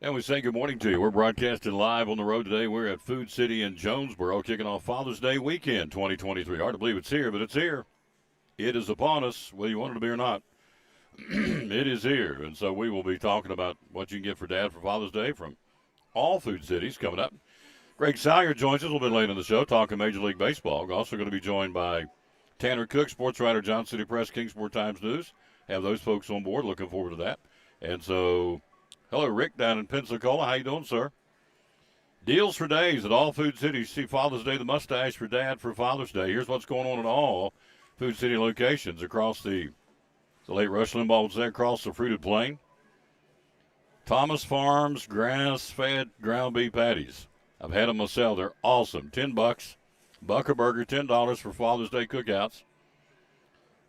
And we say good morning to you. We're broadcasting live on the road today. We're at Food City in Jonesboro, kicking off Father's Day weekend 2023. Hard to believe it's here, but it's here. It is upon us, whether you want it to be or not. It is here. And so we will be talking about what you can get for Dad for Father's Day from all Food Cities coming up. Greg Salyer joins us a little bit late in the show, talking Major League Baseball. We're also going to be joined by Tanner Cook, sports writer, Johnson City Press, Kingsport Times News. Have those folks on board. Looking forward to that. And so, hello, Rick, down in Pensacola. How you doing, sir? Deals for days at all Food Cities. See Father's Day, the mustache for Dad for Father's Day. Here's what's going on at all Food City locations across the late Rush Limbaugh would say, across the fruited plain. Thomas Farms grass-fed ground beef patties. I've had them myself. They're awesome. $10. Buck a burger, $10 for Father's Day cookouts.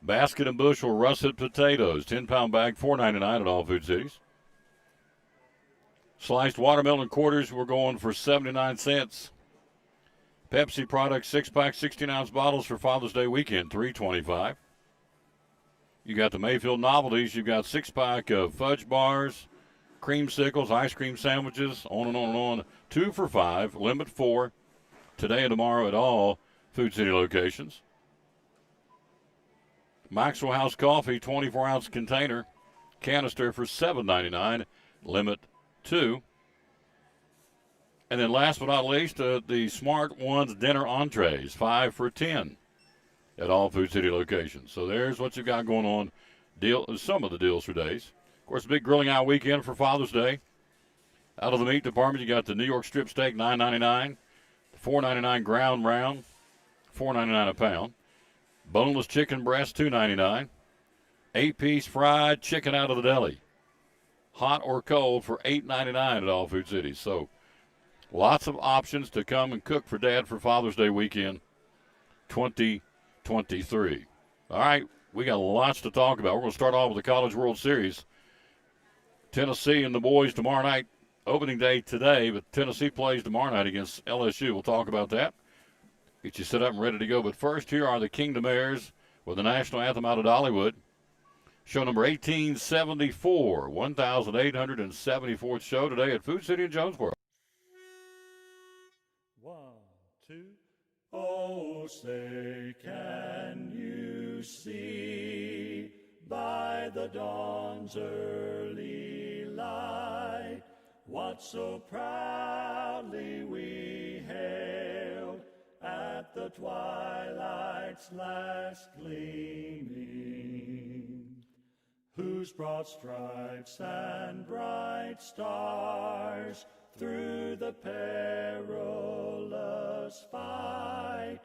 Basket and bushel russet potatoes, 10-pound bag, $4.99 at all Food Cities. Sliced watermelon quarters, we're going for 79 cents. Pepsi products, 6-pack, 16-ounce bottles for Father's Day weekend, $3.25. You got the Mayfield novelties. You've got 6-pack of fudge bars, creamsicles, ice cream sandwiches, on and on and on. 2 for $5, limit 4, today and tomorrow at all Food City locations. Maxwell House Coffee, 24-ounce container, canister for $7.99, limit 2. And then last but not least, the Smart Ones dinner entrees, 5 for $10 at all Food City locations. So there's what you got going on. Some of the deals for days. Of course, big grilling out weekend for Father's Day. Out of the meat department, you got the New York strip steak, $9.99. The $4.99 ground round, $4.99 a pound. Boneless chicken breast, $2.99. 8-piece fried chicken out of the deli, hot or cold, for $8.99 at all Food Cities. So lots of options to come and cook for Dad for Father's Day weekend 2023. All right, we got lots to talk about. We're going to start off with the College World Series. Tennessee and the boys tomorrow night. Opening day today, but Tennessee plays tomorrow night against LSU. We'll talk about that. Get you set up and ready to go. But first, here are the Kingdom Heirs with the national anthem out of Dollywood. Show number 1874, 1,874th show today at Food City in Jonesboro. 1, 2. Oh, say, can you see by the dawn's early light what so proudly we hailed at the twilight's last gleaming, whose broad stripes and bright stars through the perilous fight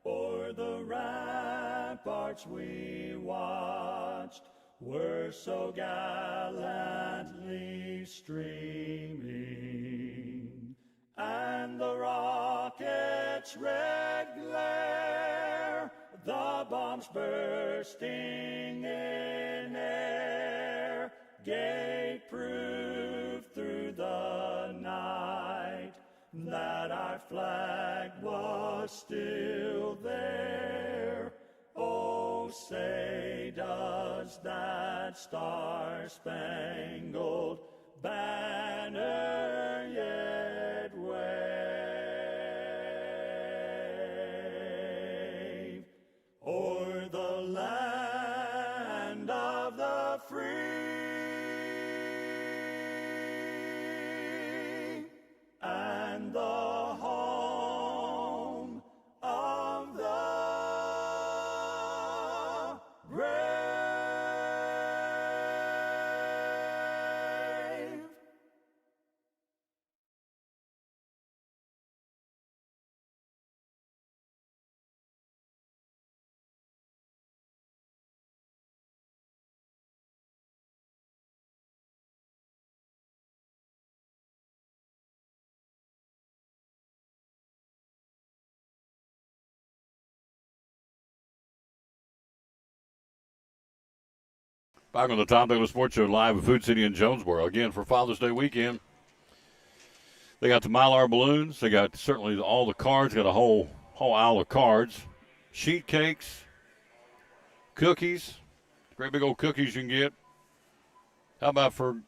o'er the ramparts we watched were so gallantly streaming, and the rocket's red glare, the bombs bursting in air, gave proof through the night that our flag was still there. Oh, say, does that star-spangled banner yet wave o'er the land of the free and the home of the brave? Back on the Tom Douglas Sports Show live at Food City in Jonesboro. Again, for Father's Day weekend, they got the Mylar balloons. They got certainly all the cards. Got a whole aisle of cards. Sheet cakes, cookies, great big old cookies you can get. How about for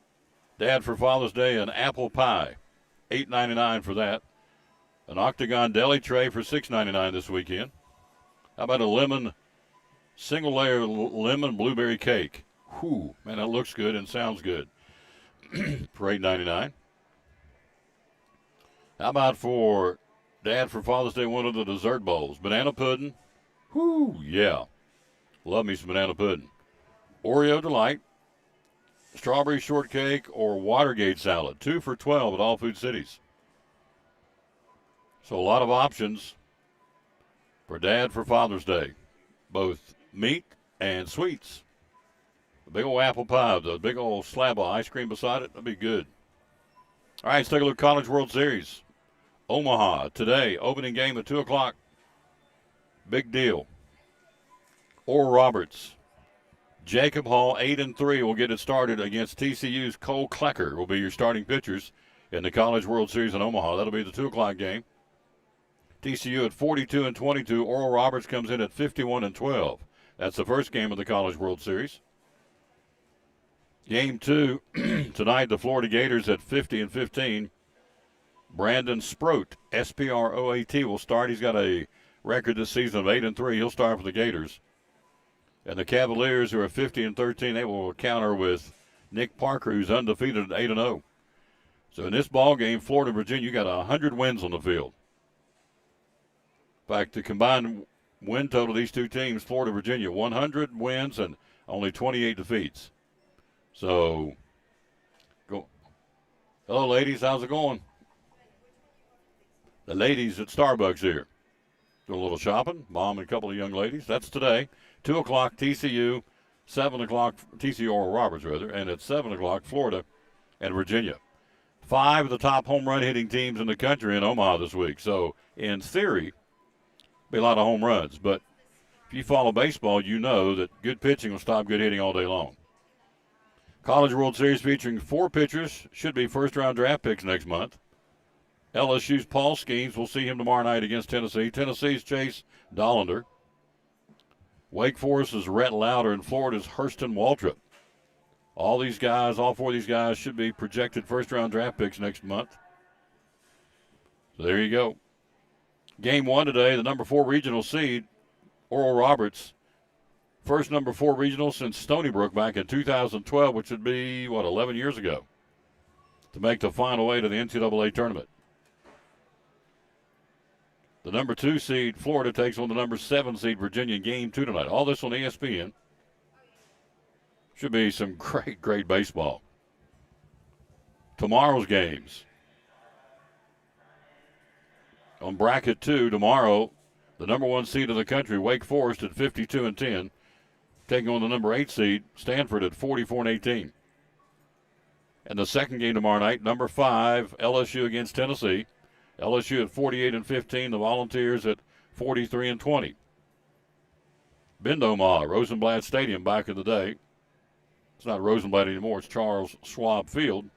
Dad, for Father's Day, an apple pie, $8.99 for that. An Octagon deli tray for $6.99 this weekend. How about a lemon, single layer lemon blueberry cake? Whew, man, that looks good and sounds good. For $8.99. How about for Dad, for Father's Day, one of the dessert bowls? Banana pudding. Whew, yeah. Love me some banana pudding. Oreo Delight, strawberry shortcake, or Watergate salad. 2 for $12 at all Food Cities. So a lot of options for Dad for Father's Day. Both meat and sweets. A big old apple pie, the big old slab of ice cream beside it, that'd be good. All right, let's take a look at College World Series. Omaha today, opening game at 2 o'clock. Big deal. Oral Roberts. Jacob Hall, 8-3, will get it started against TCU's Cole Klecker, will be your starting pitchers in the College World Series in Omaha. That'll be the 2 o'clock game. TCU at 42-22. Oral Roberts comes in at 51-12. That's the first game of the College World Series. Game 2 tonight, the Florida Gators at 50-15. Brandon Sproat, S-P-R-O-A-T, will start. He's got a record this season of 8-3. He'll start for the Gators. And the Cavaliers, who are 50-13, they will counter with Nick Parker, who's undefeated at 8-0. So in this ball game, Florida, Virginia, you got 100 wins on the field. In fact, the combined win total of these two teams, Florida, Virginia, 100 wins and only 28 defeats. So, go. Hello, ladies. How's it going? The ladies at Starbucks here. Do a little shopping. Mom and a couple of young ladies. That's today. 2 o'clock TCU, 7 o'clock TCU Oral Roberts, rather, and at 7 o'clock Florida and Virginia. 5 of the top home run hitting teams in the country in Omaha this week. So, in theory, be a lot of home runs. But if you follow baseball, you know that good pitching will stop good hitting all day long. College World Series featuring 4 pitchers. Should be first-round draft picks next month. LSU's Paul Skeens, we'll see him tomorrow night against Tennessee. Tennessee's Chase Dollander. Wake Forest's Rhett Lauder, and Florida's Hurston Waltrip. All 4 of these guys should be projected first-round draft picks next month. So there you go. Game 1 today, the number 4 regional seed, Oral Roberts. First number 4 regional since Stony Brook back in 2012, which would be, 11 years ago, to make the final way to the NCAA tournament. The number 2 seed, Florida, takes on the number 7 seed, Virginia, in Game 2 tonight. All this on ESPN. Should be some great, great baseball. Tomorrow's games. On bracket 2, tomorrow, the number 1 seed of the country, Wake Forest, at 52-10. Taking on the number 8 seed, Stanford, at 44-18. And the second game tomorrow night, number 5, LSU against Tennessee. LSU at 48-15, the Volunteers at 43-20. Been to Omaha, Rosenblatt Stadium back in the day. It's not Rosenblatt anymore, it's Charles Schwab Field.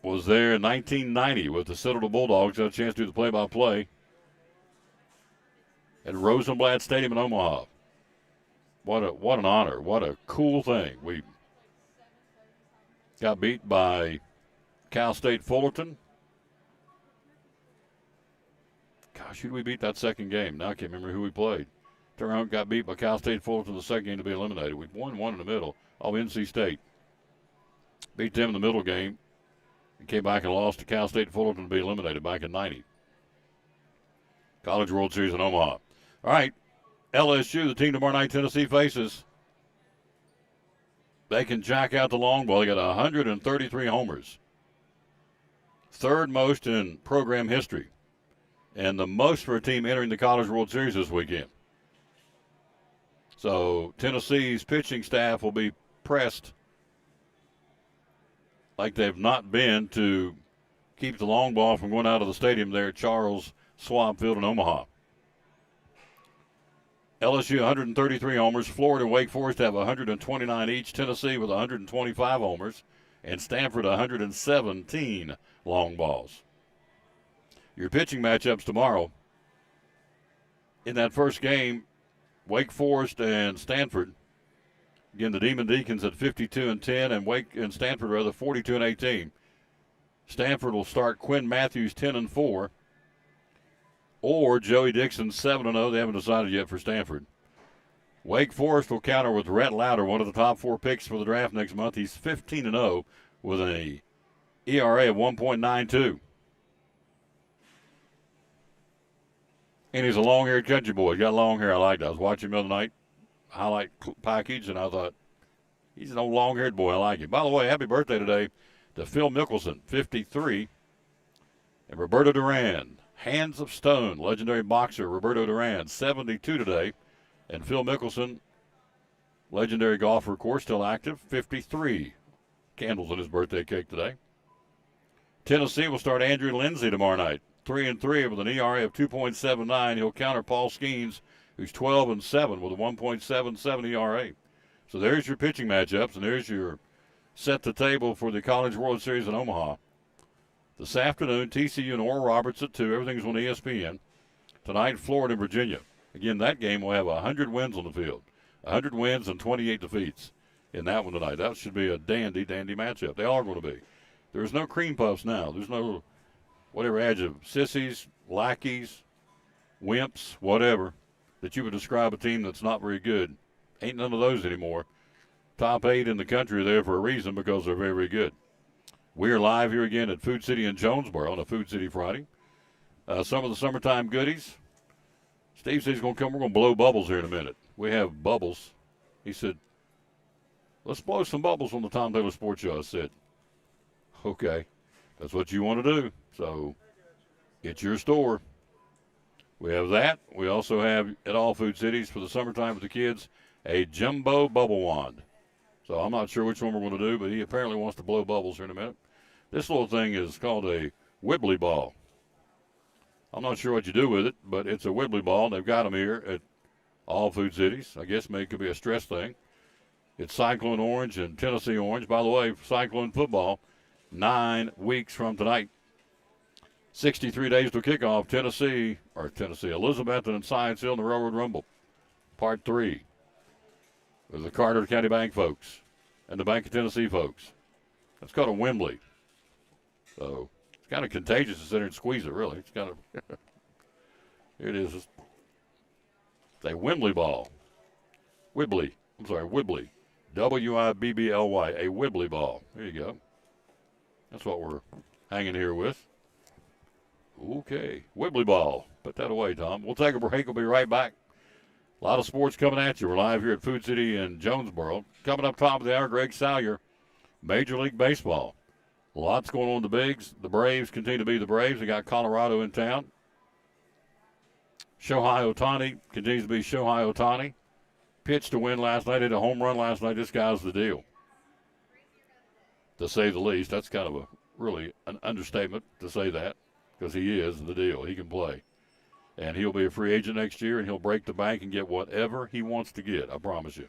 Was there in 1990 with the Citadel Bulldogs. Got a chance to do the play-by-play at Rosenblatt Stadium in Omaha. What an honor. What a cool thing. We got beat by Cal State Fullerton. Gosh, who did we beat that second game? Now I can't remember who we played. Turned around, got beat by Cal State Fullerton the second game to be eliminated. We won one in the middle. NC State. Beat them in the middle game. And came back and lost to Cal State Fullerton to be eliminated back in 90. College World Series in Omaha. All right, LSU, the team tomorrow night Tennessee faces. They can jack out the long ball. They got 133 homers. Third most in program history. And the most for a team entering the College World Series this weekend. So Tennessee's pitching staff will be pressed like they've not been to keep the long ball from going out of the stadium there at Charles Schwab Field in Omaha. LSU 133 homers. Florida and Wake Forest have 129 each. Tennessee with 125 homers. And Stanford 117 long balls. Your pitching matchups tomorrow. In that first game, Wake Forest and Stanford. Again, the Demon Deacons at 52-10, and Wake and Stanford 42-18. Stanford will start Quinn Matthews 10-4, or Joey Dixon 7-0. They haven't decided yet for Stanford. Wake Forest will counter with Rhett Lauder, one of the top 4 picks for the draft next month. He's 15-0 with an ERA of 1.92. And he's a long-haired country boy. He's got long hair. I like that. I was watching him the other night, highlight package, and I thought, he's an old long-haired boy. I like him. By the way, happy birthday today to Phil Mickelson, 53, and Roberto Duran, Hands of Stone, legendary boxer Roberto Duran, 72 today, and Phil Mickelson, legendary golfer, of course, still active, 53. Candles on his birthday cake today. Tennessee will start Andrew Lindsey tomorrow night, 3-3 with an ERA of 2.79. He'll counter Paul Skeens, who's 12-7 with a 1.77 ERA. So there's your pitching matchups, and there's your set the table for the College World Series in Omaha. This afternoon, TCU and Oral Roberts at 2. Everything's on ESPN. Tonight, Florida and Virginia. Again, that game will have 100 wins on the field. 100 wins and 28 defeats in that one tonight. That should be a dandy matchup. They are going to be. There's no cream puffs now. There's no whatever adjective, sissies, lackeys, wimps, whatever, that you would describe a team that's not very good. Ain't none of those anymore. Top 8 in the country are there for a reason, because they're very, very good. We are live here again at Food City in Jonesboro on a Food City Friday. Some of the summertime goodies. Steve says he's going to come. We're going to blow bubbles here in a minute. We have bubbles. He said, let's blow some bubbles on the Tom Taylor Sports Show. I said, okay, that's what you want to do. So it's your store. We have that. We also have at all Food Cities for the summertime with the kids a jumbo bubble wand. So I'm not sure which one we're going to do, but he apparently wants to blow bubbles here in a minute. This little thing is called a wibbly ball. I'm not sure what you do with it, but it's a wibbly ball. They've got them here at all Food Cities. I guess maybe it could be a stress thing. It's Cyclone Orange and Tennessee Orange. By the way, Cyclone football, 9 weeks from tonight. 63 days to kickoff. Tennessee, Elizabeth and Science Hill in the Railroad Rumble. Part 3. With the Carter County Bank folks and the Bank of Tennessee folks. That's called a Wembley. So it's kind of contagious to sit there and squeeze it, really. It's kind of, it is. It's a Wembley ball. Wibbly. Wibbly. W-I-B-B-L-Y. A Wibbly ball. There you go. That's what we're hanging here with. Okay. Wibbly ball. Put that away, Tom. We'll take a break. We'll be right back. A lot of sports coming at you. We're live here at Food City in Jonesboro. Coming up top of the hour, Greg Salyer, Major League Baseball. Lots going on in the bigs. The Braves continue to be the Braves. They got Colorado in town. Shohei Ohtani continues to be Shohei Ohtani. Pitched to win last night. Hit a home run last night. This guy's the deal, to say the least. That's kind of really an understatement to say that, because he is the deal. He can play. And he'll be a free agent next year, and he'll break the bank and get whatever he wants to get, I promise you.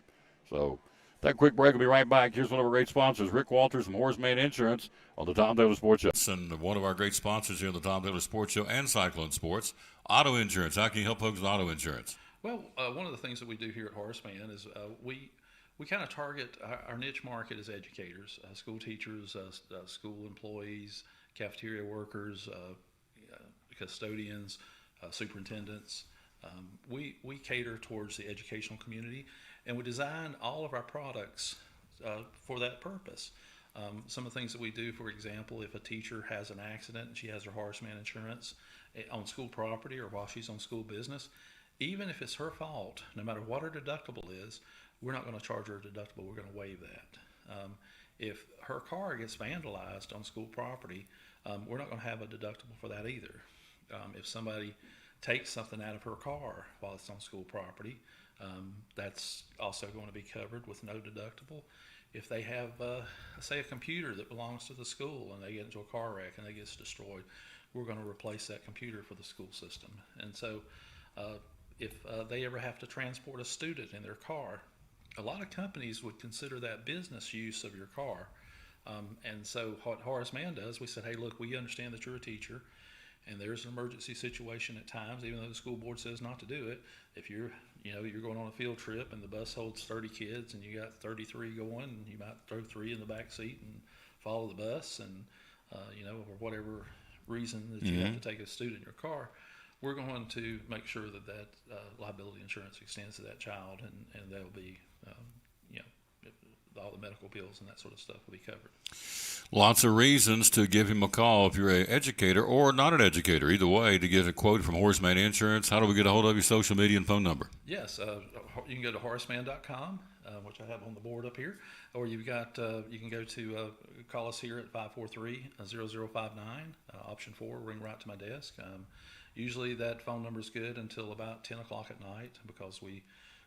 So that quick break will be right back. Here's one of our great sponsors, Rick Walters from Horseman Insurance on the Tom Taylor Sports Show. And one of our great sponsors here on the Tom Taylor Sports Show and Cyclone Sports, auto insurance. How can you help folks with auto insurance? Well, one of the things that we do here at Horseman is we kind of target our niche market as educators, school teachers, school employees, cafeteria workers, custodians, superintendents. We cater towards the educational community, and we design all of our products for that purpose. Some of the things that we do, for example, if a teacher has an accident and she has her Horseman insurance on school property or while she's on school business, even if it's her fault, no matter what her deductible is, we're not going to charge her a deductible. We're going to waive that. If her car gets vandalized on school property, we're not going to have a deductible for that either. If somebody takes something out of her car while it's on school property, that's also going to be covered with no deductible. If they have, say, a computer that belongs to the school and they get into a car wreck and it gets destroyed, we're going to replace that computer for the school system. And so if they ever have to transport a student in their car, a lot of companies would consider that business use of your car. And so what Horace Mann does, we said, hey, look, we understand that you're a teacher, and there's an emergency situation at times, even though the school board says not to do it. If you're you're going on a field trip and the bus holds 30 kids and you got 33 going, and you might throw 3 in the back seat and follow the bus, and or whatever reason that you have to take a student in your car, we're going to make sure that liability insurance extends to that child, and that'll be, all the medical bills and that sort of stuff will be covered. Lots of reasons to give him a call if you're an educator or not an educator. Either way, to get a quote from Horseman Insurance. How do we get a hold of your social media and phone number? Yes, you can go to horseman.com, which I have on the board up here, or you can go to call us here at 543-0059, option 4, ring right to my desk. Usually that phone number is good until about 10 o'clock at night, because we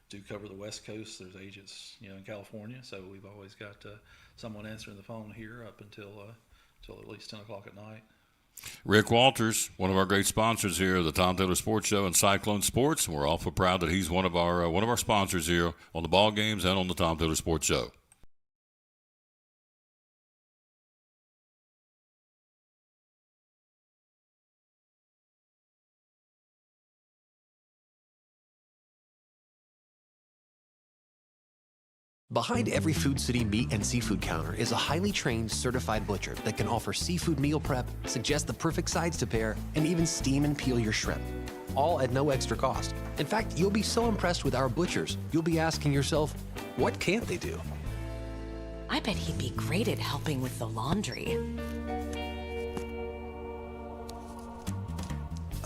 do cover the West Coast. There's agents, in California, so we've always got someone answering the phone here up until at least 10 o'clock at night. Rick Walters, one of our great sponsors here of the Tom Taylor Sports Show and Cyclone Sports, and we're awful proud that he's one of our sponsors here on the ball games and on the Tom Taylor Sports Show. Behind every Food City meat and seafood counter is a highly trained, certified butcher that can offer seafood meal prep, suggest the perfect sides to pair, and even steam and peel your shrimp. All at no extra cost. In fact, you'll be so impressed with our butchers, you'll be asking yourself, what can't they do? I bet he'd be great at helping with the laundry.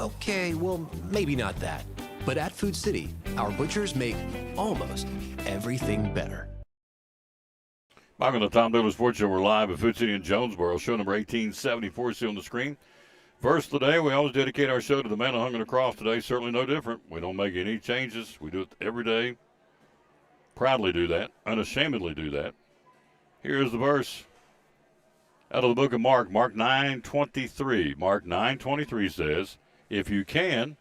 Okay, well, maybe not that. But at Food City, our butchers make almost everything better. Back on the Tom Taylor Sports Show, we're live at Food City in Jonesboro. Show number 1874 is on the screen. First today, we always dedicate our show to the man who hung on the cross. Today, certainly no different. We don't make any changes. We do it every day. Proudly do that. Unashamedly do that. Here's the verse out of the book of Mark, Mark 9:23. Mark 9:23 says, "If you can,"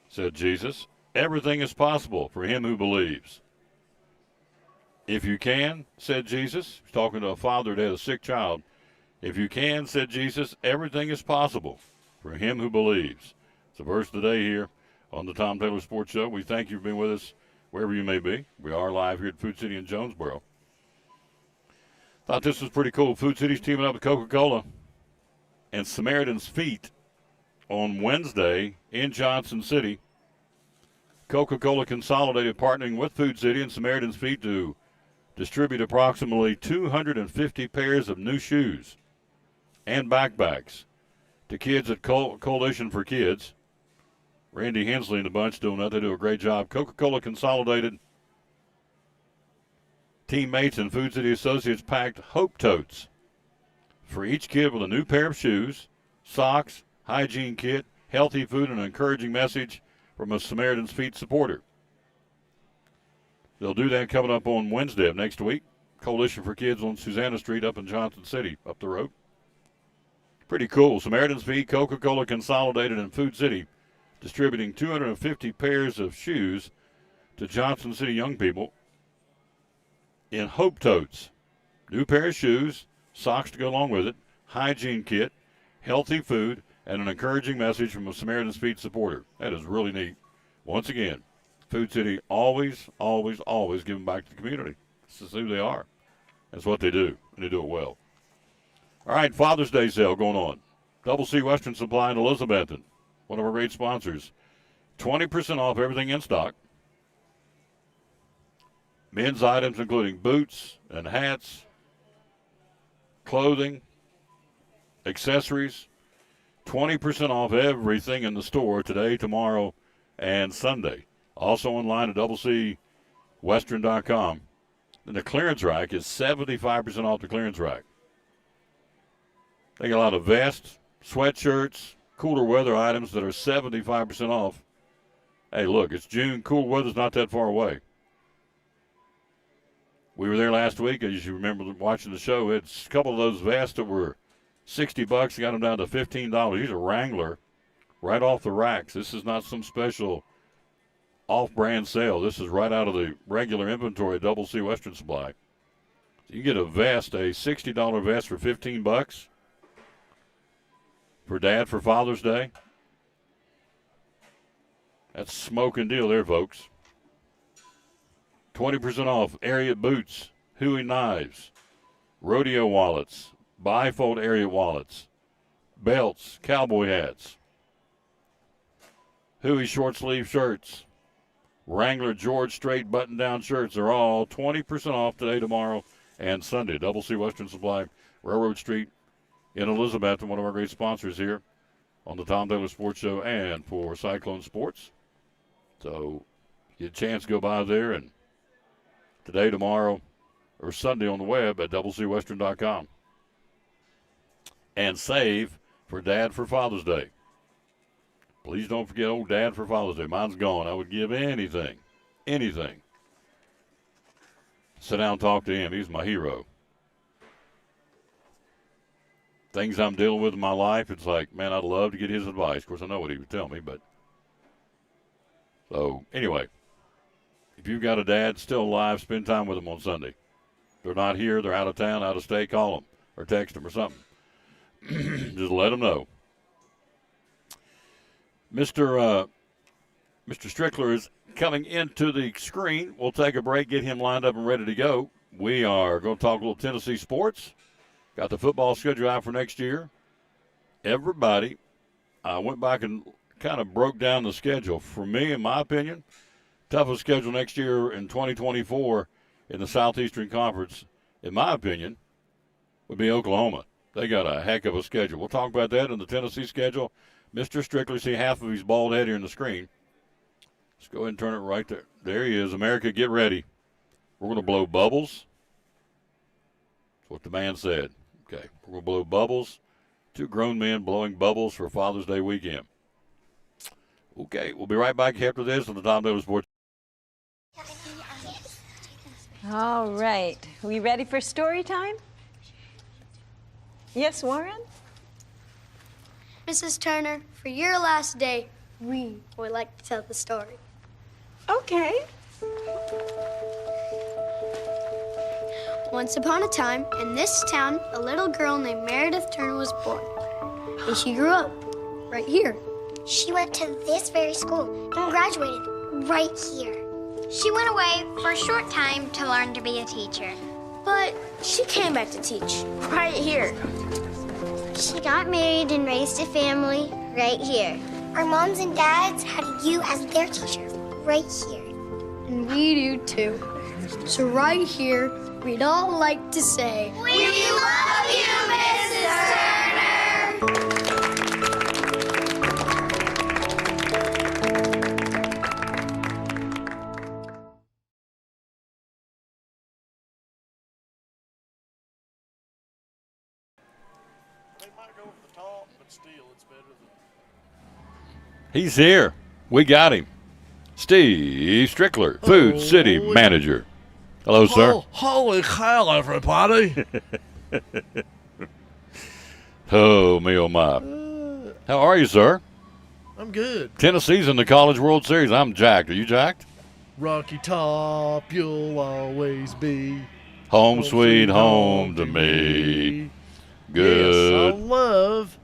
said Jesus, "everything is possible for him who believes." If you can, said Jesus, he's talking to a father that had a sick child. If you can, said Jesus, everything is possible for him who believes. It's a verse today here on the Tom Taylor Sports Show. We thank you for being with us wherever you may be. We are live here at Food City in Jonesboro. Thought this was pretty cool. Food City's teaming up with Coca-Cola and Samaritan's Feet on Wednesday in Johnson City. Coca-Cola Consolidated partnering with Food City and Samaritan's Feet to distribute approximately 250 pairs of new shoes and backpacks to kids at Coalition for Kids. Randy Hensley and the bunch doing that. They do a great job. Coca-Cola Consolidated teammates and Food City associates packed Hope Totes for each kid with a new pair of shoes, socks, hygiene kit, healthy food, and an encouraging message from a Samaritan's Feet supporter. They'll do that coming up on Wednesday of next week. Coalition for Kids on Susanna Street up in Johnson City, up the road. Pretty cool. Samaritan's Feet, Coca-Cola Consolidated, and Food City distributing 250 pairs of shoes to Johnson City young people in Hope Totes. New pair of shoes, socks to go along with it, hygiene kit, healthy food, and an encouraging message from a Samaritan's Feet supporter. That is really neat. Once again, Food City always, always, always giving back to the community. This is who they are. That's what they do, and they do it well. All right, Father's Day sale going on. Double C Western Supply in Elizabethton, one of our great sponsors. 20% off everything in stock. Men's items including boots and hats, clothing, accessories. 20% off everything in the store today, tomorrow, and Sunday. Also online at doublecwestern.com. And the clearance rack is 75% off the clearance rack. They got a lot of vests, sweatshirts, cooler weather items that are 75% off. Hey, look, it's June. Cool weather's not that far away. We were there last week, as you remember watching the show. It's a couple of those vests that were $60. Got them down to $15. These are Wrangler, right off the racks. This is not some special off-brand sale. This is right out of the regular inventory at Double C Western Supply. So you get a vest, a $60 vest for $15 for Dad for Father's Day. That's a smoking deal there, folks. 20% off area boots, Huey knives, rodeo wallets, bifold area wallets, belts, cowboy hats, Huey short sleeve shirts, Wrangler George straight button down shirts are all 20% off today, tomorrow, and Sunday. Double C Western Supply, Railroad Street in Elizabeth, and one of our great sponsors here on the Tom Taylor Sports Show and for Cyclone Sports. So get a chance to go by there, and today, tomorrow, or Sunday on the web at doublecwestern.com. And save for Dad for Father's Day. Please don't forget old Dad for Father's Day. Mine's gone. I would give anything. Sit down and talk to him. He's my hero. Things I'm dealing with in my life, it's like, man, I'd love to get his advice. Of course, I know what he would tell me, but. So, anyway, if you've got a dad still alive, spend time with them on Sunday. If they're not here, they're out of town, out of state, call them or text them or something. Just let them know. Mr. Strickler is coming into the screen. We'll take a break, get him lined up and ready to go. We are going to talk a little Tennessee sports. Got the football schedule out for next year. Everybody, I went back and kind of broke down the schedule. For me, in my opinion, toughest schedule next year in 2024 in the Southeastern Conference, in my opinion, would be Oklahoma. They got a heck of a schedule. We'll talk about that in the Tennessee schedule. Mr. Strickler, see half of his bald head here in the screen. Let's go ahead and turn it right there. There he is. America, get ready. We're going to blow bubbles. That's what the man said. Okay, we're going to blow bubbles. Two grown men blowing bubbles for Father's Day weekend. Okay, we'll be right back after this on the Tom Taylor Sports. All right. We ready for story time? Yes, Warren? Mrs. Turner, for your last day, we would like to tell the story. Okay. Once upon a time, in this town, a little girl named Meredith Turner was born. And she grew up right here. She went to this very school and graduated right here. She went away for a short time to learn to be a teacher. But she came back to teach right here. She got married and raised a family right here. Our moms and dads had you as their teacher right here. And we do too. So right here, we'd all like to say, We love you, Mrs. Turner! He's here. We got him. Steve Strickler, Food City Manager. Hello, sir. Oh, holy cow, everybody. Oh, me, oh, my. How are you, sir? I'm good. Tennessee's in the College World Series. I'm jacked. Are you jacked? Rocky Top, you'll always be. Home sweet home to me. Good. Yes, I love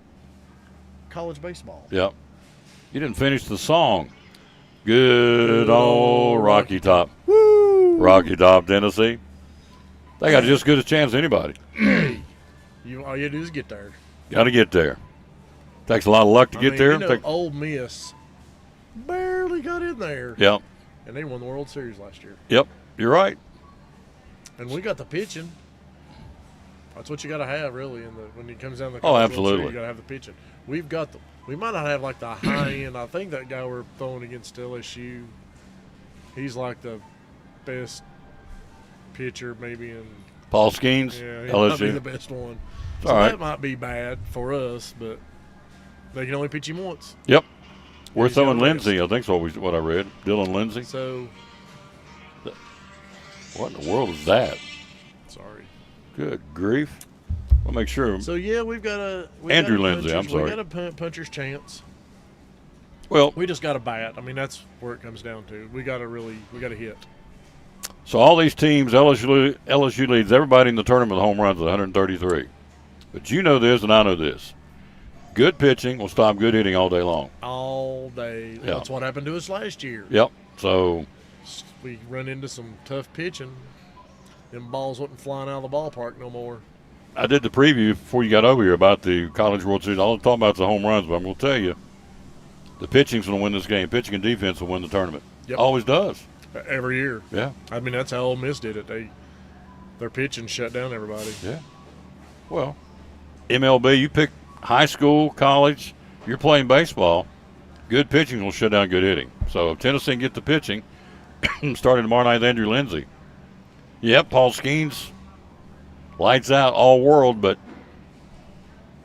college baseball. Yep. You didn't finish the song. Good old Rocky Top. Woo! Rocky Top, Tennessee. They got just as good a chance as anybody. All you do is get there. Got to get there. Takes a lot of luck to get there. You know, Ole Miss barely got in there. Yep. And they won the World Series last year. Yep. You're right. And we got the pitching. That's what you got to have, really, when it comes down to the Oh, College World absolutely. Series, you got to have the pitching. We've got the. We might not have like the high end. I think that guy we're throwing against LSU, he's like the best pitcher maybe in. Paul Skeens, Yeah, he might be the LSU. best one. All So right. that might be bad for us, but they can only pitch him once. Yep. We're He's got throwing a rest. Lindsey. I think so. What I read. Dylan Lindsey. So What in the world is that? sorry. Good grief. I'll make sure. So yeah, we've got a Andrew Lindsey, I'm sorry. We got a puncher's chance. Well, We just got to bat. I mean, that's where it comes down to. We got to hit. so all these teams, LSU leads everybody in the tournament with home runs at 133. But you know this, and I know this. Good pitching will stop good hitting all day long. All day. Yeah. That's what happened to us last year. Yep. So we run into some tough pitching, them balls wasn't flying out of the ballpark no more. I did the preview before you got over here about the College World Series. All I'm talking about is the home runs, but I'm going to tell you, the pitching's going to win this game. Pitching and defense will win the tournament. Yep. Always does. Every year. Yeah. I mean, that's how Ole Miss did it. Their pitching shut down everybody. Yeah. Well, MLB, you pick high school, college, you're playing baseball, good pitching will shut down good hitting. So if Tennessee can get the pitching, starting tomorrow night with Andrew Lindsay. Yep, Paul Skeens, lights out all world, but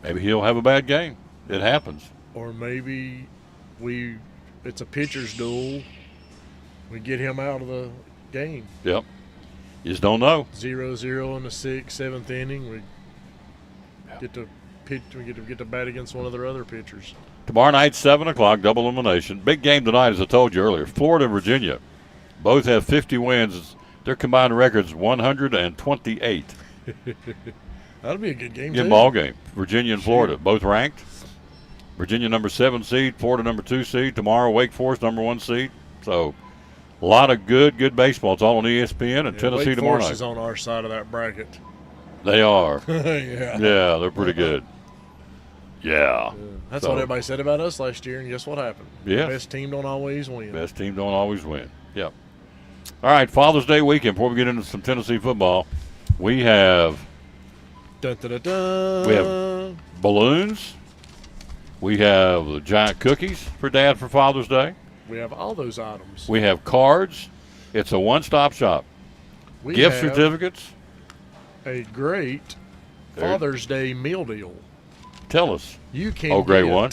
maybe he'll have a bad game. It happens. Or maybe it's a pitcher's duel. We get him out of the game. Yep. You just don't know. 0-0 in the 6th, 7th inning. We get to pitch. We get to bat against one of their other pitchers. Tomorrow night, 7 o'clock, double elimination. Big game tonight, as I told you earlier. Florida and Virginia both have 50 wins. Their combined record's 128. That'll be a good game, Good too. ball game. Virginia and Florida, both ranked. Virginia number 7 seed, Florida number 2 seed. Tomorrow, Wake Forest number 1 seed. So a lot of good baseball. It's all on ESPN and Tennessee Wake tomorrow Forest night. is on our side of that bracket. They are. Yeah. Yeah, they're pretty good. Yeah. That's So- what everybody said about us last year, and guess what happened? Yeah. Best team don't always win. Best team don't always win. Yep. All right, Father's Day weekend. Before we get into some Tennessee football, we have Dun, dun, dun, dun. We have balloons. We have the giant cookies for Dad for Father's Day. We have all those items. We have cards. It's a one-stop shop. We Gift have certificates. a great There- Father's Day meal deal. Tell us. You can Oh, great get one.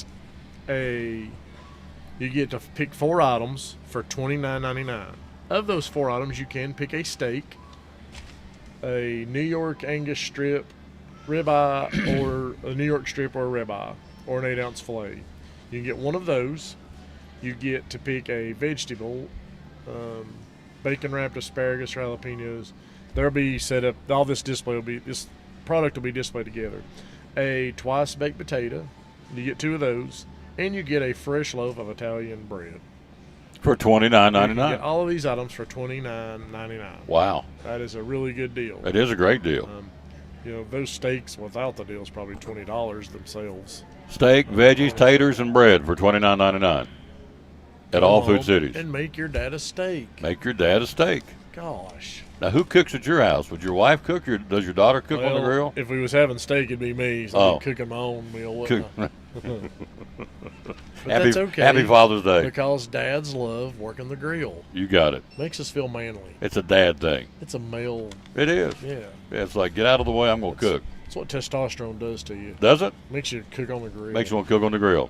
You get to pick 4 items for $29.99. Of those 4 items, you can pick a steak, a New York Angus strip, ribeye, or a New York strip or a ribeye, or an 8-ounce filet. You can get one of those. You get to pick a vegetable, bacon wrapped asparagus or jalapenos. They'll be set up. All this product will be displayed together. A twice baked potato. You get 2 of those, and you get a fresh loaf of Italian bread. For You can $29.99. get all of these items for $29.99. Wow. That is a really good deal. It is a great deal. Those steaks without the deal is probably $20 themselves. Steak, veggies, taters, and bread for $29.99 at all Come food on cities. And make your dad a steak. Make your dad a steak. Gosh. Now, who cooks at your house? Would your wife cook, or does your daughter cook on the Well, grill? If we was having steak, it'd be me. So Oh. I'd be cooking my own meal. Cook. Wouldn't I? But that's okay. Happy Father's Day. Because dads love working the grill. You got it. Makes us feel manly. It's a dad thing. It's a male. It is. Yeah. It's like, get out of the way, I'm going to cook. It's what testosterone does to you. Does it? Makes you cook on the grill. Makes you want to cook on the grill.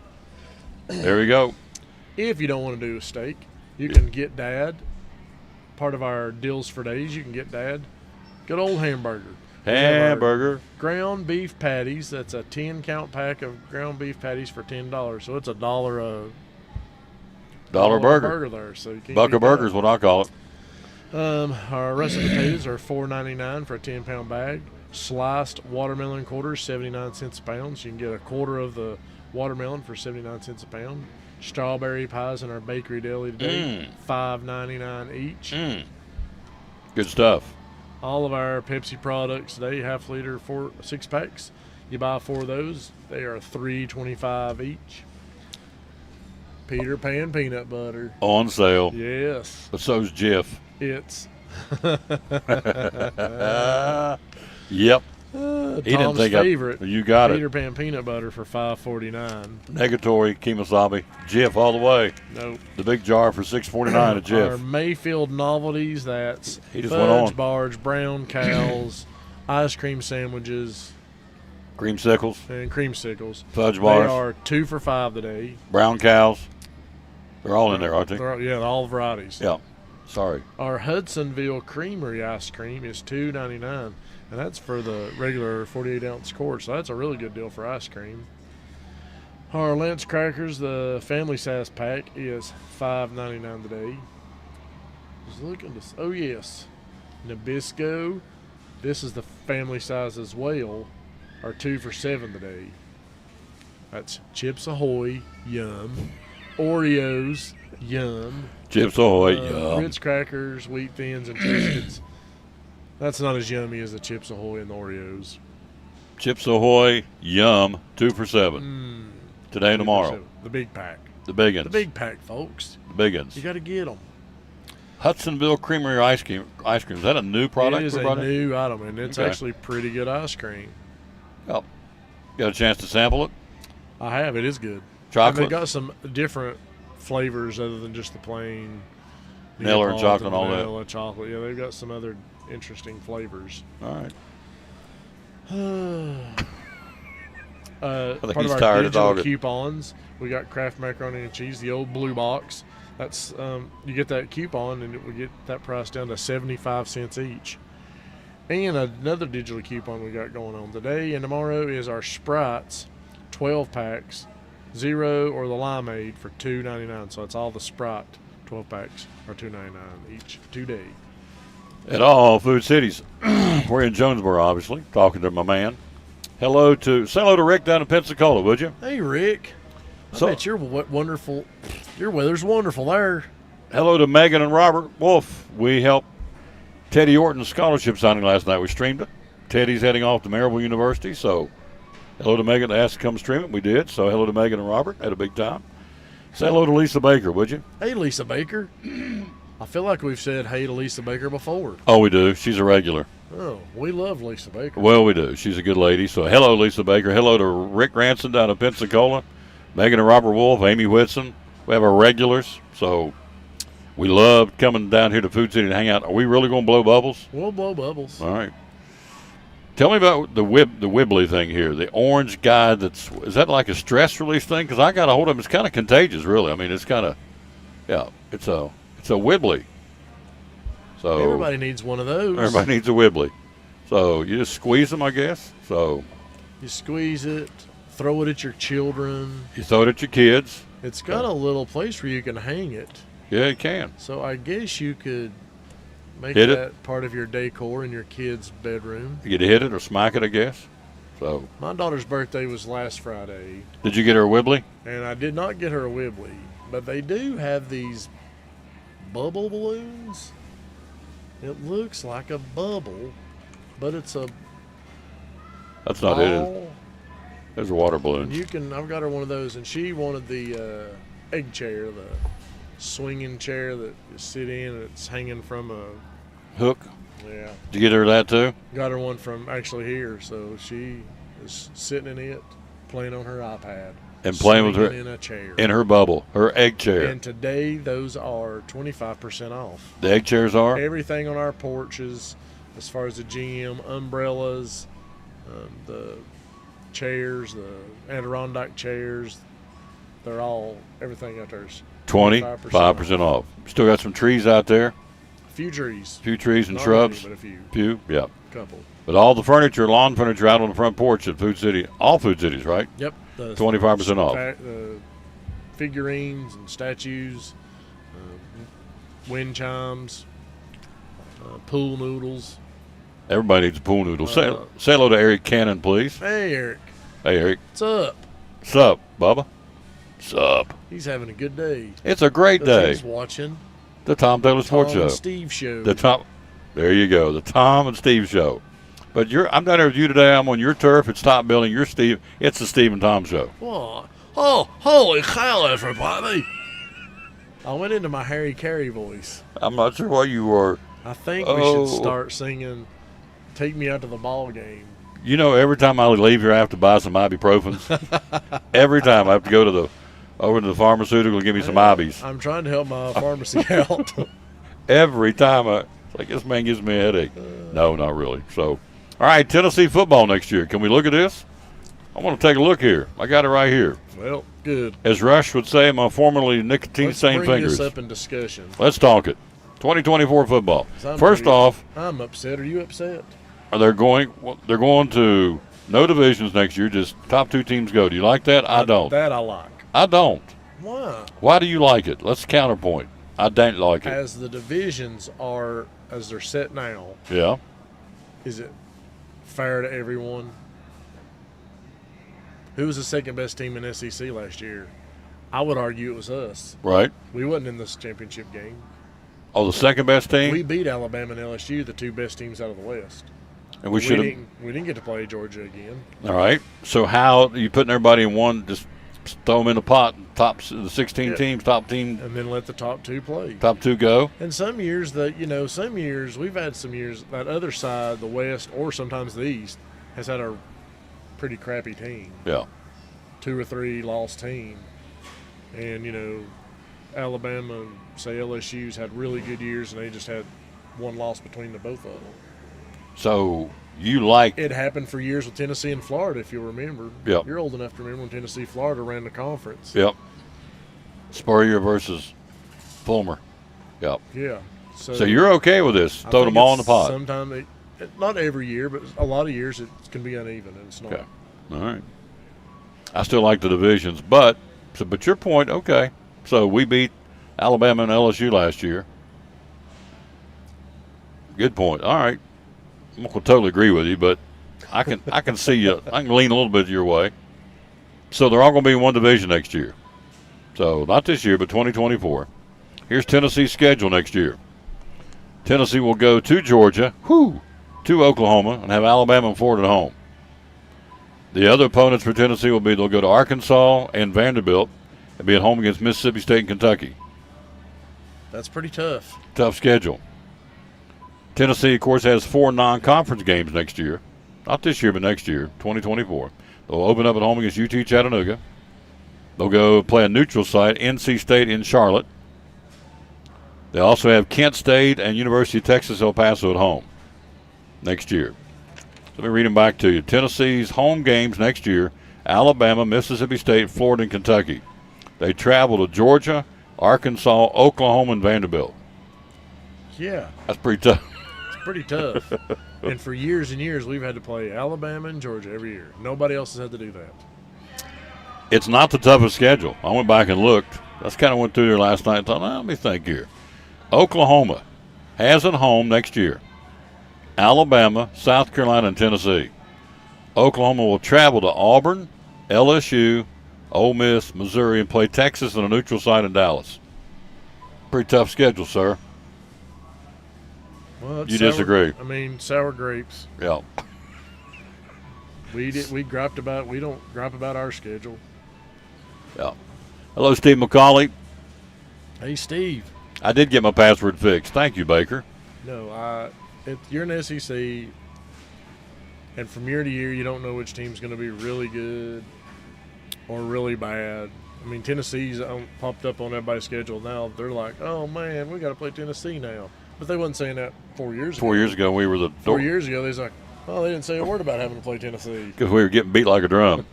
There we go. If you don't want to do a steak, you can get dad. Part of our deals for days, you can get dad good old hamburger. We have our Hamburger. ground beef patties. That's a 10-count pack of ground beef patties for $10. So it's $1 a Dollar burger. there. So you can't Buck beat of burgers, what I call it. that. Our russet potatoes are $4.99 for a 10-pound bag. Sliced watermelon quarters, 79 cents a pound. So you can get a quarter of the watermelon for 79 cents a pound. Strawberry pies in our bakery deli today, $5.99 each. Good stuff. All of our Pepsi products today, half-liter 6-packs. You buy 4 of those, they are $3.25 each. Peter Pan peanut butter. On sale. Yes, But so's Jif. it's Yep. Tom's He didn't think favorite. You got Peter it. Pan peanut butter for $5.49. Negatory, Kemosabe. Jif all the way. Nope. The big jar for $6.49 at Our Jif. Mayfield novelties, that's He just went fudge on. bars, brown cows, ice cream sandwiches, Creamsicles, and creamsicles. fudge They bars, are 2 for $5 today. brown cows. They're all in there, aren't they? Yeah, all varieties. Yeah. Sorry. Our Hudsonville Creamery ice cream is $2.99, and that's for the regular 48-ounce quart. So that's a really good deal for ice cream. Our Lance crackers, the family size pack, is $5.99 today. Just looking to. Oh yes, Nabisco. This is the family size as well. Are 2 for $7 today. That's Chips Ahoy, yum. Oreos, yum. Chips Ahoy, yum. Ritz crackers, Wheat Thins, and Triscuits. That's not as yummy as the Chips Ahoy and the Oreos. Chips Ahoy, yum. 2 for $7. Today and tomorrow. The big pack. The big ones. The big pack, folks. The big ones. You got to get them. Hudsonville Creamery ice cream. Is that a new product? It is we a brought in? new item, and it's Okay. actually pretty good ice cream. Yep. Got a chance to sample it? I have. It is good. Chocolate? And they got some different flavors other than just the plain Vanilla and chocolate and all that. vanilla chocolate. Yeah, they've got some other interesting flavors. All right. Part he's of our tired of digital talking. coupons, we got Kraft macaroni and cheese, the old blue box. That's you get that coupon and we get that price down to 75 cents each. And another digital coupon we got going on today and tomorrow is our Sprites 12 packs, 0 or the limeade for $2.99. So it's all the Sprite 12 packs are $2.99 each today. At all Food Cities. We're in Jonesboro, obviously, talking to my man. Say hello to Rick down in Pensacola, would you? Hey Rick, I bet you're wonderful. Your weather's wonderful there. Hello to Megan and Robert Wolf. We helped Teddy Orton's scholarship signing last night. We streamed it. Teddy's heading off to Maryville University, so hello to Megan. Asked to come stream it. We did. So hello to Megan and Robert. Had a big time. Say hello to Lisa Baker, would you? Hey Lisa Baker. I feel like we've said hey to Lisa Baker before. Oh, we do. She's a regular. Oh, we love Lisa Baker. Well, we do. She's a good lady. So hello, Lisa Baker. Hello to Rick Ranson down in Pensacola. Megan and Robert Wolf, Amy Whitson. We have our regulars. So we love coming down here to Food City to hang out. Are we really going to blow bubbles? We'll blow bubbles. All right. Tell me about the Wibbly thing here. The orange guy is that like a stress release thing? Because I got a hold of him. It's kind of contagious, really. I mean, it's kind of, yeah, it's a Wibbly. So everybody needs one of those. Everybody needs a Wibbly. So you just squeeze them, I guess. So you squeeze it, throw it at your children. You throw it at your kids. It's got a little place where you can hang it. Yeah, you can. So I guess you could make Hit that it. part of your decor in your kid's bedroom. You get to hit it or smack it, I guess. So my daughter's birthday was last Friday. Did you get her a Wibbly? And I did not get her a Wibbly, but they do have these bubble balloons. It looks like a bubble, but it's a That's not it. There's a water balloon. I've got her one of those, and she wanted the egg chair, the swinging chair that you sit in, and it's hanging from a hook. Yeah. Did you get her that too? Got her one from actually here, so she is sitting in it, playing on her iPad. And playing with her in a chair. In her bubble, her egg chair. And today those are 25% off. The egg chairs are? Everything on our porches, as far as the GM, umbrellas, the chairs, the Adirondack chairs, they're all, everything out there is 25% off. Still got some trees out there. A few trees. A few trees and Not shrubs. many, but a few. Few, yeah. Couple. But all the furniture, lawn furniture out on the front porch at Food City, all Food Cities, right? Yep. 25% off. Figurines and statues, wind chimes, pool noodles. Everybody needs a pool noodle. Say hello to Eric Cannon, please. Hey, Eric. Hey, Eric. What's up? What's up, Bubba? What's up? He's having a good day. It's a great day. He's watching the Tom Taylor Sports Show. And Steve Show. There you go. The Tom and Steve Show. But I'm down here with you today. I'm on your turf. It's top billing. You're Steve. It's the Steve and Tom Show. Oh, holy cow, everybody. I went into my Harry Carey voice. I'm not sure why you were. I think we should start singing Take Me Out to the Ball Game. You know, every time I leave here, I have to buy some ibuprofen. Every time I have to go over to the pharmaceutical to give me some Ibu's. I'm trying to help my pharmacy out. Every time it's like, this man gives me a headache. No, not really. So, all right, Tennessee football next year. Can we look at this? I want to take a look here. I got it right here. Well, good. As Rush would say, my formerly nicotine-stained fingers. Let's bring this up in discussion. Let's talk it. 2024 football. First off, I'm upset. Are you upset? They're going to no divisions next year. Just top two teams go. Do you like that? I don't. That I like. I don't. Why? Why do you like it? Let's counterpoint. I don't like it. As the divisions are, as they're set now. Yeah. Is it fair to everyone? Who was the second best team in SEC last year? I would argue it was us. Right. We wasn't in this championship game. Oh, the second best team? We beat Alabama and LSU, the two best teams out of the West. And we should have. We didn't get to play Georgia again. All right. So how are you putting everybody in one? Just throw them in the pot. The 16 teams, top team, and then let the top two play. Top two go. And some years we've had some years that other side, the West or sometimes the East, has had a pretty crappy team. Yeah. 2 or 3 lost team, and Alabama, say LSU's had really good years, and they just had one loss between the both of them. So you like it happened for years with Tennessee and Florida, if you'll remember. Yep. You're old enough to remember when Tennessee, Florida ran the conference. Yep. Spurrier versus Fulmer. Yep. Yeah. So you're okay with this? Throw them all in the pot. Sometimes, not every year, but a lot of years it can be uneven, and it's not. Okay. All right. I still like the divisions, but your point, okay. So we beat Alabama and LSU last year. Good point. All right. I'm not going to totally agree with you, but I can see you. I can lean a little bit your way. So they're all going to be in one division next year. So not this year, but 2024. Here's Tennessee's schedule next year. Tennessee will go to Georgia, to Oklahoma, and have Alabama and Florida at home. The other opponents for Tennessee will be they'll go to Arkansas and Vanderbilt and be at home against Mississippi State and Kentucky. That's pretty tough. Tough schedule. Tennessee, of course, has 4 non-conference games next year. Not this year, but next year, 2024. They'll open up at home against UT Chattanooga. They'll go play a neutral site, NC State in Charlotte. They also have Kent State and University of Texas El Paso at home next year. Let me read them back to you. Tennessee's home games next year, Alabama, Mississippi State, Florida, and Kentucky. They travel to Georgia, Arkansas, Oklahoma, and Vanderbilt. Yeah. That's pretty tough. It's pretty tough. And for years and years, we've had to play Alabama and Georgia every year. Nobody else has had to do that. It's not the toughest schedule. I went back and looked. That's kind of went through there last night and thought, let me think here. Oklahoma has at home next year Alabama, South Carolina, and Tennessee. Oklahoma will travel to Auburn, LSU, Ole Miss, Missouri, and play Texas on a neutral site in Dallas. Pretty tough schedule, sir. Well, you disagree? I mean, sour grapes. Yeah. We griped about. We don't gripe about our schedule. Yeah. Hello, Steve McCauley. Hey, Steve. I did get my password fixed. Thank you, Baker. No, you're in SEC, and from year to year, you don't know which team's going to be really good or really bad. I mean, Tennessee's popped up on everybody's schedule now. They're like, oh, man, we got to play Tennessee now. But they wasn't saying that 4 years ago. 4 years ago, we were the 4 years ago, they was like, oh, they didn't say a word about having to play Tennessee. Because we were getting beat like a drum.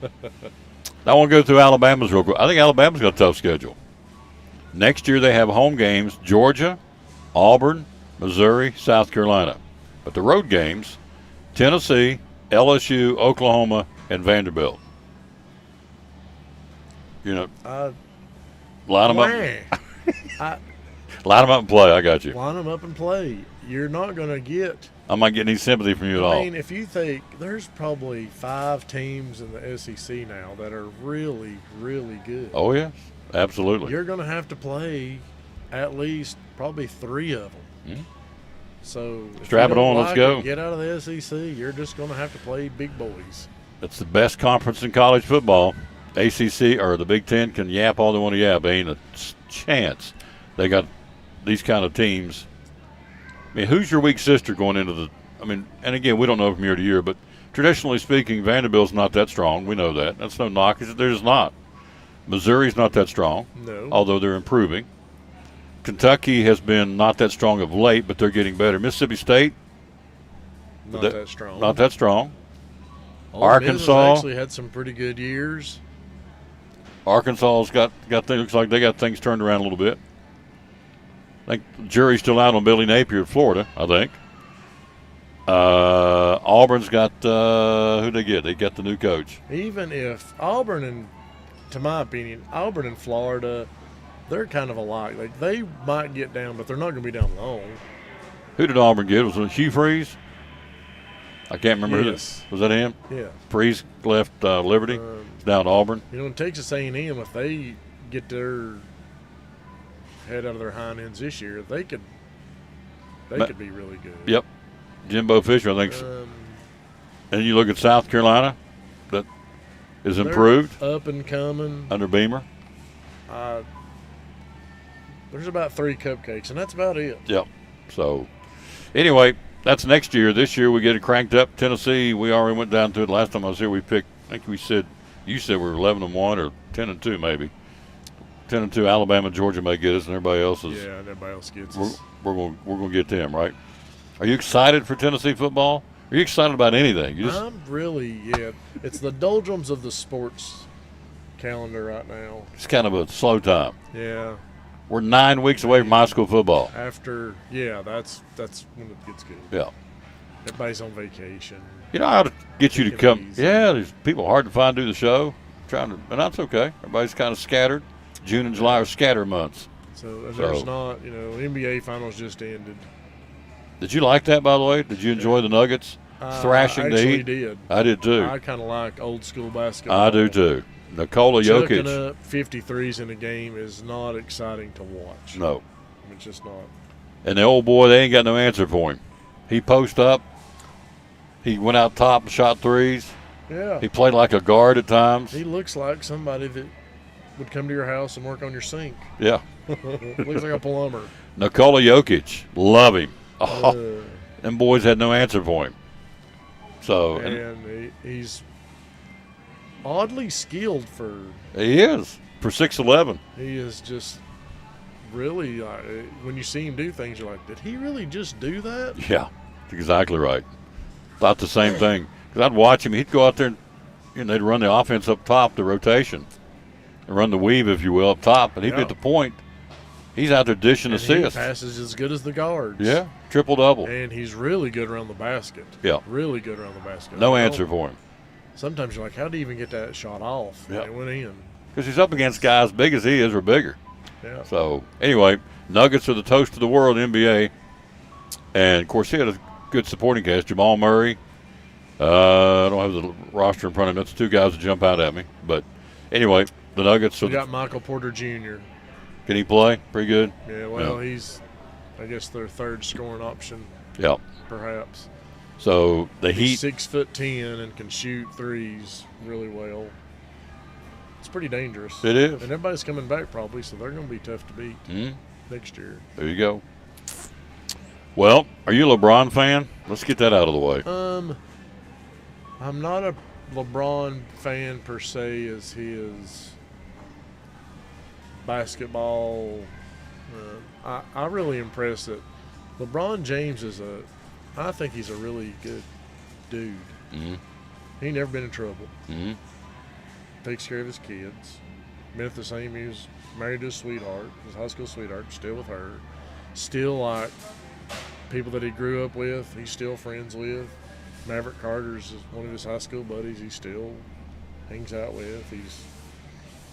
I want to go through Alabama's real quick. I think Alabama's got a tough schedule. Next year they have home games, Georgia, Auburn, Missouri, South Carolina. But the road games, Tennessee, LSU, Oklahoma, and Vanderbilt. Line them up. Line them up and play. I got you. Line them up and play. You're not going to get. I'm not getting any sympathy from you at all. I mean, if you think there's probably 5 teams in the SEC now that are really, really good. Oh, yes. Absolutely. You're going to have to play at least probably 3 of them. Mm-hmm. So strap it on. Let's go. Get out of the SEC. You're just going to have to play big boys. It's the best conference in college football. ACC or the Big Ten can yap all they want to yap. Ain't a chance. They got these kind of teams. I mean, who's your weak sister going into the – I mean, and again, we don't know from year to year, but traditionally speaking, Vanderbilt's not that strong. We know that. That's no knock. They're just not. Missouri's not that strong, no, although they're improving. Kentucky has been not that strong of late, but they're getting better. Mississippi State, not that strong. Not that strong. Arkansas actually had some pretty good years. Arkansas's got things. Looks like they got things turned around a little bit. I think the jury's still out on Billy Napier at Florida, I think. Auburn's got who they get? They got the new coach. Even if Auburn and, to my opinion, Auburn and Florida, they're kind of alike. Like they might get down, but they're not going to be down long. Who did Auburn get? Was it Hugh Freeze? I can't remember. Yes. Was that him? Yeah. Freeze left Liberty. Down to Auburn. In Texas A&M, if they get their head out of their hind ends this year, they could be really good. Yep. Jimbo Fisher, I think. And you look at South Carolina, that is improved. Up and coming. Under Beamer. There's about 3 cupcakes, and that's about it. Yep. So, anyway, that's next year. This year we get it cranked up. Tennessee, we already went down to it. Last time I was here, we picked, I think you said we were 11-1 or 10-2 maybe. 10-2, Alabama, Georgia may get us, and everybody else is. Yeah, and everybody else gets us. We're going to get them, right? Are you excited for Tennessee football? Are you excited about anything? I'm really, it's the doldrums of the sports calendar right now. It's kind of a slow time. Yeah. We're 9 weeks away from high school football. That's when it gets good. Yeah. Everybody's on vacation. You know, I ought to get you to come. Yeah, there's people hard to find to do the show. And that's okay. Everybody's kind of scattered. June and July are scatter months. So there's not, NBA finals just ended. Did you like that, by the way? Did you enjoy the Nuggets thrashing the Heat? I did. I did too. I kind of like old school basketball. I do too. Nikola Jokic. Chucking up 53s in a game is not exciting to watch. No. It's just not. And the old boy, they ain't got no answer for him. He post up. He went out top and shot threes. Yeah. He played like a guard at times. He looks like somebody that would come to your house and work on your sink. Yeah. Looks like a plumber. Nikola Jokic. Love him. Oh, them boys had no answer for him. So and he's oddly skilled for. He is for 6'11". He is just really when you see him do things, you're like, did he really just do that? Yeah, that's exactly right. Thought the same thing. Because I'd watch him. He'd go out there and they'd run the offense up top, the rotation, and run the weave, if you will, up top, and he'd be at the point. He's out there dishing assists. He passes as good as the guards. Yeah, triple-double. And he's really good around the basket. Yeah. Really good around the basket. No answer for him. Sometimes you're like, how did he even get that shot off? Yeah. It went in. Because he's up against guys big as he is or bigger. Yeah. So, anyway, Nuggets are the toast of the world in the NBA. And, of course, he had a good supporting cast. Jamal Murray. I don't have the roster in front of me. That's 2 guys that jump out at me. But, anyway, the Nuggets are. We got Michael Porter Jr. Can he play? Pretty good? Yeah, well, he's, I guess, their third scoring option. Yeah. Perhaps. So the Heat. 6'10" and can shoot threes really well. It's pretty dangerous. It is. And everybody's coming back probably, so they're going to be tough to beat next year. There you go. Well, are you a LeBron fan? Let's get that out of the way. I'm not a LeBron fan per se as his basketball. I really impressed that LeBron James I think he's a really good dude. Mm-hmm. He never been in trouble. Mm-hmm. Takes care of his kids. Been at the same. He was married to a sweetheart, his high school sweetheart, still with her. Still like people that he grew up with, he's still friends with. Maverick Carter's one of his high school buddies he still hangs out with.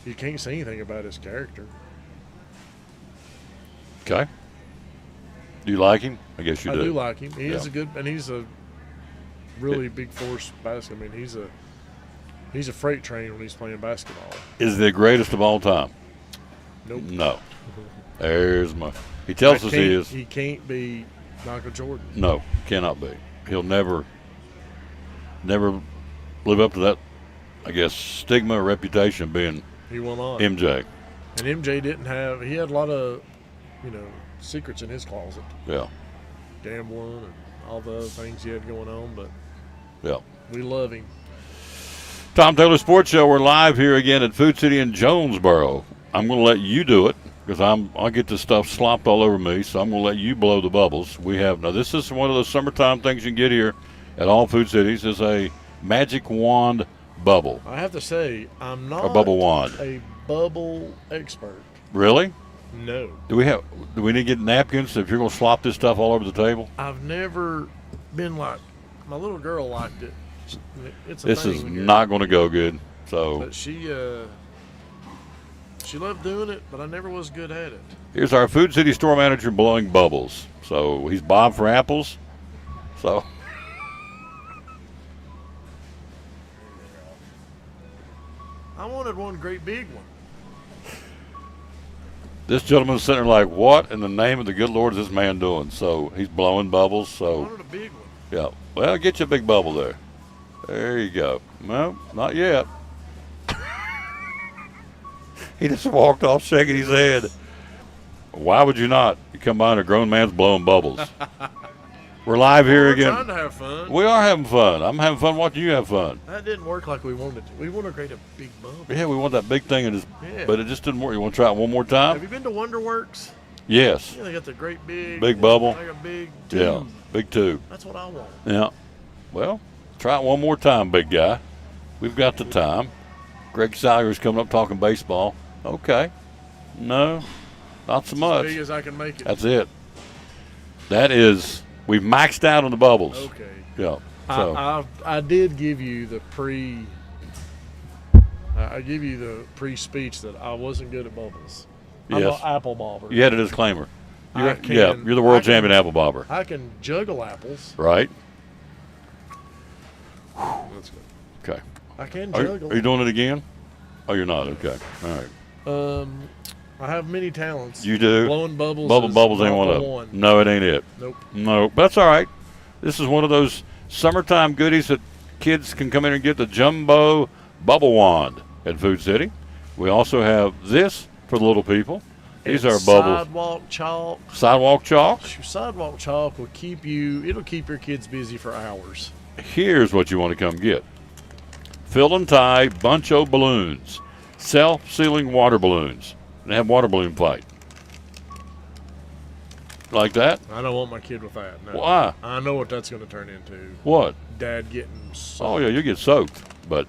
You can't say anything about his character. Okay. Do you like him? I guess you do. I do like him. He is a good, and he's a really big force basketball. I mean, he's a freight train when he's playing basketball. Is the greatest of all time? Nope. No. There's my. He tells us he is. He can't be Michael Jordan. No, cannot be. He'll never live up to that, I guess, stigma or reputation of being he went on. MJ. And MJ he had a lot of, secrets in his closet. Yeah. Gambling and all the other things he had going on, but yeah, we love him. Tom Taylor Sports Show. We're live here again at Food City in Jonesboro. I'm going to let you do it because I'll get this stuff slopped all over me, so I'm going to let you blow the bubbles. This is one of those summertime things you can get here at all Food Cities is a magic wand bubble. I have to say, I'm not a bubble wand. A bubble expert. Really? No. Do we need to get napkins if you're going to slop this stuff all over the table? I've never been like, my little girl liked it. This is not going to go good. So. But she loved doing it, but I never was good at it. Here's our Food City store manager blowing bubbles. So he's Bob for apples. So. I wanted one great big one. This gentleman's sitting there like, what in the name of the good Lord is this man doing? So he's blowing bubbles. So Wanted a big one. yeah, well, get you a big bubble there. There you go. No, not yet. He just walked off shaking his head. Why would you not? You come by and a grown man's blowing bubbles. We're live here We're again. trying to have fun. We are having fun. I'm having fun watching you have fun. That didn't work like we wanted to. We want to create a big bubble. Yeah, we want that big thing, Yeah. but it just didn't work. You want to try it one more Have time? you been to Wonderworks? Yes. Yeah, they got the great Big bubble. Like a big tube. Yeah, big tube. That's what I want. Yeah. Well, try it one more time, big guy. We've got the time. Greg Salyer's coming up talking baseball. Okay. No, not so As much. big as I can make it. That's it. That is, we've maxed out on the bubbles. Okay. Yeah. So, I did give you the I give you the pre-speech that I wasn't good at bubbles. Yes. I'm an apple bobber. you had a disclaimer. I can- You're the world I can- champion apple bobber, I can juggle apples. right? That's good. Okay. I can Are, juggle. are you doing it again? Oh, you're not. Okay. All right. I have many talents. You do. Blowing bubbles. Bubbles is ain't not one the of them. one. No, it ain't it. Nope. No, but that's all right. This is one of those summertime goodies that kids can come in and get, the jumbo bubble wand at Food City. We also have this for the little people. These And are bubbles. Sidewalk chalk. Sidewalk chalk. Sidewalk chalk will keep you. It'll keep your kids busy for hours. Here's what you want to come get. Fill and tie buncho balloons. Self-sealing water balloons. And have water balloon fight. Like that? I don't want my kid with that. No. Why? I know what that's going to turn into. What? Dad getting soaked. Oh, yeah, you get soaked. But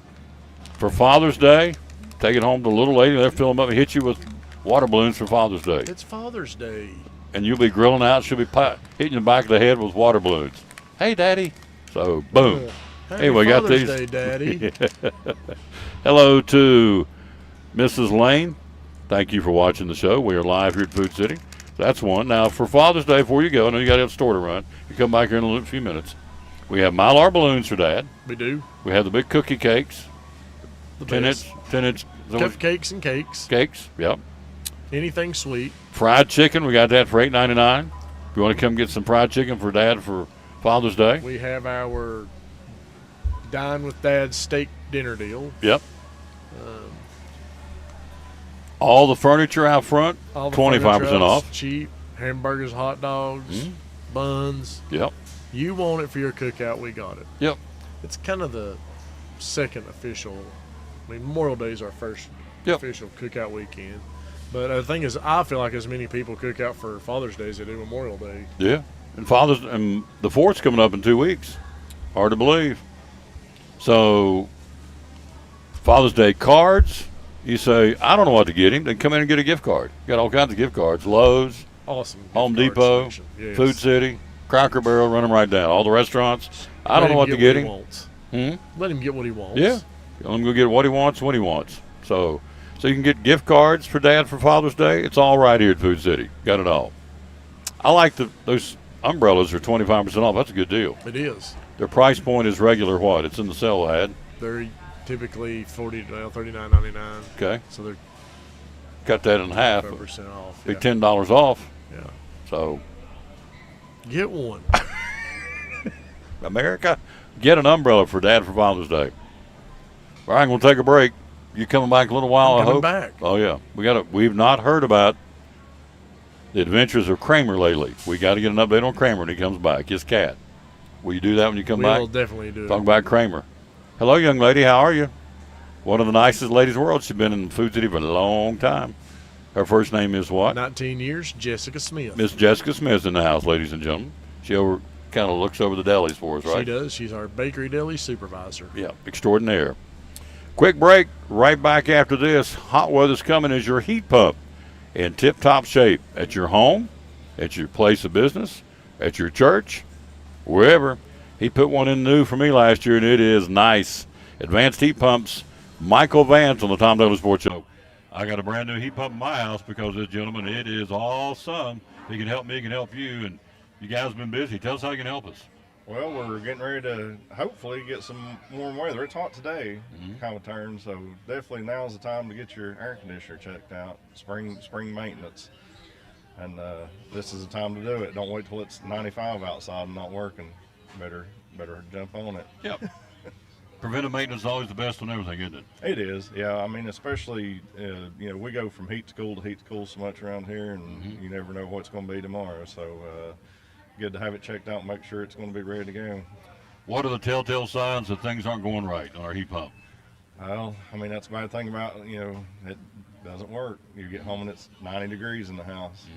for Father's Day, take it home to the little lady. They'll fill them up and hit you with water balloons for Father's Day. It's Father's Day. And you'll be grilling out. She'll be hitting the back of the head with water balloons. Hey, Daddy. So, boom. Happy Hey, we got Father's these. Day, Daddy. Hello to Mrs. Lane. Thank you for watching the show. We are live here at Food City. That's one. Now, for Father's Day, before you go, I know you got to have a store to run. You come back here in a few minutes. We have Mylar balloons for Dad. We do. We have the big cookie cakes. The 10-inch Cupcakes and cakes. cakes. Yep. Anything sweet. Fried chicken. We got that for $8.99. If you want to come get some fried chicken for Dad for Father's Day. We have our Dine with Dad steak dinner deal. Yep. All the furniture out front, All the 25% furniture off. Cheap. Hamburgers, hot dogs, buns. Yep. You want it for your cookout, we got it. Yep. It's kind of the second official. I mean, Memorial Day is our first official cookout weekend. But the thing is, I feel like as many people cook out for Father's Day as they do Memorial Day. Yeah. And the 4th's coming up in 2 weeks. Hard to believe. So, Father's Day cards. You say, I don't know what to get him. Then come in and get a gift card. Got all kinds of gift cards. Lowe's, Awesome. gift Home card Depot, selection. Yes. Food City, Cracker Barrel, run them right down. All the restaurants. I don't know what to get him. Let him get what he wants. Yeah. Let him go get what he wants when he wants. So you can get gift cards for Dad for Father's Day. It's all right here at Food City. Got it all. I like those umbrellas are 25% off. That's a good deal. It is. Their price point is regular what? It's in the sale ad. They're typically $39.99. Okay. So they're Cut that in half. 5% off. Big Yeah. $10 off. Yeah. So, Get one. America, get an umbrella for Dad for Father's Day. All right, we'll take a break. You coming back a little while, I'm I coming hope? back. Oh, yeah. We've not heard about the adventures of Kramer lately. We got to get an update on Kramer when he comes back. His cat. Will you do that when you come back? We'll definitely do Talk it. about Kramer. Hello, young lady. How are you? One of the nicest ladies in the world. She's been in Food City for a long time. Her first name is what? 19 years, Jessica Smith. Miss Jessica Smith's in the house, ladies and gentlemen. She kind of looks over the delis for us, right? She does. She's our bakery deli supervisor. Yeah, extraordinaire. Quick break. Right back after this. Hot weather's coming as your heat pump in tip-top shape at your home, at your place of business, at your church, wherever. He put one in new for me last year, and it is nice. Advanced Heat Pumps, Michael Vance on the Tom Dudley Sports Show. I got a brand new heat pump in my house because this gentleman, it is awesome. If he can help me, he can help you. And you guys have been busy. Tell us how you can help us. Well, we're getting ready to hopefully get some warm weather. It's hot today, kind of turn, so definitely now's the time to get your air conditioner checked out. Spring maintenance, and this is the time to do it. Don't wait till it's 95 outside and not working. Better jump on it. Yep. Preventive maintenance is always the best on everything, isn't it? It is, yeah. I mean, especially we go from heat to cool so much around here, and you never know what's going to be tomorrow. So good to have it checked out and make sure it's going to be ready to go. What are the telltale signs that things aren't going right on our heat pump? Well, I mean, that's the bad thing about it doesn't work. You get home and it's 90 degrees in the house.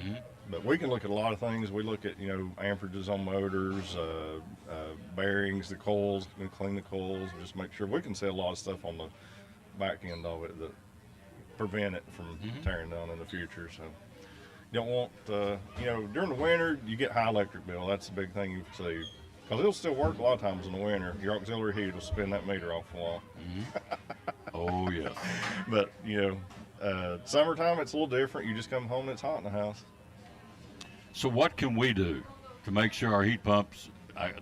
But we can look at a lot of things. We look at amperages on motors, bearings, the coils, and clean the coils, and just make sure. We can see a lot of stuff on the back end of it that prevent it from tearing down in the future. So you don't want during the winter you get high electric bill. That's the big thing you see, because it'll still work a lot of times in the winter. Your auxiliary heat will spin that meter off a while. Oh yes. But summertime it's a little different. You just come home and it's hot in the house. So what can we do to make sure our heat pumps,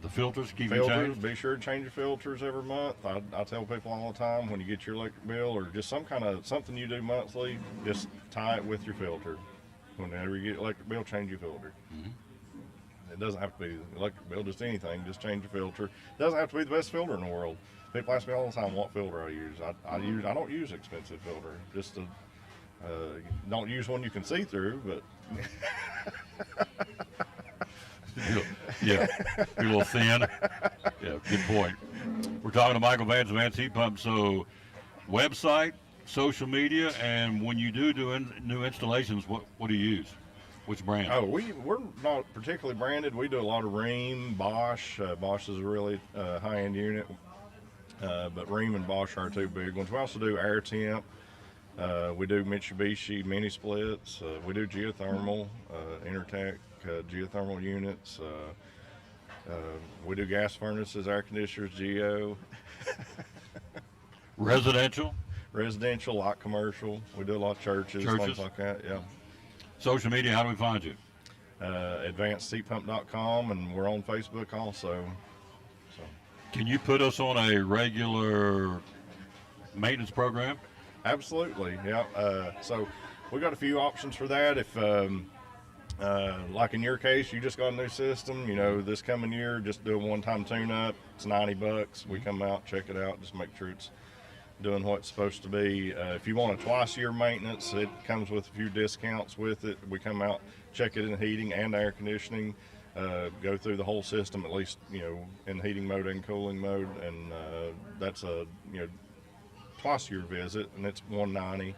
the filters, keep them changed? Be sure to change your filters every month. I tell people all the time, when you get your electric bill or just something you do monthly, just tie it with your filter. Whenever you get electric bill, change your filter. It doesn't have to be the electric bill, just anything. Just change your filter. It doesn't have to be the best filter in the world. People ask me all the time what filter I use. I don't use expensive filter. Just don't use one you can see through, but. Yeah, be a little thin. Yeah, good point. We're talking to Michael Vance of Vance Heat Pump. So, website, social media, and when you do new installations, what do you use? Which brand? Oh, we're not particularly branded. We do a lot of Rheem, Bosch. Bosch is a really high-end unit, but Rheem and Bosch are two big ones. We also do Air Temp. We do Mitsubishi mini splits. We do geothermal, Intertech geothermal units. We do gas furnaces, air conditioners, geo. Residential, light commercial. We do a lot of churches, things like that. Yeah. Social media. How do we find you? AdvancedHeatPump.com, and we're on Facebook also. So. Can you put us on a regular maintenance program? Absolutely, yeah. So we got a few options for that. If, like in your case, you just got a new system, this coming year, just do a one-time tune-up. It's $90. We come out, check it out, just make sure it's doing what it's supposed to be. If you want a twice-a-year maintenance, it comes with a few discounts with it. We come out, check it in heating and air conditioning, go through the whole system, at least, in heating mode and cooling mode, and that's a, twice your visit, and it's $190.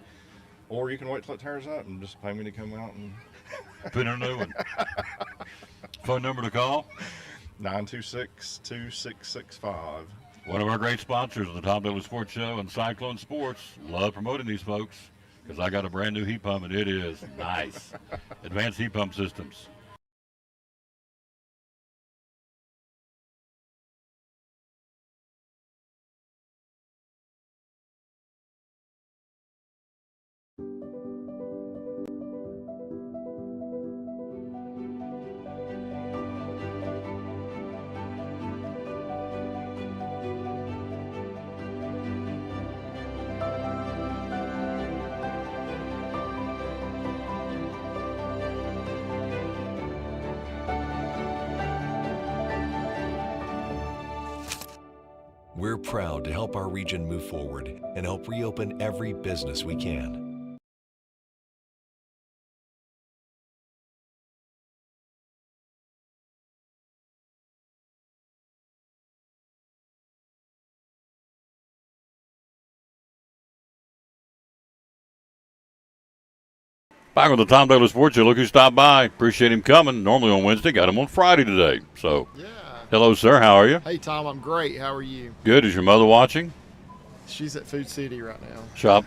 Or you can wait till it tears up and just pay me to come out and put in a new one. Phone number to call? 926-2665. One of our great sponsors of the Tom Dillon Sports Show and Cyclone Sports. Love promoting these folks because I got a brand new heat pump and it is nice. Advanced Heat Pump Systems. We're proud to help our region move forward and help reopen every business we can. Back on the Tom Dillon Sports Show. Look who stopped by. Appreciate him coming. Normally on Wednesday. Got him on Friday today. So, yeah. Hello, sir. How are you? Hey, Tom. I'm great. How are you? Good. Is your mother watching? She's at Food City right now.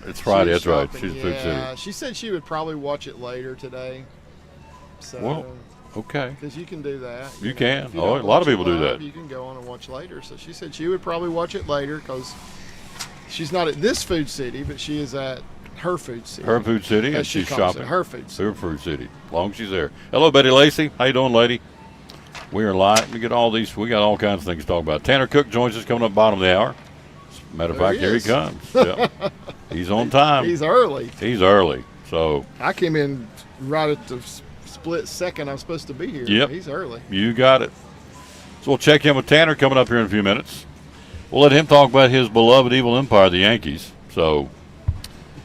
It's Friday. That's shopping, right. She's at Food City. She said she would probably watch it later today. So, well, okay. Because you can do that. You can. A lot of people do that. You can go on and watch later. So she said she would probably watch it later because she's not at this Food City, but she is at her Food City. Her Food City, and she she's shopping. her Food City. Her Food City. As long as she's there. Hello, Betty Lacey. How you doing, lady? We are live. We get all these. We got all kinds of things to talk about. Tanner Cook joins us coming up bottom of the hour. Matter of fact, here he comes. Yeah. He's on time. He's early. He's early. So I came in right at the split second I was supposed to be here. Yep. He's early. You got it. So we'll check in with Tanner coming up here in a few minutes. We'll let him talk about his beloved evil empire, the Yankees. So,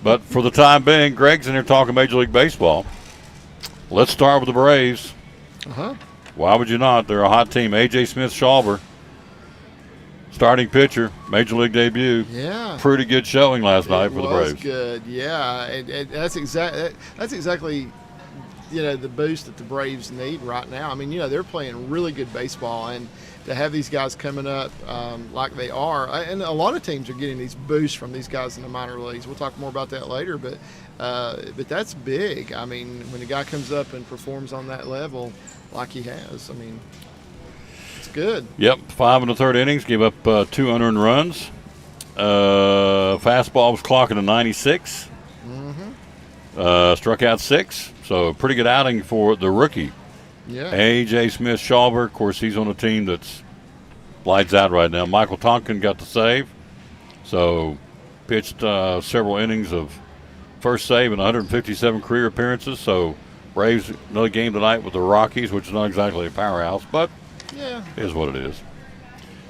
but for the time being, Greg's in here talking Major League Baseball. Let's start with the Braves. Uh-huh. Why would you not? They're a hot team. A.J. Smith-Shawver, starting pitcher, Major League debut. Yeah. Pretty good showing last night for the Braves. It was good, yeah. And that's exactly, the boost that the Braves need right now. I mean, they're playing really good baseball, and to have these guys coming up like they are, and a lot of teams are getting these boosts from these guys in the minor leagues. We'll talk more about that later, but that's big. I mean, when a guy comes up and performs on that level like he has, I mean, it's good. Yep, 5 in the third innings, gave up 2 unearned runs. Fastball was clocking a 96. Mm-hmm. Struck out 6, so pretty good outing for the rookie. Yeah. A.J. Smith-Shawver, of course, he's on a team that's lights out right now. Michael Tonkin got the save, so pitched several innings of first save and 157 career appearances. So Braves another game tonight with the Rockies, which is not exactly a powerhouse, but yeah, is what it is.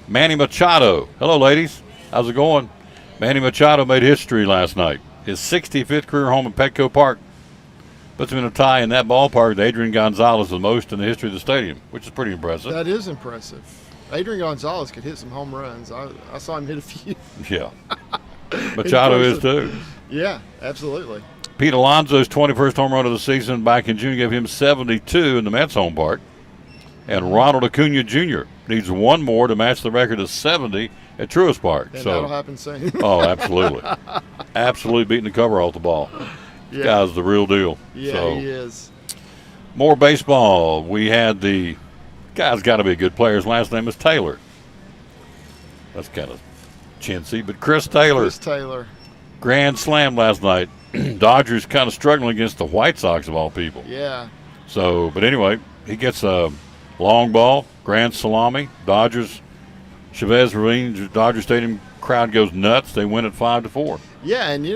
Manny Machado. Hello, ladies. How's it going? Manny Machado made history last night. His 65th career home in Petco Park puts him in a tie in that ballpark with Adrian Gonzalez, the most in the history of the stadium, which is pretty impressive. That is impressive. Adrian Gonzalez could hit some home runs. I saw him hit a few. Yeah. Machado is too. Yeah, absolutely. Pete Alonso's 21st home run of the season back in June gave him 72 in the Mets home park. And Ronald Acuna Jr. needs one more to match the record of 70 at Truist Park. And that'll happen soon. Oh, absolutely. Absolutely beating the cover off the ball. This guy's the real deal. Yeah, he is. More baseball. We had the guy's got to be a good player. His last name is Taylor. That's kind of chintzy, but Chris Taylor. Chris Taylor. Grand slam last night. Dodgers kind of struggling against the White Sox of all people. Yeah. So, but anyway, he gets a long ball, grand salami. Dodgers, Chavez Ravine, Dodger Stadium crowd goes nuts. They win at 5-4. Yeah, and he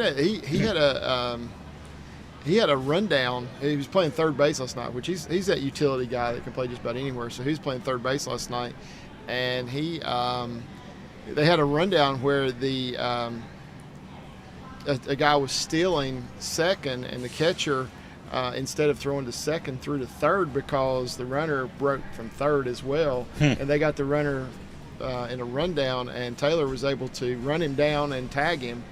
had a rundown. He was playing third base last night, which he's that utility guy that can play just about anywhere. So he was playing third base last night, and they had a rundown where a guy was stealing second, and the catcher, instead of throwing to second, threw to third because the runner broke from third as well. And they got the runner in a rundown, and Taylor was able to run him down and tag him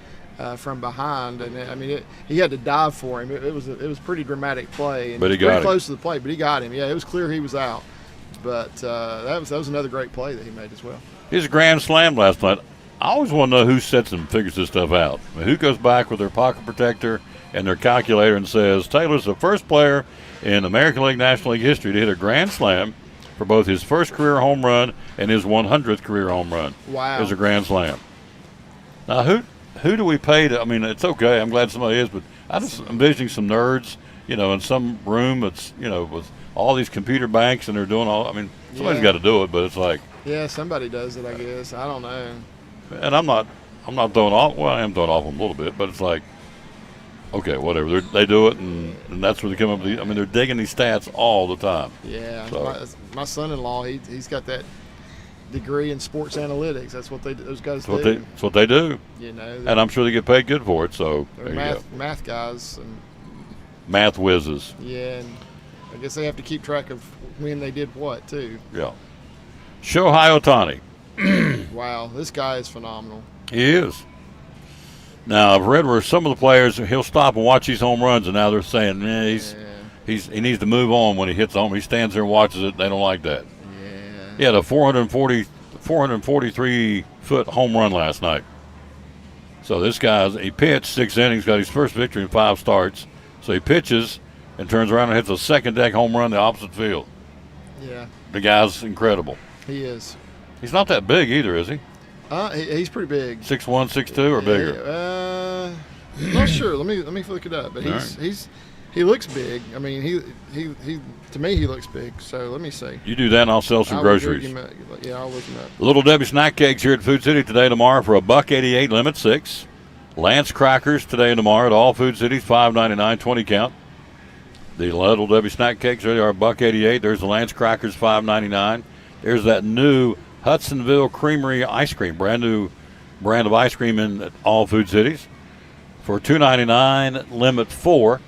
from behind. And I mean, he had to dive for him. It was a pretty dramatic play. And but he got pretty him. Close to the plate, but he got him. Yeah, it was clear he was out. But that was another great play that he made as well. His grand slam last night. I always want to know who sits and figures this stuff out. I mean, who goes back with their pocket protector and their calculator and says, Taylor's the first player in American League National League history to hit a grand slam for both his first career home run and his 100th career home run. Wow. It was a grand slam. Now, who do we pay to – I mean, it's okay. I'm glad somebody is, but I'm just envisioning some nerds, in some room that's, with all these computer banks and they're doing all – I mean, somebody's got to do it, but it's like – yeah, somebody does it, I guess. I don't know. And I'm not throwing off. Well, I am throwing off them a little bit, but it's like, okay, whatever. They do it, and that's where they come up with these. I mean, they're digging these stats all the time. Yeah, so. my son-in-law, he's got that degree in sports analytics. That's what those guys do. That's what they do. And I'm sure they get paid good for it. So they're math guys and math whizzes. Yeah, and I guess they have to keep track of when they did what too. Yeah. Shohei Ohtani. Wow, this guy is phenomenal. He is. Now, I've read where some of the players, he'll stop and watch these home runs, and now they're saying, he needs to move on when he hits home. He stands there and watches it. They don't like that. Yeah. He had a 443-foot home run last night. So this he pitched 6 innings, got his first victory in 5 starts. So he pitches and turns around and hits a second-deck home run the opposite field. Yeah. The guy's incredible. He is. He's not that big either, is he? He's pretty big. 6'1", 6'2", or bigger? I'm not sure. Let me look it up. But he's He looks big. I mean, he to me he looks big. So let me see. You do that, and I'll sell some I'll groceries. Yeah, I'll look him up. Little Debbie snack cakes here at Food City today and tomorrow for $1.88, limit 6. Lance crackers today and tomorrow at all Food Cities, $5.99, 20 count. The Little Debbie snack cakes are $1.88. There's the Lance crackers, $5.99. There's that new Hudsonville Creamery ice cream, brand new brand of ice cream in at all Food Cities for $2.99, limit 4.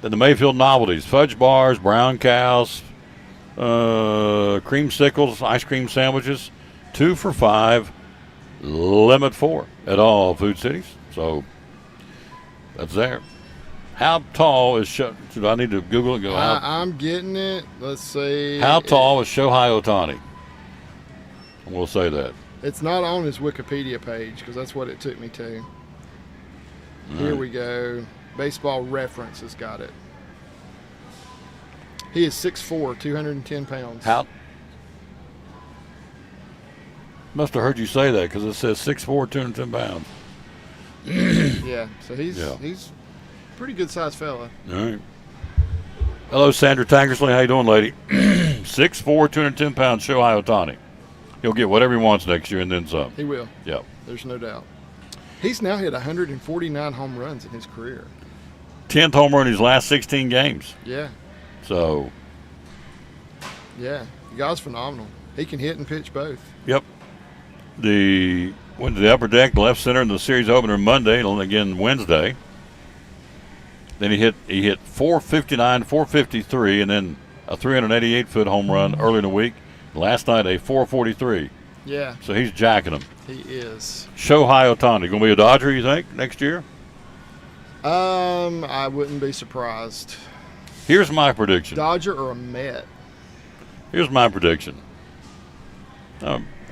Then the Mayfield novelties, fudge bars, brown cows, creamsicles, ice cream sandwiches, 2 for $5, limit 4 at all Food Cities. So that's there. How tall is should I need to Google it? I'm getting it. Let's see. How tall is Shohei Ohtani? We'll say that. It's not on his Wikipedia page because that's what it took me to. Here we go. Baseball Reference has got it. He is 6'4", 210 pounds. How? Must have heard you say that because it says 6'4", 210 pounds. Yeah, so he's a pretty good sized fella. All right. Hello, Sandra Tankersley. How you doing, lady? 6'4", 210 pounds, Shohei Ohtani. He'll get whatever he wants next year and then some. He will. Yep. There's no doubt. He's now hit 149 home runs in his career. 10th home run in his last 16 games. Yeah. So. Yeah, the guy's phenomenal. He can hit and pitch both. Yep. Went to the upper deck, left center in the series opener Monday, and again Wednesday. Then he hit 459, 453, and then a 388-foot home run early in the week. Last night a 443. Yeah. So he's jacking them. He is. Shohei Ohtani going to be a Dodger, you think, next year? I wouldn't be surprised. Here's my prediction. Dodger or a Met? Here's my prediction.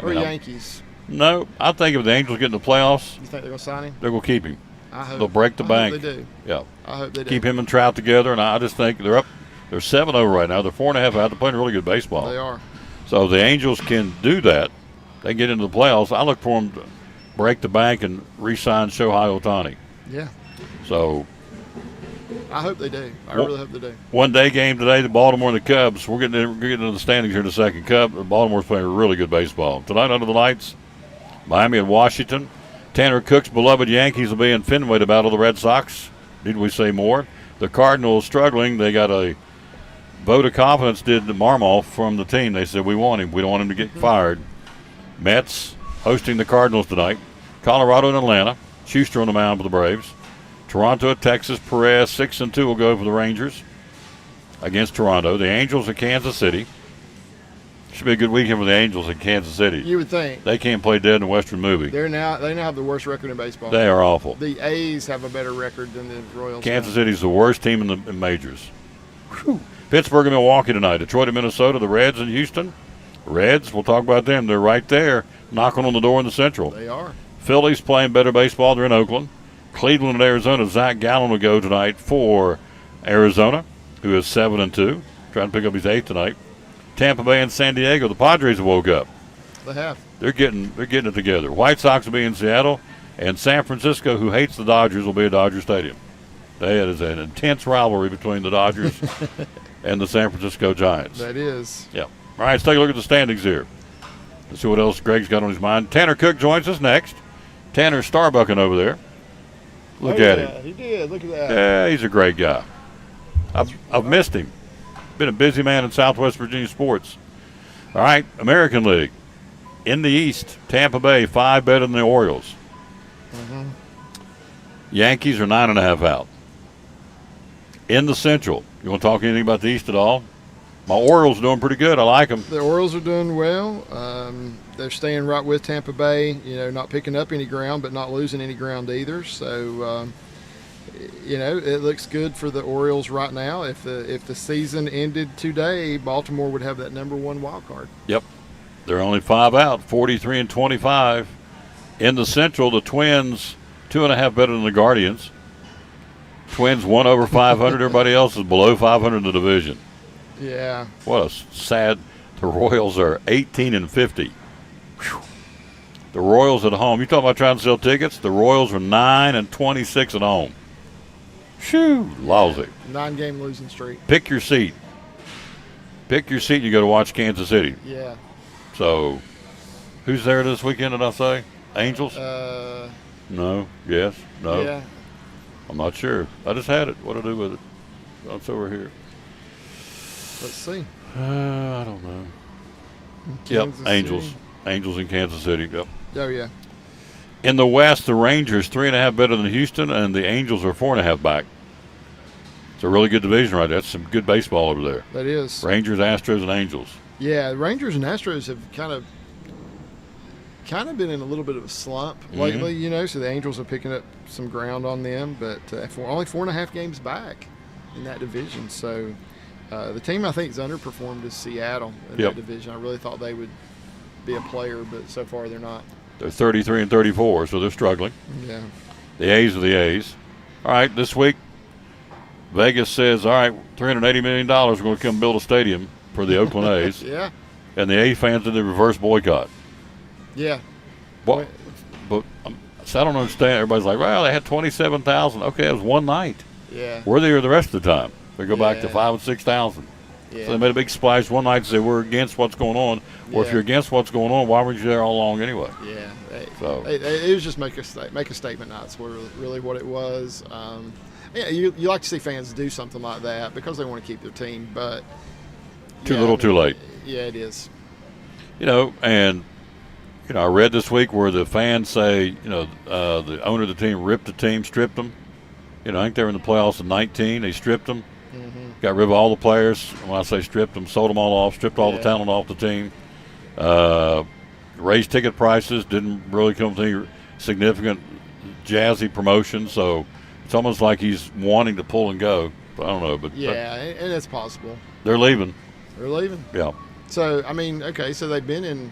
Yankees. No, I think if the Angels get in the playoffs, you think they're going to sign him? They're going to keep him. I hope. They'll break the bank. Hope they do. Yeah. I hope they do. Keep him and Trout together, and I just think they're up. They're 7-0 right now. They're 4.5 out. They're playing really good baseball. They are. So if the Angels can do that, they get into the playoffs. I look for them to break the bank and re-sign Shohei Ohtani. Yeah. So I hope they do. I really hope they do. One-day game today, the Baltimore and the Cubs. We're getting into the standings here in a second. Baltimore's playing really good baseball. Tonight under the lights, Miami and Washington. Tanner Cook's beloved Yankees will be in Fenway to battle the Red Sox. Need we say more? The Cardinals struggling. They got a vote of confidence, did Marmol from the team. They said, we want him. We don't want him to get fired. Mets hosting the Cardinals tonight. Colorado and Atlanta. Schuster on the mound for the Braves. Toronto at Texas. Perez, 6-2 will go for the Rangers against Toronto. The Angels at Kansas City. Should be a good weekend for the Angels in Kansas City. You would think. They can't play dead in a Western movie. They now have the worst record in baseball. They are awful. The A's have a better record than the Royals. Kansas City's the worst team in the majors. Whew. Pittsburgh and Milwaukee tonight. Detroit and Minnesota. The Reds and Houston. Reds, we'll talk about them. They're right there, knocking on the door in the Central. They are. Phillies playing better baseball. They're in Oakland. Cleveland and Arizona. Zach Gallen will go tonight for Arizona, who is 7-2, trying to pick up his 8th tonight. Tampa Bay and San Diego. The Padres have woke up. They have. They're getting it together. White Sox will be in Seattle, and San Francisco, who hates the Dodgers, will be at Dodger Stadium. That is an intense rivalry between the Dodgers and the San Francisco Giants. That is. Yeah. All right, let's take a look at the standings here. Let's see what else Greg's got on his mind. Tanner Cook joins us next. Tanner's starbucking over there. Look at him. He did. Look at that. Yeah, he's a great guy. I've missed him. Been a busy man in Southwest Virginia sports. All right, American League. In the East, Tampa Bay, 5 better than the Orioles. Mm-hmm. Yankees are 9.5 out. In the Central, you want to talk anything about the East at all? My Orioles are doing pretty good. I like them. The Orioles are doing well. They're staying right with Tampa Bay, not picking up any ground, but not losing any ground either. So, it looks good for the Orioles right now. If the season ended today, Baltimore would have that number 1 wild card. Yep. They're only 5 out, 43-25. In the Central, the Twins, 2.5 better than the Guardians. Twins 1 over 500. Everybody else is below 500 in the division. Yeah. What a sad. The Royals are 18-50. Whew. The Royals at home. You talking about trying to sell tickets? The Royals are 9-26 at home. Shoo, lousy. 9-game losing streak. Pick your seat. Pick your seat. You go to watch Kansas City. Yeah. So, who's there this weekend? Did I say Angels? No. Yes. No. Yeah. I'm not sure. I just had it. What do I do with it? Oh, it's over here. Let's see. I don't know. Kansas Angels. City. Angels in Kansas City. Yep. Oh, yeah. In the West, the Rangers 3.5 better than Houston, and the Angels are 4.5 back. It's a really good division right there. That's some good baseball over there. That is. Rangers, Astros, and Angels. Yeah, the Rangers and Astros have kind of been in a little bit of a slump lately, you know, so the Angels are picking up some ground on them, but only 4.5 games back in that division. So the team I think is underperformed is Seattle in that division. I really thought they would be a player, but so far they're not. They're 33 and 34, so they're struggling. Yeah. The A's are the A's. All right, this week, Vegas says, all right, $380 million, we're going to come build a stadium for the Oakland A's. Yeah. And the A fans did the reverse boycott. Yeah. Well, but so I don't understand. Everybody's like, well, they had 27,000. Okay, that was one night. Yeah. Were they there the rest of the time? They go back to Yeah. 5,000 and 6,000. Yeah. So they made a big splash one night and said, we're against what's going on. Well, if Yeah. you're against what's going on, why weren't you there all along anyway? Yeah. So It was just make a statement night. That's really what it was. Yeah, you like to see fans do something like that because they want to keep their team, but too little, too late. Yeah, it is. You know, and you know, I read this week where the fans say, you know, the owner of the team ripped the team, stripped them. You know, I think they were in the playoffs in 19. They stripped them, got rid of all the players. When I say stripped them, sold them all off, stripped all the talent off the team. Raised ticket prices, didn't really come with any significant jazzy promotion. So it's almost like he's wanting to pull and go. I don't know, but and it's possible. They're leaving. They're leaving. Yeah. So I mean, okay, so they've been in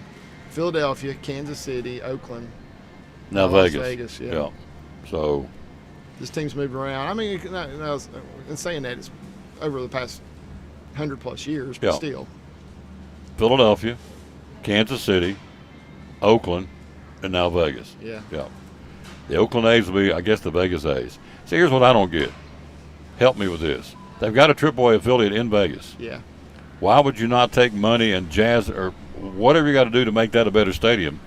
Philadelphia, Kansas City, Oakland, Now Las Vegas. Vegas, yeah. So this team's moved around. I mean, in saying that, it's over the past 100+ years, but still. Philadelphia, Kansas City, Oakland, and now Vegas. Yeah. Yeah. The Oakland A's will be, I guess, the Vegas A's. See, here's what I don't get. Help me with this. They've got a AAA affiliate in Vegas. Yeah. Why would you not take money and jazz or whatever you got to do to make that a better stadium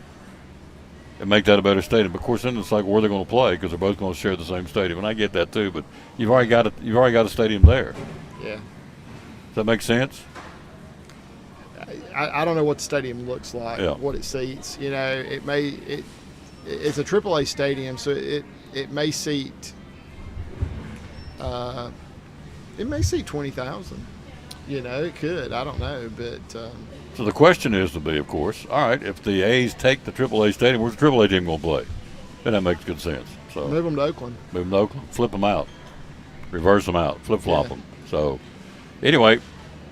and make that a better stadium? Of course, then it's like where they're going to play because they're both going to share the same stadium, and I get that too. But you've already got a stadium there. Yeah. Does that make sense? I don't know what the stadium looks like, what it seats. You know, it's a AAA stadium, so it may seat 20,000. You know, it could. I don't know, but. So the question is to be, of course, all right, if the A's take the AAA stadium, where's the AAA team going to play? Then that makes good sense. So move them to Oakland. Move them to Oakland. Flip them out. Reverse them out. Flip-flop them. So anyway,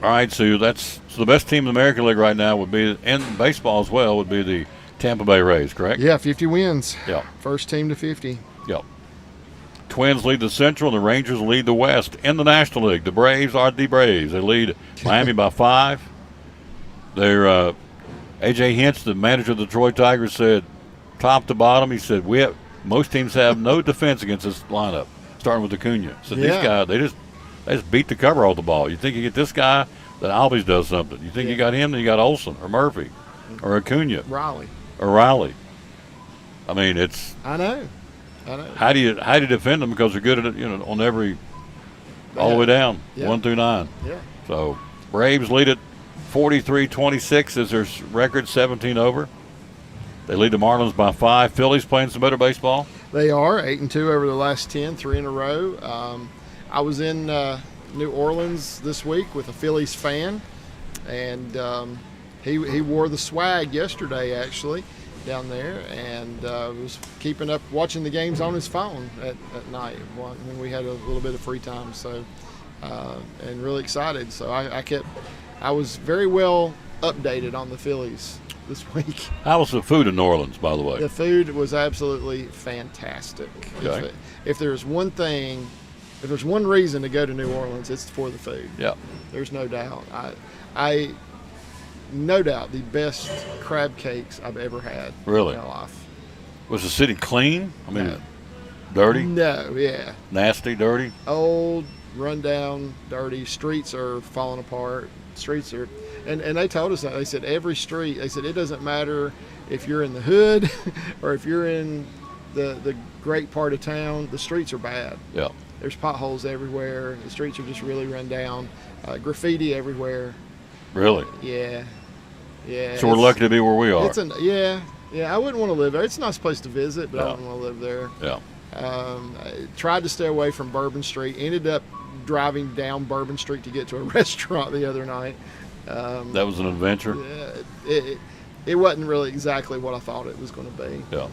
all right, so the best team in the American League right now would be, and baseball as well, would be the Tampa Bay Rays, correct? Yeah, 50 wins. Yeah. First team to 50. Yep. Twins lead the Central, and the Rangers lead the West. In the National League, the Braves are the Braves. They lead Miami by 5. They're A.J. Hinch, the manager of the Detroit Tigers, said top to bottom, he said, most teams have no defense against this lineup, starting with Acuna. So these guys, they just beat the cover off the ball. You think you get this guy, then Albies does something. You think you got him, then you got Olsen or Murphy or Acuna. Riley. I mean, it's. I know. How do you defend them because they're good at it, you know, on every all the way down 1 through 9. Yeah. So Braves lead it 43-26 is their record, 17 over. They lead the Marlins by 5. Phillies playing some better baseball. They are 8-2 over the last 10, 3 in a row. I was in New Orleans this week with a Phillies fan, and he wore the swag yesterday actually down there, and was keeping up watching the games on his phone at night when we had a little bit of free time. So and really excited. So I was very well updated on the Phillies this week. How was the food in New Orleans, by the way? The food was absolutely fantastic. Okay. If there's one reason to go to New Orleans, it's for the food. Yeah. There's no doubt. I no doubt the best crab cakes I've ever had Really? in my life. Was the city clean? I mean, Dirty? No, yeah. Nasty, dirty? Old, rundown, dirty. Streets are falling apart. Streets are, and they told us that. They said every street, they said it doesn't matter if you're in the hood or if you're in the great part of town, the streets are bad. Yeah. There's potholes everywhere. The streets are just really run down. Graffiti everywhere. Really? Yeah. Yeah. So we're lucky to be where we are. Yeah. I wouldn't want to live there. It's a nice place to visit, but I wouldn't want to live there. Yeah. I tried to stay away from Bourbon Street. Ended up driving down Bourbon Street to get to a restaurant the other night. That was an adventure? Yeah. It wasn't really exactly what I thought it was going to be. Yeah.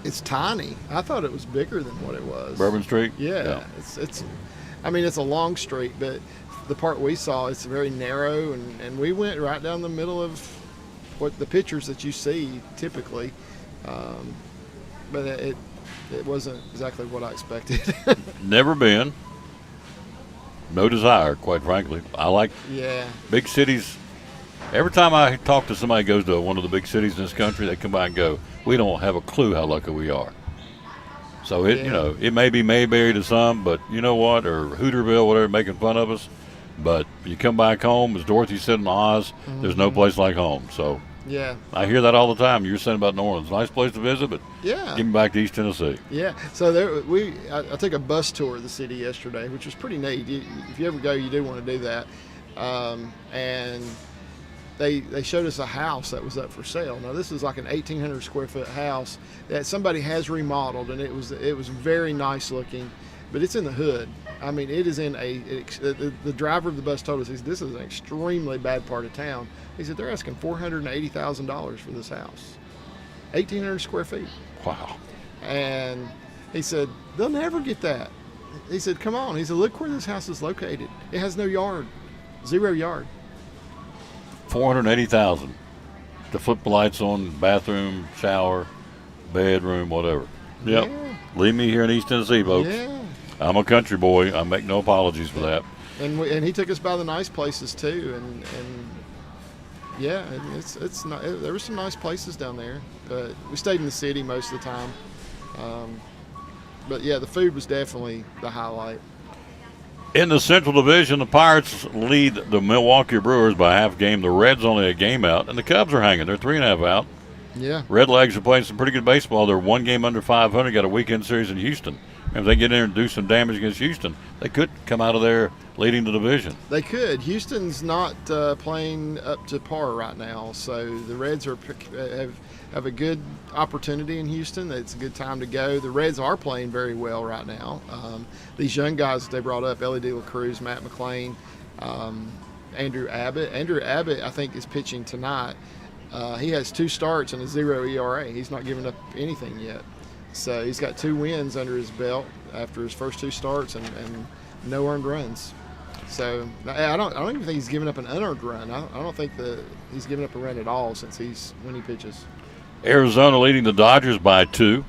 It's tiny. I thought it was bigger than what it was. Bourbon Street? Yeah. It's I mean, it's a long street, but the part we saw, it's very narrow, and we went right down the middle of what the pictures that you see typically. But it wasn't exactly what I expected. Never been. No desire, quite frankly. I like big cities. Every time I talk to somebody who goes to one of the big cities in this country, they come by and go, we don't have a clue how lucky we are. So, it may be Mayberry to some, but you know what, or Hooterville, whatever, making fun of us. But you come back home, as Dorothy said in Oz, there's no place like home. So yeah, I hear that all the time. You're saying about New Orleans. Nice place to visit, but yeah, give me back to East Tennessee. Yeah. So I took a bus tour of the city yesterday, which was pretty neat. If you ever go, you do want to do that. And they showed us a house that was up for sale. Now this is like an 1,800 square foot house that somebody has remodeled, and it was very nice looking, but it's in the hood. I mean, it is in the driver of the bus told us, this is an extremely bad part of town. He said they're asking $480,000 for this house, 1,800 square feet. Wow. And he said they'll never get that. He said, come on. He said, look where this house is located. It has no yard, 0 yard. $480,000 to flip the lights on, bathroom, shower, bedroom, whatever. Yep. Yeah. Leave me here in East Tennessee, folks. Yeah. I'm a country boy. I make no apologies for that. And he took us by the nice places too, and yeah, it's not, there were some nice places down there, but we stayed in the city most of the time. But yeah, the food was definitely the highlight. In the Central Division, the Pirates lead the Milwaukee Brewers by half game. The Reds only a game out, and the Cubs are hanging. They're 3.5 out. Yeah. Redlegs are playing some pretty good baseball. They're 1 game under 500. Got a weekend series in Houston. If they get in there and do some damage against Houston, they could come out of there leading the division. They could. Houston's not playing up to par right now, so the Reds have a good opportunity in Houston. It's a good time to go. The Reds are playing very well right now. These young guys that they brought up, Ellie De La Cruz, Matt McClain, Andrew Abbott. Andrew Abbott, I think, is pitching tonight. He has 2 starts and a 0 ERA. He's not giving up anything yet. So he's got 2 wins under his belt after his first 2 starts and no earned runs. So I don't even think he's given up an unearned run. I don't think he's given up a run at all when he pitches. Arizona leading the Dodgers by 2.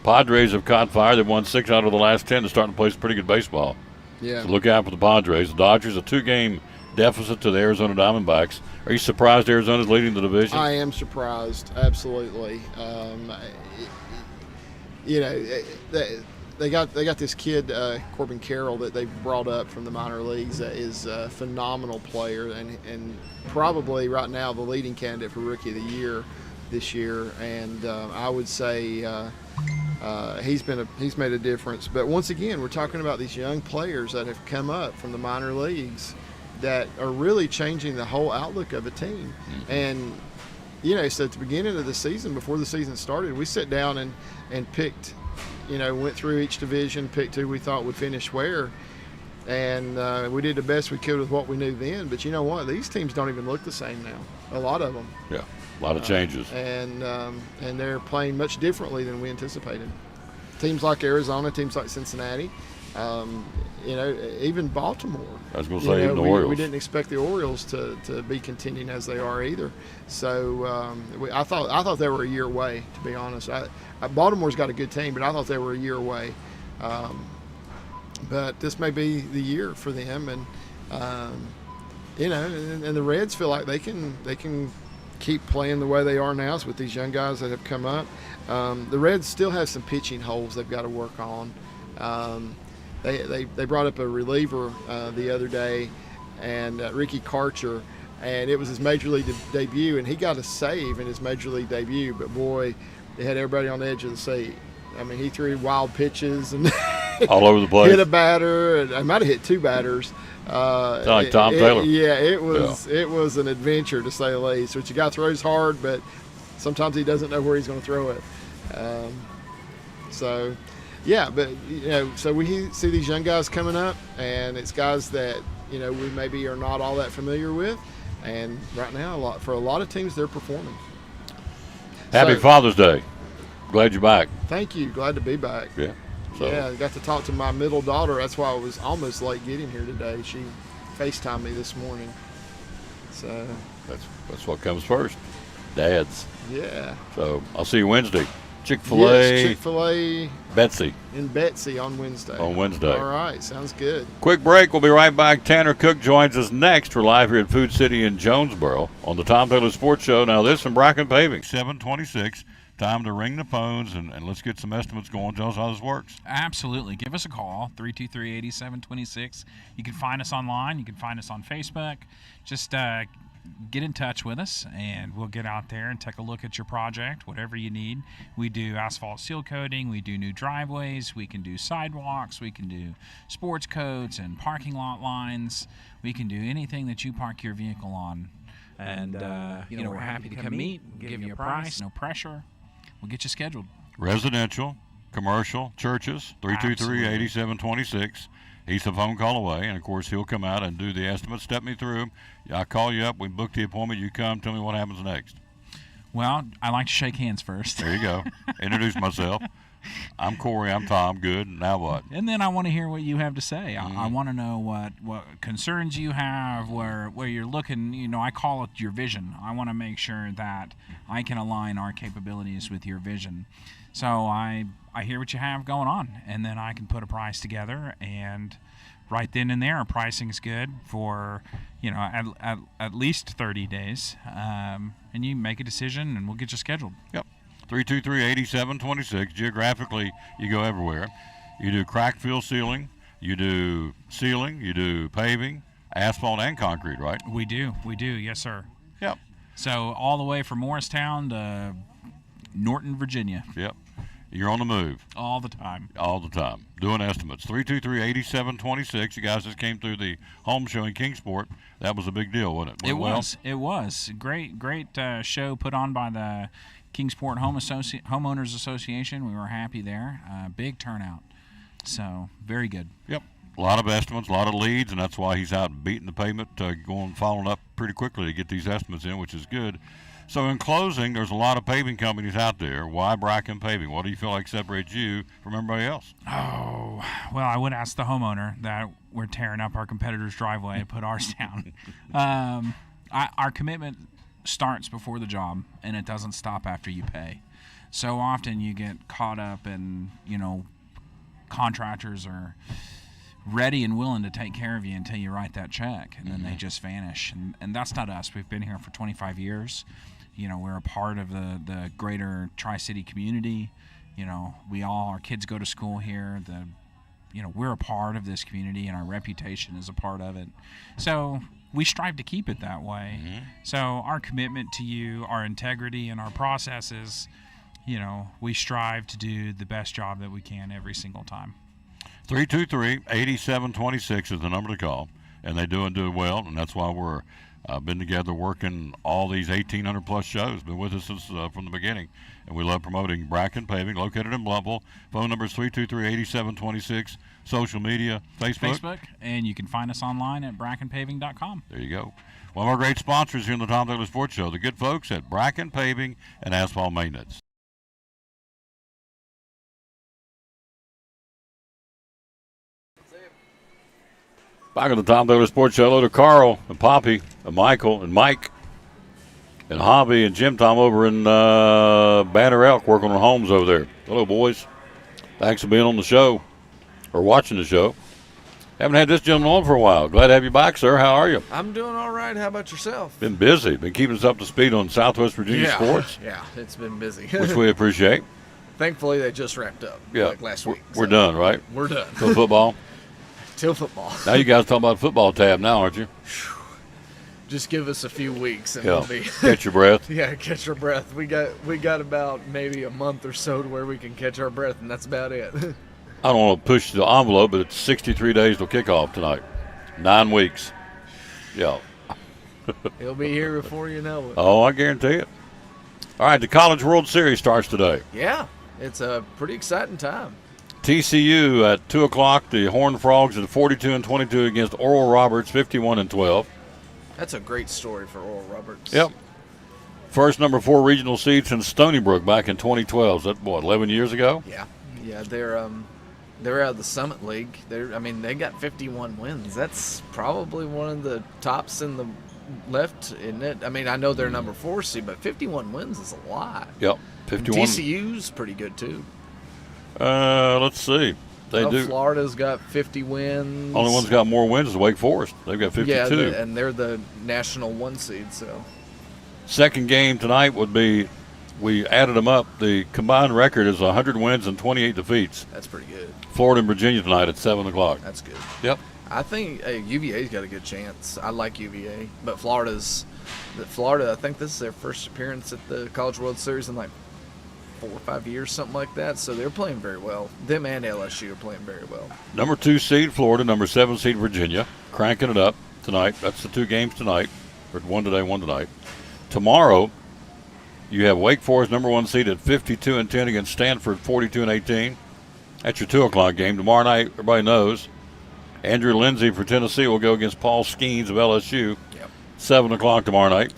Padres have caught fire. They've won 6 out of the last 10. They're starting to play some pretty good baseball. Yeah. So look out for the Padres. The Dodgers a 2-game deficit to the Arizona Diamondbacks. Are you surprised Arizona's leading the division? I am surprised, absolutely. They got this kid Corbin Carroll that they brought up from the minor leagues that is a phenomenal player and probably right now the leading candidate for Rookie of the Year this year. And I would say he's made a difference. But once again, we're talking about these young players that have come up from the minor leagues that are really changing the whole outlook of a team. And so at the beginning of the season, before the season started, we sat down and picked, went through each division, picked who we thought would finish where, and we did the best we could with what we knew then. But you know what? These teams don't even look the same now. A lot of them. Yeah, a lot of changes. And they're playing much differently than we anticipated. Teams like Arizona, teams like Cincinnati, even Baltimore. I was going to say even the Orioles. We didn't expect the Orioles to be contending as they are either. So I thought they were a year away, to be honest. Baltimore's got a good team, but I thought they were a year away. But this may be the year for them, and and the Reds feel like they can keep playing the way they are now with these young guys that have come up. The Reds still have some pitching holes they've got to work on. They brought up a reliever the other day, and Ricky Karcher, and it was his major league debut, and he got a save in his major league debut, but boy, they had everybody on the edge of the seat. I mean, he threw wild pitches and all over the place. Hit a batter, and I might have hit 2 batters. Like Tom Taylor. It was an adventure to say the least. Which the guy throws hard, but sometimes he doesn't know where he's going to throw it. So we see these young guys coming up, and it's guys that we maybe are not all that familiar with, and right now for a lot of teams they're performing. Happy Father's Day. Glad you're back. Thank you. Glad to be back. Yeah. So. Yeah, I got to talk to my middle daughter. That's why I was almost late getting here today. She FaceTimed me this morning. So that's what comes first. Dads. Yeah. So I'll see you Wednesday. Chick-fil-A. Yes, Chick-fil-A. Betsy. In Betsy on Wednesday. On Wednesday. All right. Sounds good. Quick break. We'll be right back. Tanner Cook joins us next. We're live here at Food City in Jonesboro on the Tom Taylor Sports Show. Now this from Bracken Paving. 726. Time to ring the phones and let's get some estimates going. Tell us how this works. Absolutely. Give us a call, 323-8726. You can find us online. You can find us on Facebook. Just get in touch with us, and we'll get out there and take a look at your project, whatever you need. We do asphalt seal coating. We do new driveways. We can do sidewalks. We can do sports coats and parking lot lines. We can do anything that you park your vehicle on. And, we're happy to come meet, give you a price, no pressure. We'll get you scheduled. Residential, commercial, churches, 323-8726. He's a phone call away, and, of course, he'll come out and do the estimate. Step me through. I call you up. We book the appointment. You come. Tell me what happens next. Well, I like to shake hands first. There you go. Introduce myself. I'm Corey. I'm Tom. Good. Now what? And then I want to hear what you have to say. I want to know what concerns you have, where you're looking. I call it your vision. I want to make sure that I can align our capabilities with your vision. So I hear what you have going on, and then I can put a price together, and right then and there, our pricing's good for at least 30 days, and you make a decision, and we'll get you scheduled. Yep. 323-8726. Geographically, you go everywhere. You do crack fill sealing, you do paving, asphalt, and concrete, right? We do, yes, sir. Yep. So all the way from Morristown to Norton, Virginia. Yep. You're on the move. All the time. All the time. Doing estimates. 323-8726. You guys just came through the home show in Kingsport. That was a big deal, wasn't it? It was. Great show put on by the Kingsport Homeowners Association. We were happy there. Big turnout. So, very good. Yep. A lot of estimates, a lot of leads, and that's why he's out beating the pavement, following up pretty quickly to get these estimates in, which is good. So in closing, there's a lot of paving companies out there. Why Bracken Paving? What do you feel like separates you from everybody else? Oh, well, I would ask the homeowner that we're tearing up our competitor's driveway and put ours down. Our commitment starts before the job, and it doesn't stop after you pay. So often you get caught up in, contractors are ready and willing to take care of you until you write that check, and then they just vanish. And that's not us. We've been here for 25 years. We're a part of the greater Tri-City community. Our kids go to school here. We're a part of this community, and our reputation is a part of it. So we strive to keep it that way. Mm-hmm. So our commitment to you, our integrity, and our processes, we strive to do the best job that we can every single time. 323-8726 is the number to call, and they do well, and that's why we're been together working all these 1,800 plus shows. Been with us since from the beginning, and we love promoting Bracken Paving, located in Bluffville. Phone number is 323-8726. Social media, Facebook, and you can find us online at brackenpaving.com. There you go. One of our great sponsors here in the Tom Taylor Sports Show, the good folks at Bracken Paving and Asphalt Maintenance. Back at the Tom Taylor Sports Show, hello to Carl and Poppy and Michael and Mike and Hobby and Jim Tom over in Banner Elk working on homes over there. Hello, boys. Thanks for being on the show or watching the show. Haven't had this gentleman on for a while. Glad to have you back, sir. How are you? I'm doing all right. How about yourself? Been busy. Been keeping us up to speed on Southwest Virginia sports. Yeah, it's been busy. Which we appreciate. Thankfully, they just wrapped up. Yeah. Like last week. We're done, right? We're done. Till football? Till football. Now you guys talking about football tab now, aren't you? Just give us a few weeks and Yeah. we'll be Catch your breath. Yeah, catch our breath. We got about maybe a month or so to where we can catch our breath, and that's about it. I don't want to push the envelope, but it's 63 days till kickoff tonight. 9 weeks. Yeah. He'll be here before you know it. Oh, I guarantee it. All right, the College World Series starts today. Yeah, it's a pretty exciting time. TCU at 2 o'clock. The Horned Frogs at 42-22 against Oral Roberts, 51-12. That's a great story for Oral Roberts. Yep. First number 4 regional seed since Stony Brook back in 2012. Is that, 11 years ago? Yeah, they're out of the Summit League. They got 51 wins. That's probably one of the tops in the left, isn't it? I know they're number 4 seed, but 51 wins is a lot. Yep, 51. And TCU's pretty good too. Let's see. They do. Florida's got 50 wins. Only one's got more wins is Wake Forest. They've got 52. Yeah, and they're the national 1 seed. So. Second game tonight would be, we added them up. The combined record is 100 wins and 28 defeats. That's pretty good. Florida and Virginia tonight at 7 o'clock. That's good. Yep. I think UVA's got a good chance. I like UVA, but Florida, I think this is their first appearance at the College World Series in like 4 or 5 years, something like that. So they're playing very well. Them and LSU are playing very well. Number 2 seed Florida, number 7 seed Virginia, cranking it up tonight. That's the 2 games tonight. Or one today, one tonight. Tomorrow, you have Wake Forest, number 1 seed at 52-10 against Stanford, 42-18. That's your 2 o'clock game. Tomorrow night, everybody knows, Andrew Lindsay for Tennessee will go against Paul Skeens of LSU. Yep. 7 o'clock tomorrow night.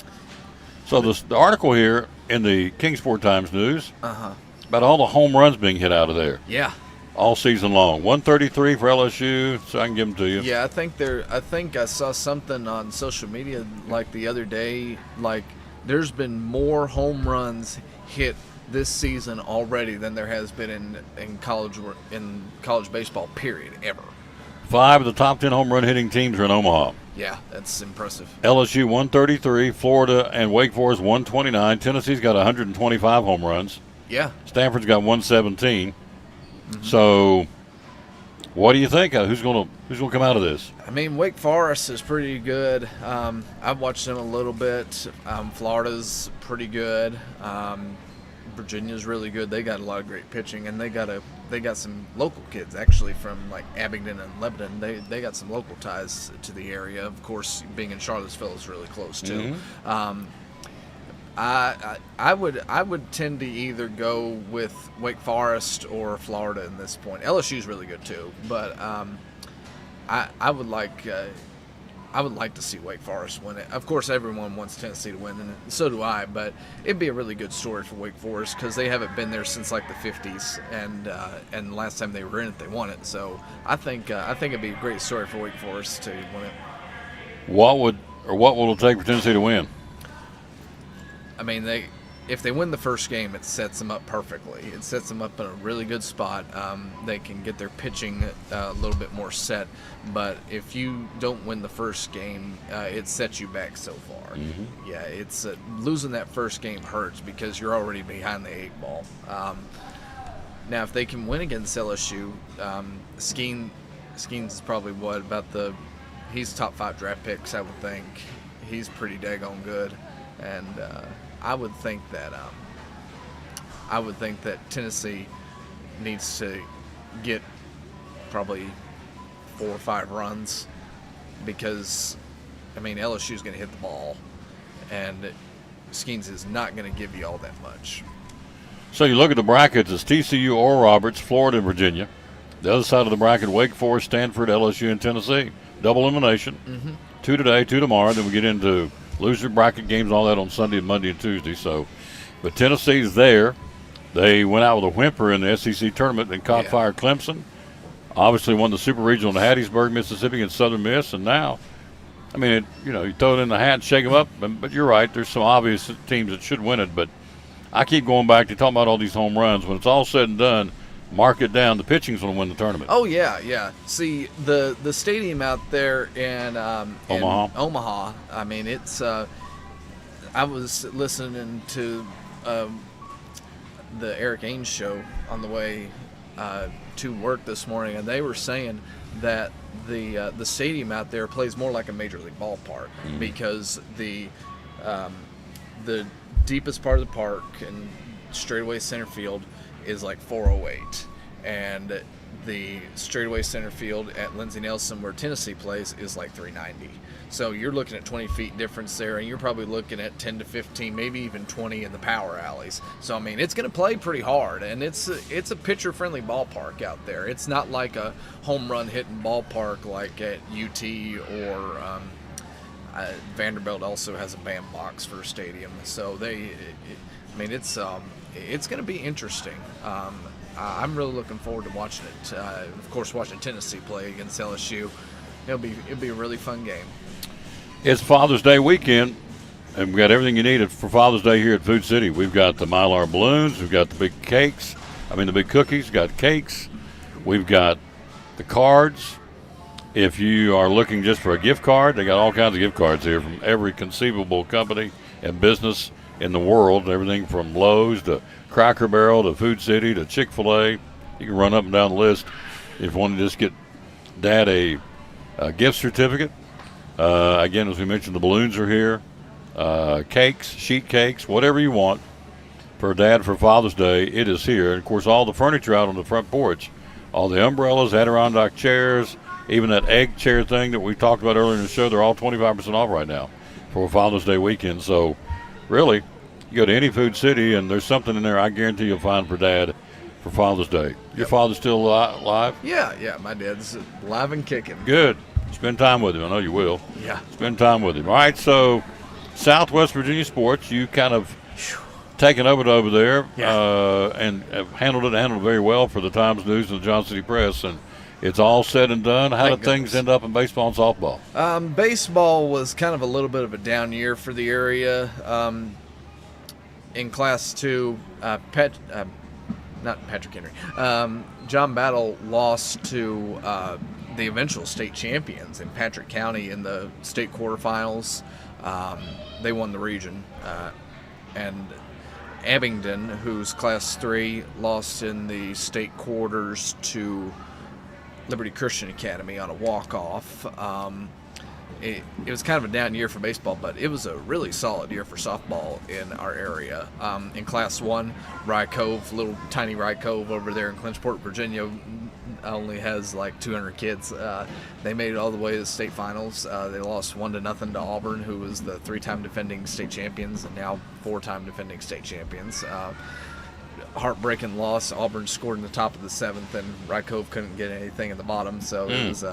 So the article here in the Kingsport Times News about all the home runs being hit out of there. Yeah. All season long. 133 for LSU, so I can give them to you. Yeah, I think I saw something on social media like the other day, like there's been more home runs hit this season already than there has been in college baseball period ever. 5 of the top 10 home run hitting teams are in Omaha. Yeah, that's impressive. LSU 133, Florida and Wake Forest 129. Tennessee's got 125 home runs. Yeah. Stanford's got 117. So, what do you think? Who's gonna come out of this? Wake Forest is pretty good. I've watched them a little bit. Florida's pretty good. Virginia's really good. They got a lot of great pitching, and they got some local kids actually from like Abingdon and Lebanon. They got some local ties to the area. Of course, being in Charlottesville is really close too. I would tend to either go with Wake Forest or Florida in this point. LSU's really good too, but I would like to see Wake Forest win it. Of course, everyone wants Tennessee to win, and so do I. But it'd be a really good story for Wake Forest because they haven't been there since like the '50s, and the last time they were in it, they won it. So I think it'd be a great story for Wake Forest to win it. What will it take for Tennessee to win? If they win the first game, it sets them up perfectly. It sets them up in a really good spot. They can get their pitching a little bit more set. But if you don't win the first game, it sets you back so far. Yeah, it's losing that first game hurts because you're already behind the 8 ball. Now, if they can win against LSU, Skeens is probably he's top 5 draft picks, I would think. He's pretty daggone good, and I would think that Tennessee needs to get probably 4 or 5 runs because LSU's going to hit the ball, and Skeens is not going to give you all that much. So you look at the brackets, it's TCU, Oral Roberts, Florida, and Virginia. The other side of the bracket, Wake Forest, Stanford, LSU, and Tennessee. Double elimination. 2 today, 2 tomorrow. Then we get into loser bracket games and all that on Sunday and Monday and Tuesday. But Tennessee's there. They went out with a whimper in the SEC tournament and caught fire Clemson. Obviously won the Super Regional in Hattiesburg, Mississippi, and Southern Miss. And now, you throw it in the hat and shake them up. But you're right. There's some obvious teams that should win it. But I keep going back to talking about all these home runs. When it's all said and done, mark it down. The pitching's going to win the tournament. Oh yeah, yeah. See the stadium out there in Omaha. I mean, it's. I was listening to the Eric Ains show on the way to work this morning, and they were saying that the stadium out there plays more like a major league ballpark because the deepest part of the park and straightaway center field is like 408, and the straightaway center field at Lindsey Nelson, where Tennessee plays, is like 390. So you're looking at 20 feet difference there, and you're probably looking at 10 to 15, maybe even 20 in the power alleys. So I mean, it's going to play pretty hard, and it's a pitcher-friendly ballpark out there. It's not like a home run hitting ballpark like at UT or Vanderbilt also has a bandbox for a stadium. So it's going to be interesting. I'm really looking forward to watching it. Of course, watching Tennessee play against LSU, it'll be a really fun game. It's Father's Day weekend, and we've got everything you need for Father's Day here at Food City. We've got the Mylar balloons, we've got the big cakes, the big cookies, we've got cakes, we've got the cards. If you are looking just for a gift card, they got all kinds of gift cards here from every conceivable company and business in the world, everything from Lowe's to Cracker Barrel to Food City to Chick-fil-A. You can run up and down the list if you want to just get Dad a gift certificate. Again, as we mentioned, the balloons are here. Cakes, sheet cakes, whatever you want for Dad for Father's Day, it is here. And, of course, all the furniture out on the front porch, all the umbrellas, Adirondack chairs, even that egg chair thing that we talked about earlier in the show, they're all 25% off right now for Father's Day weekend. So, really, you go to any Food City, and there's something in there I guarantee you'll find for Dad for Father's Day. Your father's still alive? Yeah, my dad's alive and kicking. Good. Spend time with him. I know you will. Yeah. Spend time with him. All right, so Southwest Virginia Sports, you kind of taken over there and have handled it very well for the Times News and the Johnson City Press, and it's all said and done. How did things end up in baseball and softball? Baseball was kind of a little bit of a down year for the area. In Class 2, not Patrick Henry, John Battle lost to the eventual state champions in Patrick County in the state quarterfinals. They won the region. And Abingdon, who's Class 3, lost in the state quarters to Liberty Christian Academy on a walk-off. It was kind of a down year for baseball, but it was a really solid year for softball in our area. In Class 1, Rye Cove, little tiny Rye Cove over there in Clinchport, Virginia, only has like 200 kids. They made it all the way to the state finals. They lost 1-0 to Auburn, who was the 3-time defending state champions and now 4-time defending state champions. Heartbreaking loss. Auburn scored in the top of the 7th, and Rye Cove couldn't get anything in the bottom, so it was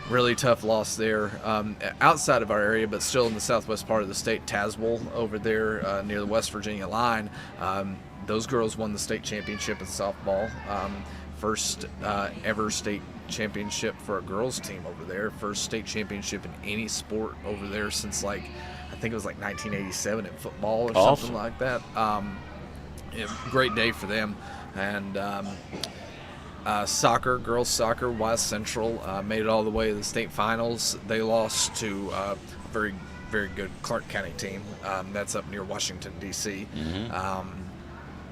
really tough loss there. Outside of our area, but still in the southwest part of the state, Tazewell over there near the West Virginia line. Those girls won the state championship in softball. First ever state championship for a girls team over there. First state championship in any sport over there since I think it was 1987 in football or something like that. Great day for them. And soccer, girls soccer, Wise Central made it all the way to the state finals. They lost to a very, very good Clark County team. That's up near Washington, D.C.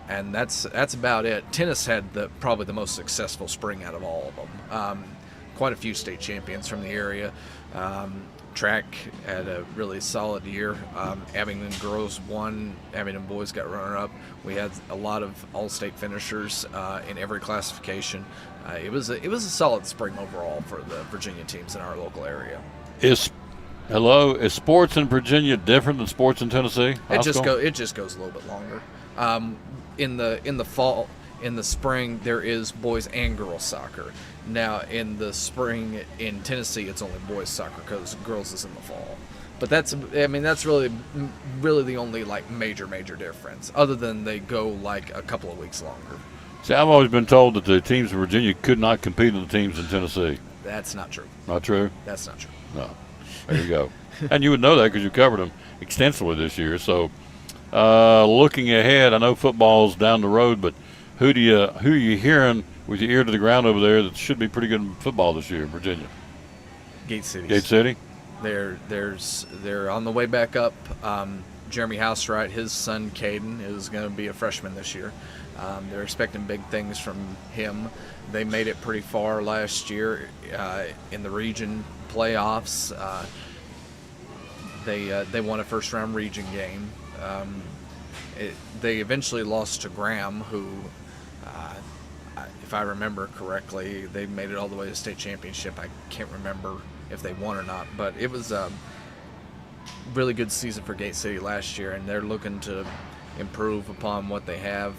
And that's about it. Tennis had probably the most successful spring out of all of them. Quite a few state champions from the area. Track had a really solid year. Abingdon girls won. Abingdon boys got runner-up. We had a lot of all-state finishers in every classification. It was a solid spring overall for the Virginia teams in our local area. Is sports in Virginia different than sports in Tennessee? It just goes a little bit longer. In the fall, in the spring, there is boys and girls soccer. Now, in the spring in Tennessee, it's only boys soccer because girls is in the fall. But that's really the only major difference, other than they go a couple of weeks longer. See, I've always been told that the teams in Virginia could not compete with the teams in Tennessee. That's not true. Not true? That's not true. No. There you go. And you would know that because you covered them extensively this year. So, looking ahead, I know football's down the road, but who are you hearing with your ear to the ground over there that should be pretty good in football this year, Virginia? Gate City. Gate City. They're on the way back up. Jeremy Housewright, his son Caden, is going to be a freshman this year. They're expecting big things from him. They made it pretty far last year in the region playoffs. They won a first-round region game. They eventually lost to Graham, who, if I remember correctly, they made it all the way to the state championship. I can't remember if they won or not, but it was a really good season for Gate City last year, and they're looking to improve upon what they have.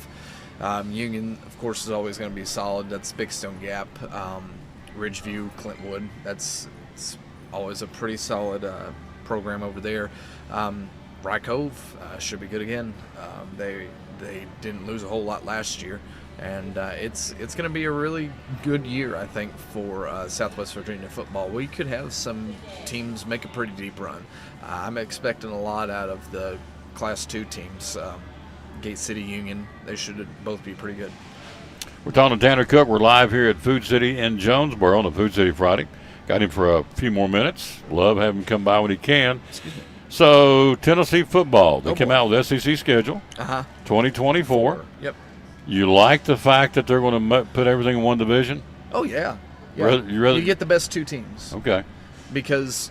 Union, of course, is always going to be solid. That's Big Stone Gap, Ridgeview, Clintwood. It's always a pretty solid program over there. Rye Cove should be good again. They didn't lose a whole lot last year, and it's going to be a really good year, I think, for Southwest Virginia football. We could have some teams make a pretty deep run. I'm expecting a lot out of the Class 2 teams. Gate City, Union, they should both be pretty good. We're talking to Tanner Cook. We're live here at Food City in Jonesboro on a Food City Friday. Got him for a few more minutes. Love having him come by when he can. Excuse me. So, Tennessee football. They came out with SEC schedule. 2024. Yep. You like the fact that they're going to put everything in one division? Oh, yeah. You get the best two teams. Okay. Because,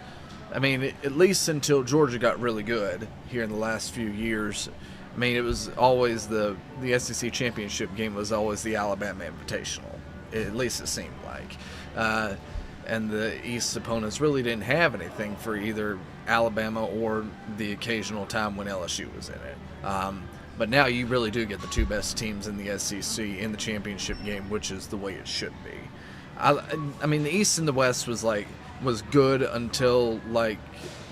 I mean, at least until Georgia got really good here in the last few years, I mean, it was always the SEC championship game was always the Alabama Invitational. At least it seemed like. And the East opponents really didn't have anything for either Alabama or the occasional time when LSU was in it. But now you really do get the two best teams in the SEC in the championship game, which is the way it should be. I mean, the East and the West was good until like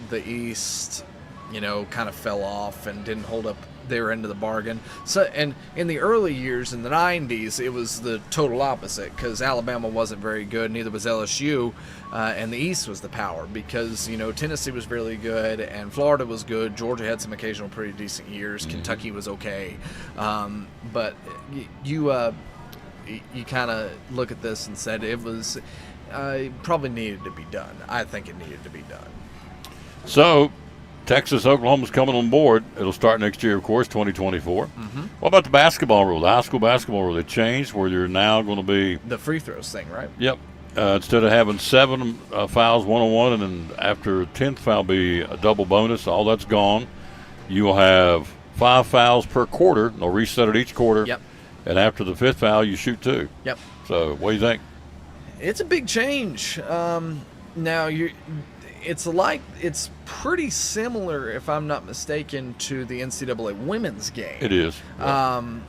the East, kind of fell off and didn't hold up their end of the bargain. So, and in the early years in the 90s, it was the total opposite because Alabama wasn't very good, neither was LSU, and the East was the power because Tennessee was really good and Florida was good. Georgia had some occasional pretty decent years. Kentucky was okay, but you kind of look at this and said it was probably needed to be done. I think it needed to be done. So, Texas, Oklahoma's coming on board. It'll start next year, of course, 2024. What about the basketball rule, the high school basketball rule? It changed where you're now going to be the free throws thing, right? Yep. Instead of having 7 fouls one-on-one, and then after 10th foul be a double bonus, all that's gone. You will have 5 fouls per quarter. They'll reset it each quarter. Yep. And after the 5th foul, you shoot 2. Yep. So, what do you think? It's a big change. Now it's pretty similar, if I'm not mistaken, to the NCAA women's game. It is. Yeah.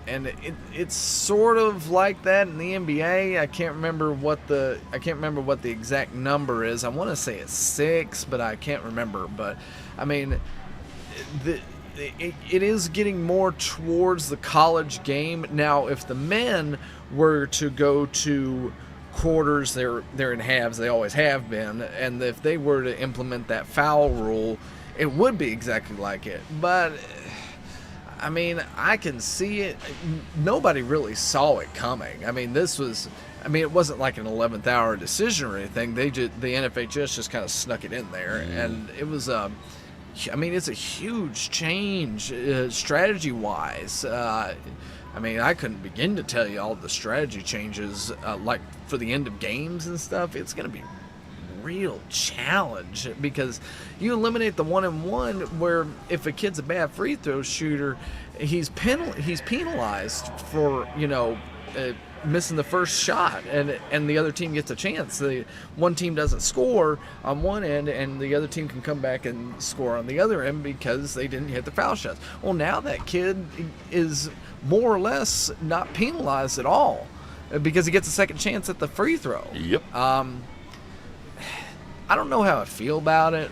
And it's sort of like that in the NBA. I can't remember what the exact number is. I want to say it's 6, but I can't remember. But I mean, it is getting more towards the college game now. If the men were to go to quarters, they're in halves. They always have been. And if they were to implement that foul rule, it would be exactly like it. But I mean, I can see it. Nobody really saw it coming. I mean, it wasn't like an 11th hour decision or anything. The NFHS just kind of snuck it in there, and it was it's a huge change strategy wise. I mean, I couldn't begin to tell you all the strategy changes, like for the end of games and stuff. It's going to be a real challenge because you eliminate the 1-and-1 where if a kid's a bad free throw shooter, he's penalized for, missing the first shot, and the other team gets a chance. The one team doesn't score on one end, and the other team can come back and score on the other end because they didn't hit the foul shots. Well, now that kid is more or less not penalized at all because he gets a second chance at the free throw. Yep. I don't know how I feel about it.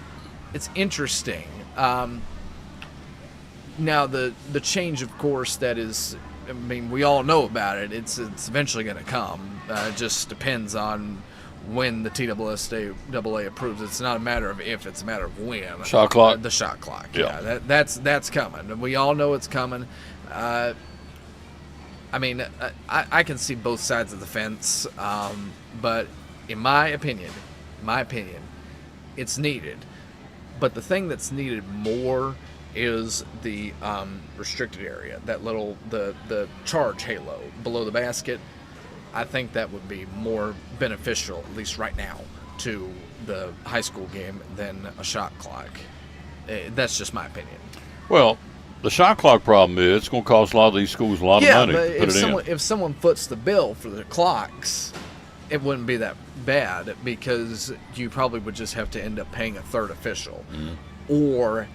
It's interesting. Now the change, of course, that is, I mean, we all know about it. It's eventually going to come. It just depends on when the TSSAA approves. It's not a matter of if; it's a matter of when. Shot clock. The shot clock. Yeah. That's coming. We all know it's coming. I mean, I can see both sides of the fence, but in my opinion, it's needed. But the thing that's needed more is the restricted area, that little the charge halo below the basket. I think that would be more beneficial, at least right now, to the high school game than a shot clock. That's just my opinion. Well, the shot clock problem is it's going to cost a lot of these schools a lot of money but to put it in. if someone foots the bill for the clocks, it wouldn't be that bad because you probably would just have to end up paying a third official or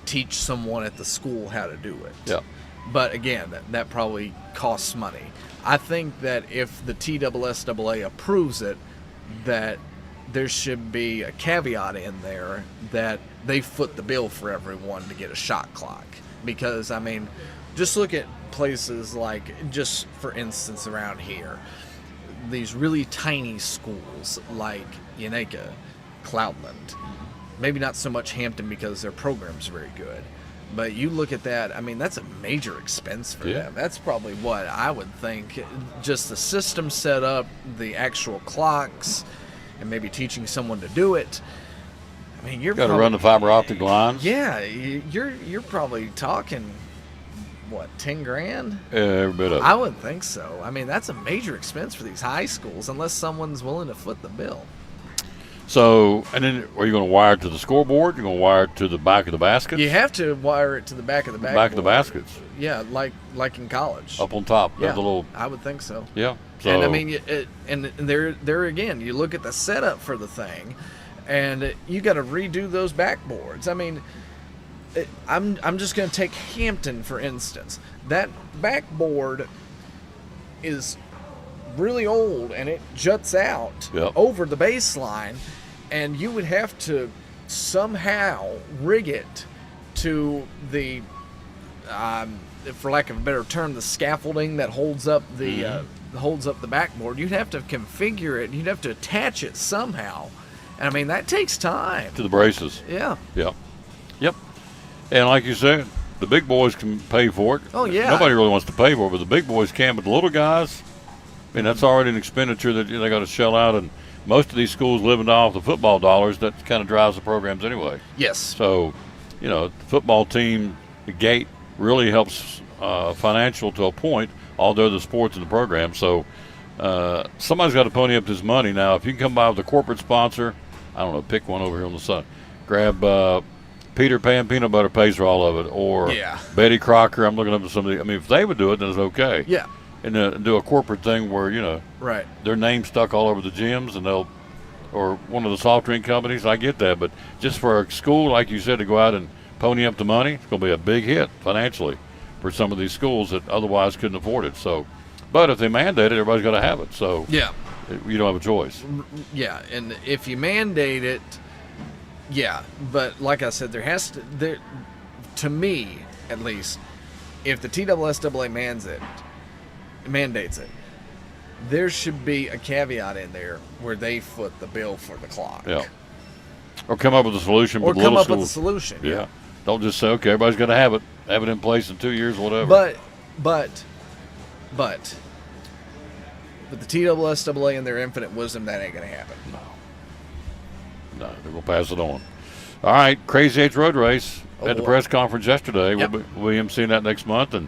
teach someone at the school how to do it. Yeah. But again, that probably costs money. I think that if the TSSAA approves it, that there should be a caveat in there that they foot the bill for everyone to get a shot clock. Because, I mean, just look at places like, just for instance, around here, these really tiny schools like Yaneka, Cloudland, maybe not so much Hampton because their program's very good. But you look at that, I mean, that's a major expense for them. That's probably what I would think. Just the system set up, the actual clocks, and maybe teaching someone to do it. I mean, you're got to run the fiber optic lines. Yeah, you're probably talking, what, 10 grand? Yeah, every bit of it. I wouldn't think so. I mean, that's a major expense for these high schools unless someone's willing to foot the bill. So, and then are you going to wire it to the scoreboard? You're going to wire it to the back of the basket? You have to wire it to the back of the back of the baskets. Yeah, like in college. Up on top. Yeah, the little. I would think so. Yeah. So, and I mean, and there again, you look at the setup for the thing, and you got to redo those backboards. I mean, I'm just going to take Hampton for instance. That backboard is really old and it juts out over the baseline, and you would have to somehow rig it to the for lack of a better term, the scaffolding that holds up the backboard. You'd have to configure it, you'd have to attach it somehow, and I mean that takes time. To the braces. Yeah. Yep. And like you said, the big boys can pay for it. Oh yeah. Nobody really wants to pay for it, but the big boys can. But the little guys, I mean, that's already an expenditure that they got to shell out, and most of these schools living off the football dollars. That kind of drives the programs anyway. Yes. So, the football team, the gate really helps financial to a point. All the other sports in the program. So, somebody's got to pony up this money. Now, if you can come by with a corporate sponsor, I don't know, pick one over here on the side. Grab Peter Pan Peanut Butter pays for all of it, or Betty Crocker. I'm looking up at somebody. I mean, if they would do it, then it's okay. Yeah. And do a corporate thing where right, their name stuck all over the gyms, and or one of the soft drink companies. I get that, but just for a school, like you said, to go out and pony up the money, it's going to be a big hit financially for some of these schools that otherwise couldn't afford it. So, but if they mandate it, everybody's got to have it. So yeah, you don't have a choice. Yeah, and if you mandate it, yeah, but like I said, there has to, to me at least, if the TSSAA mandates it, there should be a caveat in there where they foot the bill for the clock. Yeah. Or come up with a solution. Or come up with a solution. Yeah. Don't just say, okay, everybody's got to have it in place in 2 years, whatever. But the TSSAA in their infinite wisdom, that ain't going to happen. No, they're going to pass it on. All right, Crazy H Road Race at the press conference yesterday. Yep. We'll be emceeing that next month, and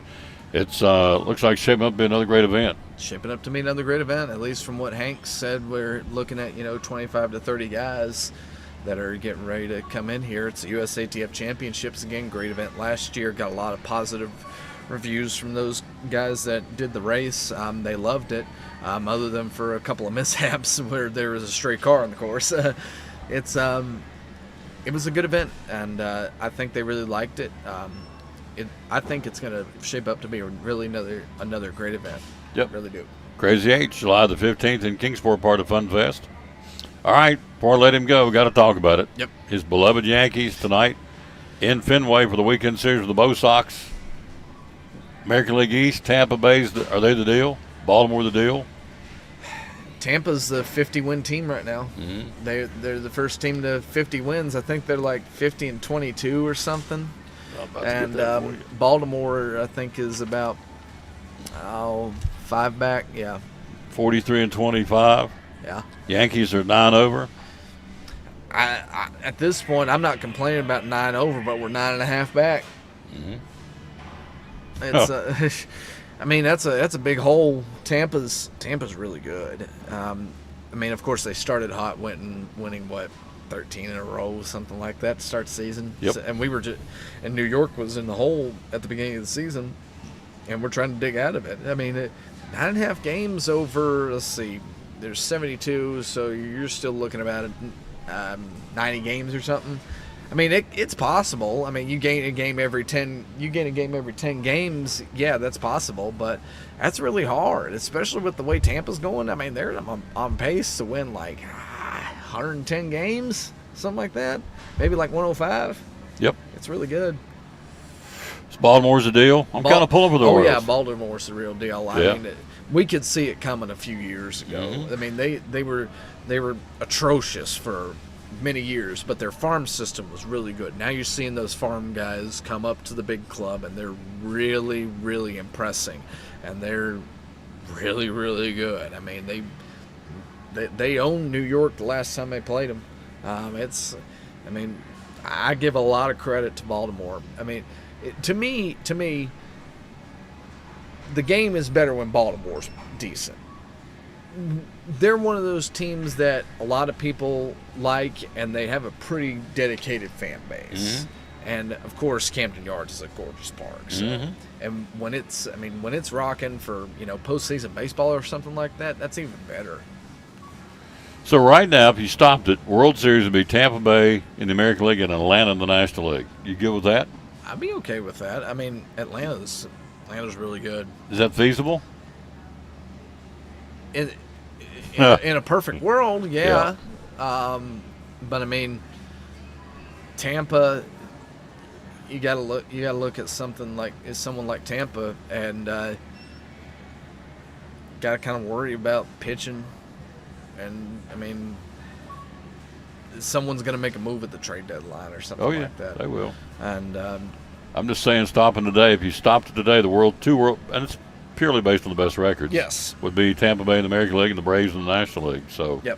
it's looks like shaping up to be another great event. Shaping up to be another great event, at least from what Hank said. We're looking at 25 to 30 guys that are getting ready to come in here. It's the USATF Championships again. Great event last year. Got a lot of positive reviews from those guys that did the race. They loved it, other than for a couple of mishaps where there was a stray car on the course. It was a good event, and I think they really liked it. I think it's going to shape up to be really another great event. Yep. I really do. Crazy H, July the 15th in Kingsport, part of Fun Fest. All right, before I let him go, we got to talk about it. Yep. His beloved Yankees tonight in Fenway for the weekend series with the Bo Sox. American League East, Tampa Bay's, are they the deal? Baltimore the deal? Tampa's the 50-win team right now. Mm-hmm. They're the first team to 50 wins. I think they're like 50-22 or something. And Baltimore, I think, is about Oh, 5 back, yeah. 43-25. Yeah. Yankees are 9 over. I at this point, I'm not complaining about 9 over, but we're 9.5 back. It's I mean, that's a big hole. Tampa's really good. I mean, of course, they started hot, winning what, 13 in a row, something like that to start the season. Yep. And we were and New York was in the hole at the beginning of the season, and we're trying to dig out of it. I mean, 9.5 games over. Let's see, there's 72, so you're still looking about it. 90 games or something. I mean, it's possible. I mean, you gain a game every 10 games. Yeah, that's possible, but that's really hard, especially with the way Tampa's going. I mean, they're on pace to win like 110 games, something like that. Maybe like 105. Yep. It's really good. Is Baltimore's the deal? I'm kind of pulling for the Orioles. Oh, yeah, Baltimore's the real deal. I mean, we could see it coming a few years ago. I mean, they were atrocious for many years, but their farm system was really good. Now you're seeing those farm guys come up to the big club, and they're really, really impressing, and they're really, really good. I mean, they owned New York the last time they played them. I mean, I give a lot of credit to Baltimore. I mean, to me, the game is better when Baltimore's decent. They're one of those teams that a lot of people like, and they have a pretty dedicated fan base. And of course, Camden Yards is a gorgeous park. So, and when it's rocking for postseason baseball or something like that, that's even better. So right now, if you stopped it, World Series would be Tampa Bay in the American League and Atlanta in the National League. You good with that? I'd be okay with that. I mean, Atlanta's really good. Is that feasible? In a perfect world, yeah. But I mean, Tampa, you gotta look at someone like Tampa, and gotta kind of worry about pitching. And I mean, someone's gonna make a move at the trade deadline or something like that. They will. And I'm just saying, stopping today. If you stopped it today, two world, and it's purely based on the best records. Yes. Would be Tampa Bay in the American League and the Braves in the National League. So. Yep.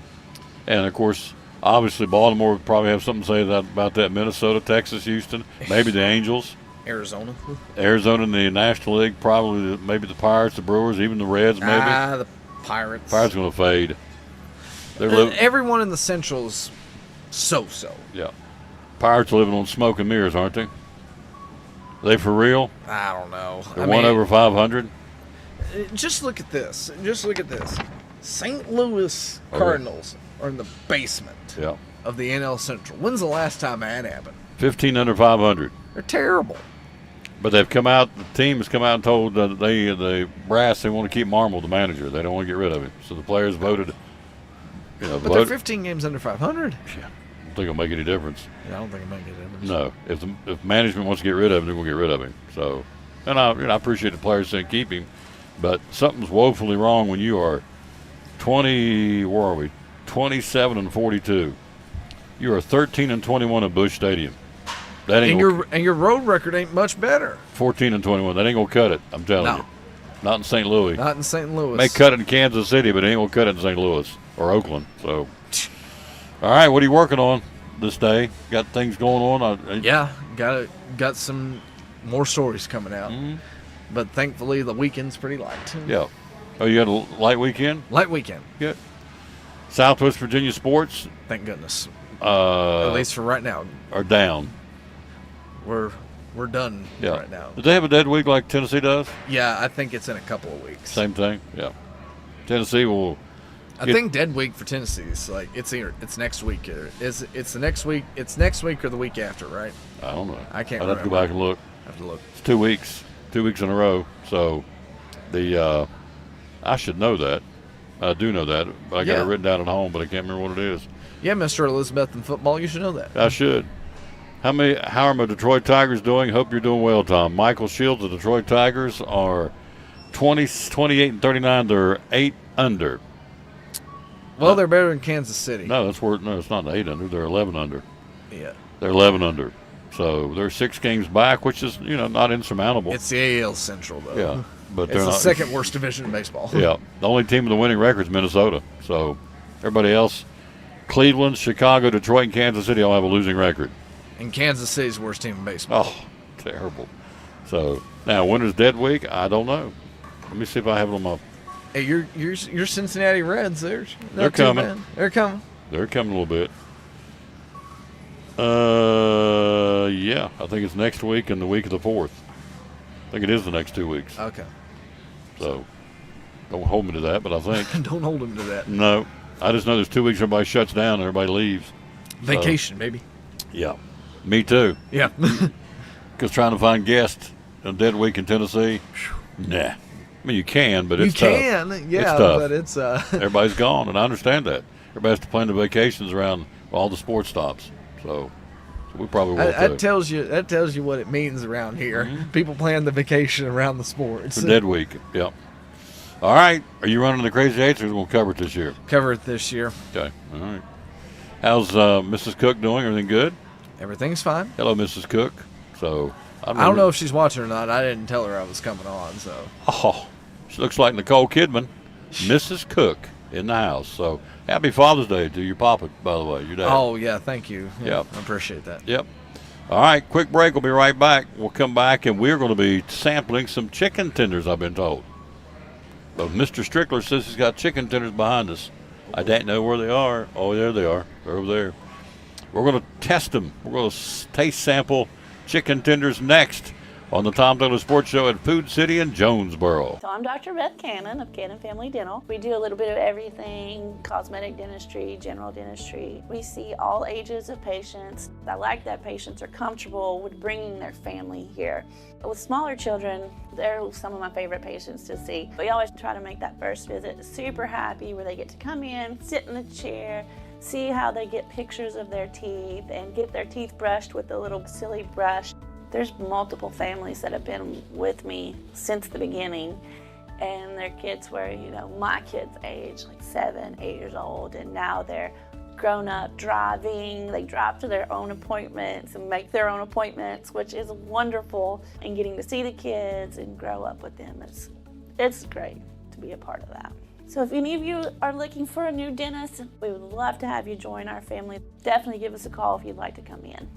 And of course, obviously, Baltimore would probably have something to say about that. Minnesota, Texas, Houston, maybe the Angels, Arizona in the National League, probably maybe the Pirates, the Brewers, even the Reds, maybe. The Pirates. Pirates going to fade. Everyone in the Central's so-so. Yeah. Pirates are living on smoke and mirrors, aren't they? Are they for real? I don't know. They're one over 500. Just look at this. St. Louis Cardinals are in the basement of the NL Central. When's the last time that happened? 15 under 500. They're terrible. But they've come out. The team has come out and told the brass they want to keep Marmol the manager. They don't want to get rid of him. So the players voted. But they're 15 games under 500. Yeah, I don't think it'll make any difference. Yeah, I don't think it'll make any difference. No, if management wants to get rid of him, they're going to get rid of him. So, and I appreciate the players saying keep him, but something's woefully wrong when you are 27 and 42. You are 13 and 21 at Busch Stadium. That ain't your road record ain't much better. 14 and 21. That ain't gonna cut it. I'm telling you. Not in St. Louis. Not in St. Louis. May cut it in Kansas City, but it ain't gonna cut it in St. Louis or Oakland. So, all right, what are you working on this day? Got things going on? Yeah, got some more stories coming out. But thankfully, the weekend's pretty light. Yeah. Oh, you had a light weekend? Light weekend. Good. Southwest Virginia sports. Thank goodness. At least for right now. Are down. We're done right now. Do they have a dead week like Tennessee does? Yeah, I think it's in a couple of weeks. Same thing. Yeah. Tennessee will. I think dead week for Tennessee is like it's next week. It's the next week. It's next week or the week after, right? I don't know. I can't. I'd have to go back and look. I have to look. It's 2 weeks. 2 weeks in a row. So I should know that. I do know that. I got it written down at home, but I can't remember what it is. Yeah, Mr. Elizabeth in football, you should know that. I should. How are my Detroit Tigers doing? Hope you're doing well, Tom. Michael Shields, the Detroit Tigers are 28 and 39. They're 8 under. Well, they're better than Kansas City. No, it's not 8 under. They're 11 under. Yeah. They're 11 under. So they're 6 games back, which is not insurmountable. It's the AL Central though. Yeah. but It's they're the not. second worst division in baseball. Yeah, the only team with the winning record is Minnesota. So everybody else, Cleveland, Chicago, Detroit, and Kansas City all have a losing record. And Kansas City's the worst team in baseball. Oh, terrible. So now, winter's dead week. I don't know. Let me see if I have it on my. Hey, your Cincinnati Reds. They're coming. Bad. They're coming. They're coming a little bit. Yeah, I think it's next week and the week of the 4th. I think it is the next 2 weeks. Okay. So don't hold me to that, but I think. Don't hold him to that. No, I just know there's 2 weeks everybody shuts down and everybody leaves. Vacation, baby. Yeah, me too. Yeah. Because trying to find guests on dead week in Tennessee, nah. I mean, you can, but it's tough. You can, yeah, it's tough. but it's everybody's gone, and I understand that. Everybody has to plan the vacations around all the sports stops. So we probably will that too. tells you what it means around here. People plan the vacation around the sports. For dead week, yep. All right, are you running the Crazy Eights, or are we going to cover it this year? Cover it this year. Okay, all right. How's Mrs. Cook doing? Everything good? Everything's fine. Hello, Mrs. Cook. So I don't know if she's watching or not. I didn't tell her I was coming on. So. Oh, she looks like Nicole Kidman, Mrs. Cook in the house. So happy Father's Day to your papa, by the way, your dad. Oh yeah, thank you. Yep, I appreciate that. Yep. All right, quick break. We'll be right back. We'll come back and we're going to be sampling some chicken tenders, I've been told. But Mr. Strickler says he's got chicken tenders behind us. I don't know where they are. Oh, there they are. They're over there. We're going to test them. We're going to taste sample chicken tenders next on the Tom Taylor Sports Show at Food City in Jonesboro. So I'm Dr. Beth Cannon of Cannon Family Dental. We do a little bit of everything, cosmetic dentistry, general dentistry. We see all ages of patients. I like that patients are comfortable with bringing their family here. With smaller children, they're some of my favorite patients to see. We always try to make that first visit super happy, where they get to come in, sit in the chair, see how they get pictures of their teeth and get their teeth brushed with a little silly brush. There's multiple families that have been with me since the beginning, and their kids were, my kids' age, like 7, 8 years old, and now they're grown up driving. They drive to their own appointments and make their own appointments, which is wonderful, and getting to see the kids and grow up with them. It's great to be a part of that. So if any of you are looking for a new dentist, we would love to have you join our family. Definitely give us a call if you'd like to come in.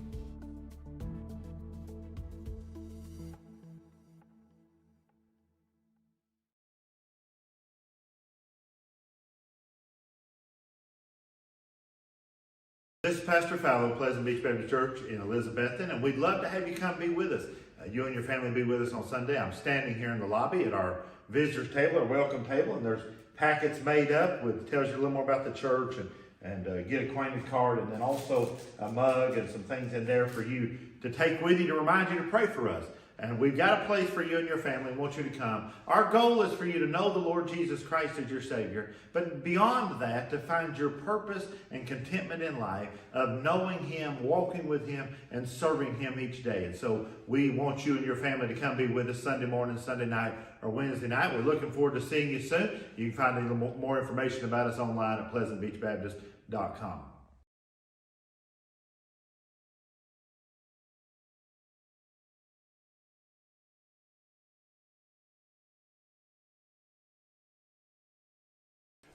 This is Pastor Fallow of Pleasant Beach Baptist Church in Elizabethton, and we'd love to have you come be with us. You and your family be with us on Sunday. I'm standing here in the lobby at our visitors table, our welcome table, and there's packets made up with tells you a little more about the church and get acquainted card, and then also a mug and some things in there for you to take with you to remind you to pray for us. And we've got a place for you and your family. We want you to come. Our goal is for you to know the Lord Jesus Christ as your Savior. But beyond that, to find your purpose and contentment in life of knowing Him, walking with Him, and serving Him each day. And so we want you and your family to come be with us Sunday morning, Sunday night, or Wednesday night. We're looking forward to seeing you soon. You can find a little more information about us online at pleasantbeachbaptist.com.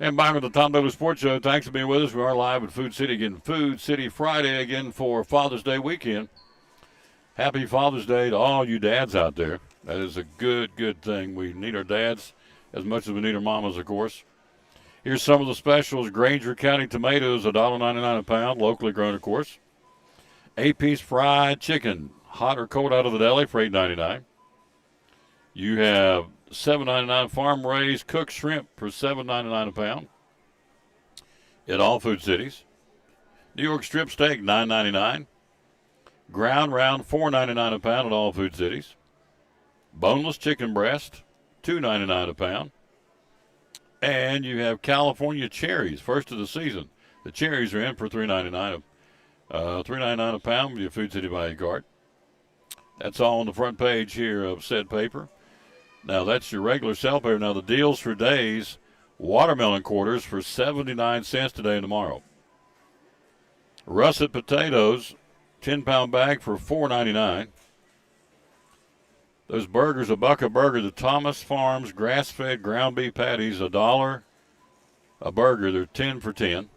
And back on the Tom Taylor Sports Show. Thanks for being with us. We are live at Food City again. Food City Friday again for Father's Day weekend. Happy Father's Day to all you dads out there. That is a good thing. We need our dads as much as we need our mamas, of course. Here's some of the specials. Granger County tomatoes, $1.99 a pound, locally grown, of course. 8-piece fried chicken, hot or cold out of the deli for $8.99. You have $7.99 farm-raised cooked shrimp for $7.99 a pound at all Food Cities. New York strip steak, $9.99. Ground round, $4.99 a pound at all Food Cities. Boneless chicken breast, $2.99 a pound. And you have California cherries, first of the season. The cherries are in for $3.99 $3.99 a pound with your Food City value card. That's all on the front page here of said paper. Now, that's your regular sale paper. Now, the deals for days, watermelon quarters for 79 cents today and tomorrow. Russet potatoes, 10-pound bag for $4.99. Those burgers, a buck a burger, the Thomas Farms grass-fed ground beef patties, $1 a burger. They're 10 for 10.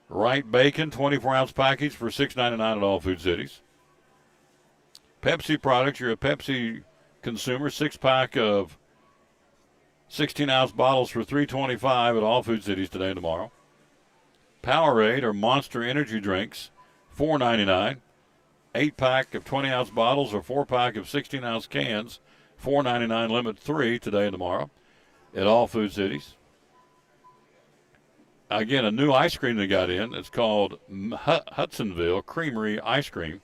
Wright bacon, 24-ounce package for $6.99 at all Food Cities. Pepsi products, you're a Pepsi consumer, 6-pack of 16-ounce bottles for $3.25 at all Food Cities today and tomorrow. Powerade or Monster energy drinks, $4.99. 8-pack of 20-ounce bottles or 4-pack of 16-ounce cans, $4.99, limit 3 today and tomorrow at all Food Cities. Again, a new ice cream they got in. It's called Hudsonville Creamery Ice Cream.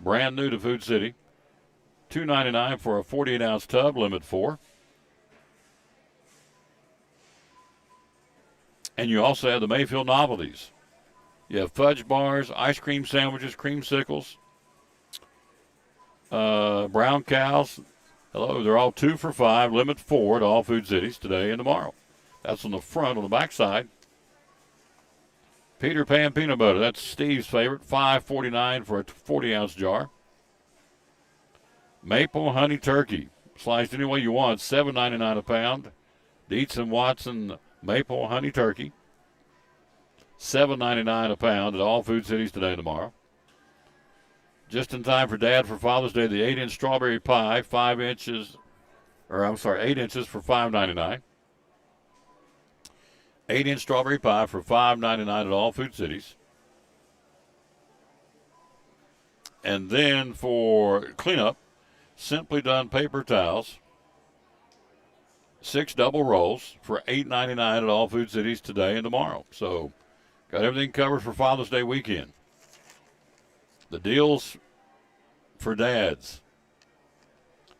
Brand new to Food City. $2.99 for a 48-ounce tub, limit 4. And you also have the Mayfield novelties. You have fudge bars, ice cream sandwiches, creamsicles, brown cows. Hello, they're all 2 for $5, limit 4 at all Food Cities today and tomorrow. That's on the front. On the back side, Peter Pan peanut butter. That's Steve's favorite, $5.49 for a 40-ounce jar. Maple honey turkey, sliced any way you want, $7.99 a pound. Dietz and Watson maple honey turkey, $7.99 a pound at all Food Cities today and tomorrow. Just in time for Dad for Father's Day, the 8-inch strawberry pie, 8 inches for $5.99. 8-inch strawberry pie for $5.99 at all Food Cities. And then for cleanup, Simply Done paper towels, 6 double rolls for $8.99 at all Food Cities today and tomorrow. So, got everything covered for Father's Day weekend. The deals for dads.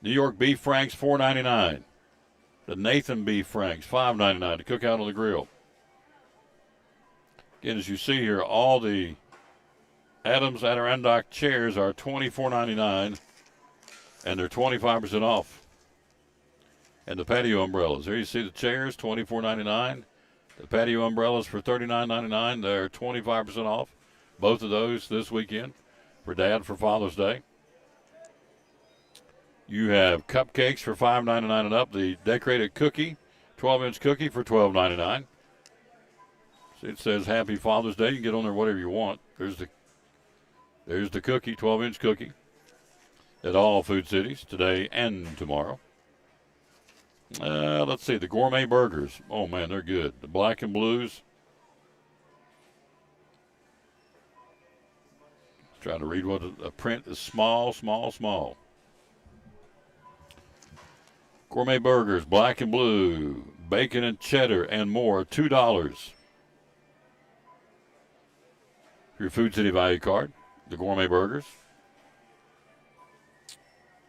New York beef franks, $4.99. The Nathan beef franks, $5.99 to cook out on the grill. Again, as you see here, all the Adams Adirondack chairs are $24.99, and they're 25% off. And the patio umbrellas. There you see the chairs, $24.99. The patio umbrellas for $39.99. They're 25% off. Both of those this weekend for Dad for Father's Day. You have cupcakes for $5.99 and up. The decorated cookie, 12-inch cookie for $12.99. It says Happy Father's Day. You can get on there whatever you want. There's the cookie, 12-inch cookie at all Food Cities today and tomorrow. Let's see, the gourmet burgers. Oh, man, they're good. The black and blues. Trying to read what a print is. Small. Gourmet burgers, black and blue, bacon and cheddar and more, $2. Your Food City value card, the gourmet burgers.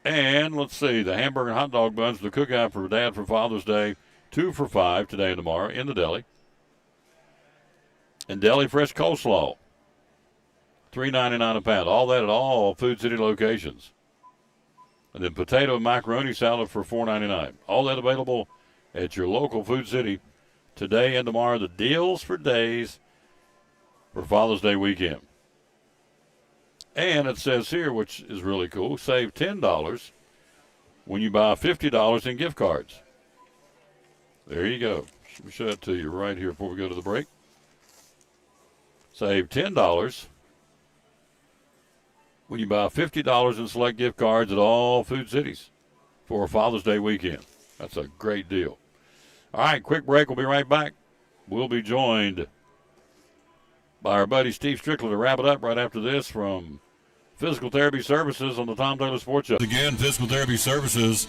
And let's see, the hamburger and hot dog buns, the cookout for Dad for Father's Day, 2 for $5 today and tomorrow in the deli. And deli fresh coleslaw, $3.99 a pound. All that at all Food City locations. And then potato and macaroni salad for $4.99. All that available at your local Food City today and tomorrow. The deals for days for Father's Day weekend. And it says here, which is really cool, save $10 when you buy $50 in gift cards. There you go. Let me show that to you right here before we go to the break. Save $10 when you buy $50 in select gift cards at all Food Cities for Father's Day weekend. That's a great deal. All right, quick break. We'll be right back. We'll be joined by our buddy Steve Strickler to wrap it up right after this from Physical Therapy Services on the Tom Taylor Sports Show. Again, Physical Therapy Services,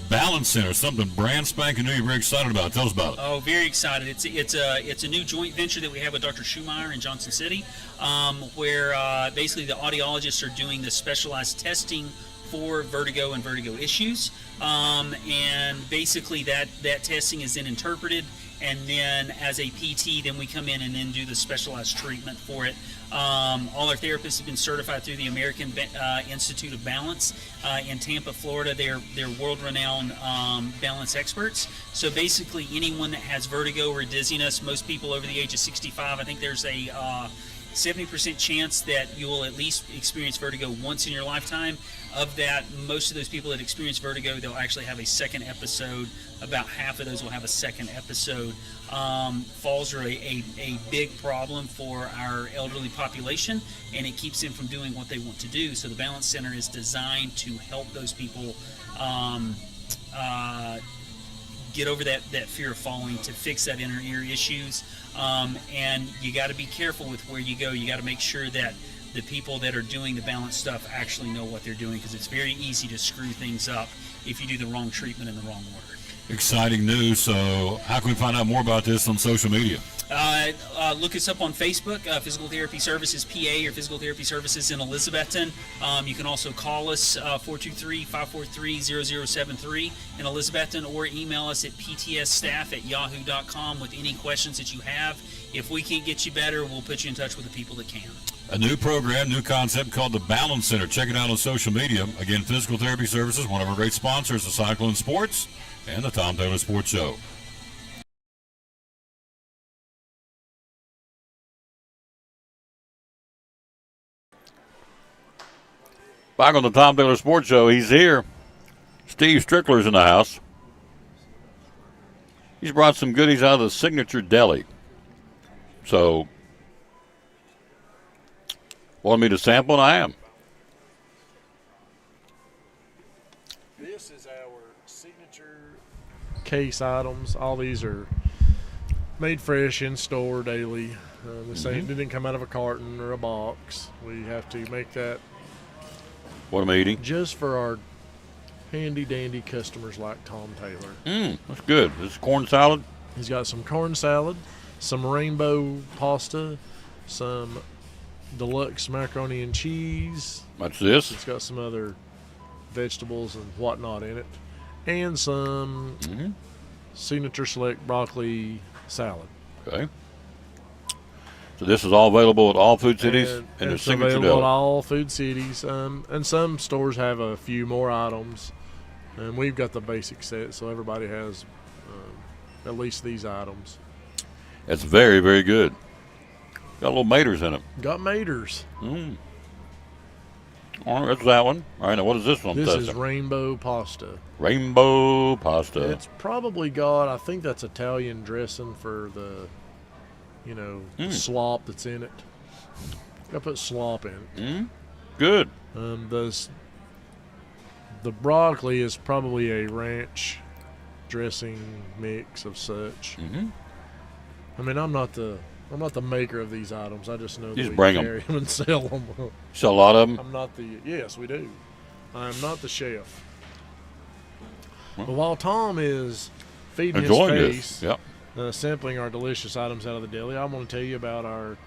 Balance Center, something brand spanking new you're very excited about. Tell us about it. Oh, very excited. It's a new joint venture that we have with Dr. Schumeyer in Johnson City, where basically the audiologists are doing the specialized testing for vertigo and vertigo issues. And basically that testing is then interpreted, and then as a PT, then we come in and then do the specialized treatment for it. All our therapists have been certified through the American Institute of Balance in Tampa, Florida. They're world-renowned balance experts. So basically anyone that has vertigo or dizziness, most people over the age of 65, I think there's a 70% chance that you'll at least experience vertigo once in your lifetime. Of that, most of those people that experience vertigo, they'll actually have a second episode. About half of those will have a second episode. Falls are a big problem for our elderly population, and it keeps them from doing what they want to do. So the Balance Center is designed to help those people get over that fear of falling, to fix that inner ear issues. And you got to be careful with where you go. You got to make sure that the people that are doing the balance stuff actually know what they're doing, because it's very easy to screw things up if you do the wrong treatment in the wrong order. Exciting news. So how can we find out more about this on social media? Look us up on Facebook, Physical Therapy Services PA, or Physical Therapy Services in Elizabethton. You can also call us 423-543-0073 in Elizabethton, or email us at ptsstaff@yahoo.com with any questions that you have. If we can't get you better, we'll put you in touch with the people that can. A new program, new concept called the Balance Center. Check it out on social media. Again, Physical Therapy Services, one of our great sponsors, the Cyclone Sports and the Tom Taylor Sports Show. Back on the Tom Taylor Sports Show, he's here. Steve Strickler's in the house. He's brought some goodies out of the Signature Deli. So, want me to sample, and I am. This is our signature case items. All these are made fresh in store daily. This didn't come out of a carton or a box. We have to make that. What am I eating? Just for our handy dandy customers like Tom Taylor. That's good. This is corn salad. He's got some corn salad, some rainbow pasta, some deluxe macaroni and cheese. What's this? It's got some other vegetables and whatnot in it, and some Signature Select broccoli salad. Okay. So this is all available at all food cities and the it's Signature available Deli. at all food cities, and some stores have a few more items, and we've got the basic set, so everybody has at least these items. It's very, very good. Got little maters in it. Got maters. All right, that's that one. All right, now what is this one? This is rainbow pasta. Rainbow pasta. It's probably got, I think that's Italian dressing for the, the slop that's in it. I put slop in it. Good. The broccoli is probably a ranch dressing mix of such. I mean, I'm not the maker of these items. I just know that we carry them and sell them. Sell a lot of them? I'm not yes, we do. I'm not the chef. But while Tom is feeding his face, sampling our delicious items out of the deli, I want to tell you about our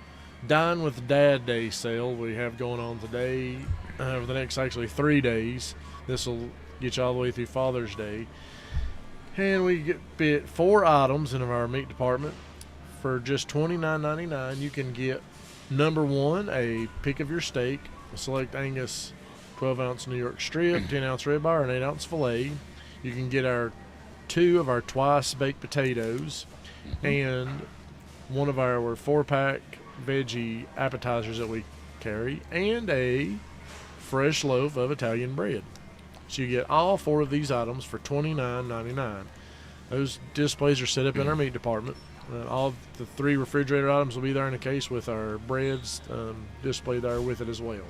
Dine with Dad Day sale we have going on today for the next 3 days. This will get you all the way through Father's Day. And we fit 4 items in our meat department. For just $29.99, you can get number 1, a pick of your steak, a select Angus 12-ounce New York strip, 10-ounce ribeye, or an 8-ounce filet. You can get our 2 of our twice baked potatoes and one of our 4-pack veggie appetizers that we carry, and a fresh loaf of Italian bread. So you get all 4 of these items for $29.99. Those displays are set up in our meat department. All the 3 refrigerator items will be there in a case with our breads displayed there with it as well.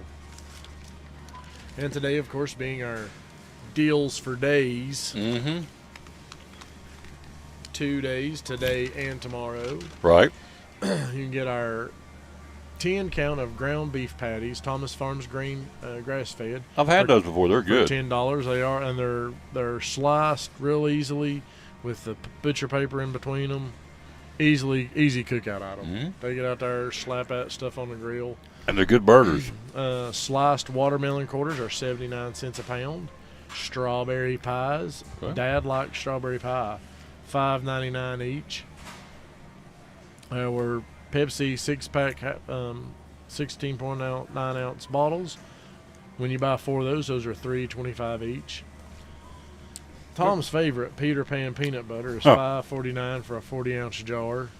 And today, of course, being our deals for days. 2 days, today and tomorrow. Right. You can get our 10 count of ground beef patties, Thomas Farms green grass fed. I've had those before. They're good. For $10 they are, and they're sliced real easily with the butcher paper in between them. Easy cookout item. Take it out there, slap that stuff on the grill. And they're good burgers. Sliced watermelon quarters are 79 cents a pound. Strawberry pies. Okay. Dad likes strawberry pie. $5.99 each. Our Pepsi 6-pack 16.9 ounce bottles. When you buy 4 of those are $3.25 each. Tom's favorite, Peter Pan peanut butter, is $5.49 for a 40-ounce jar.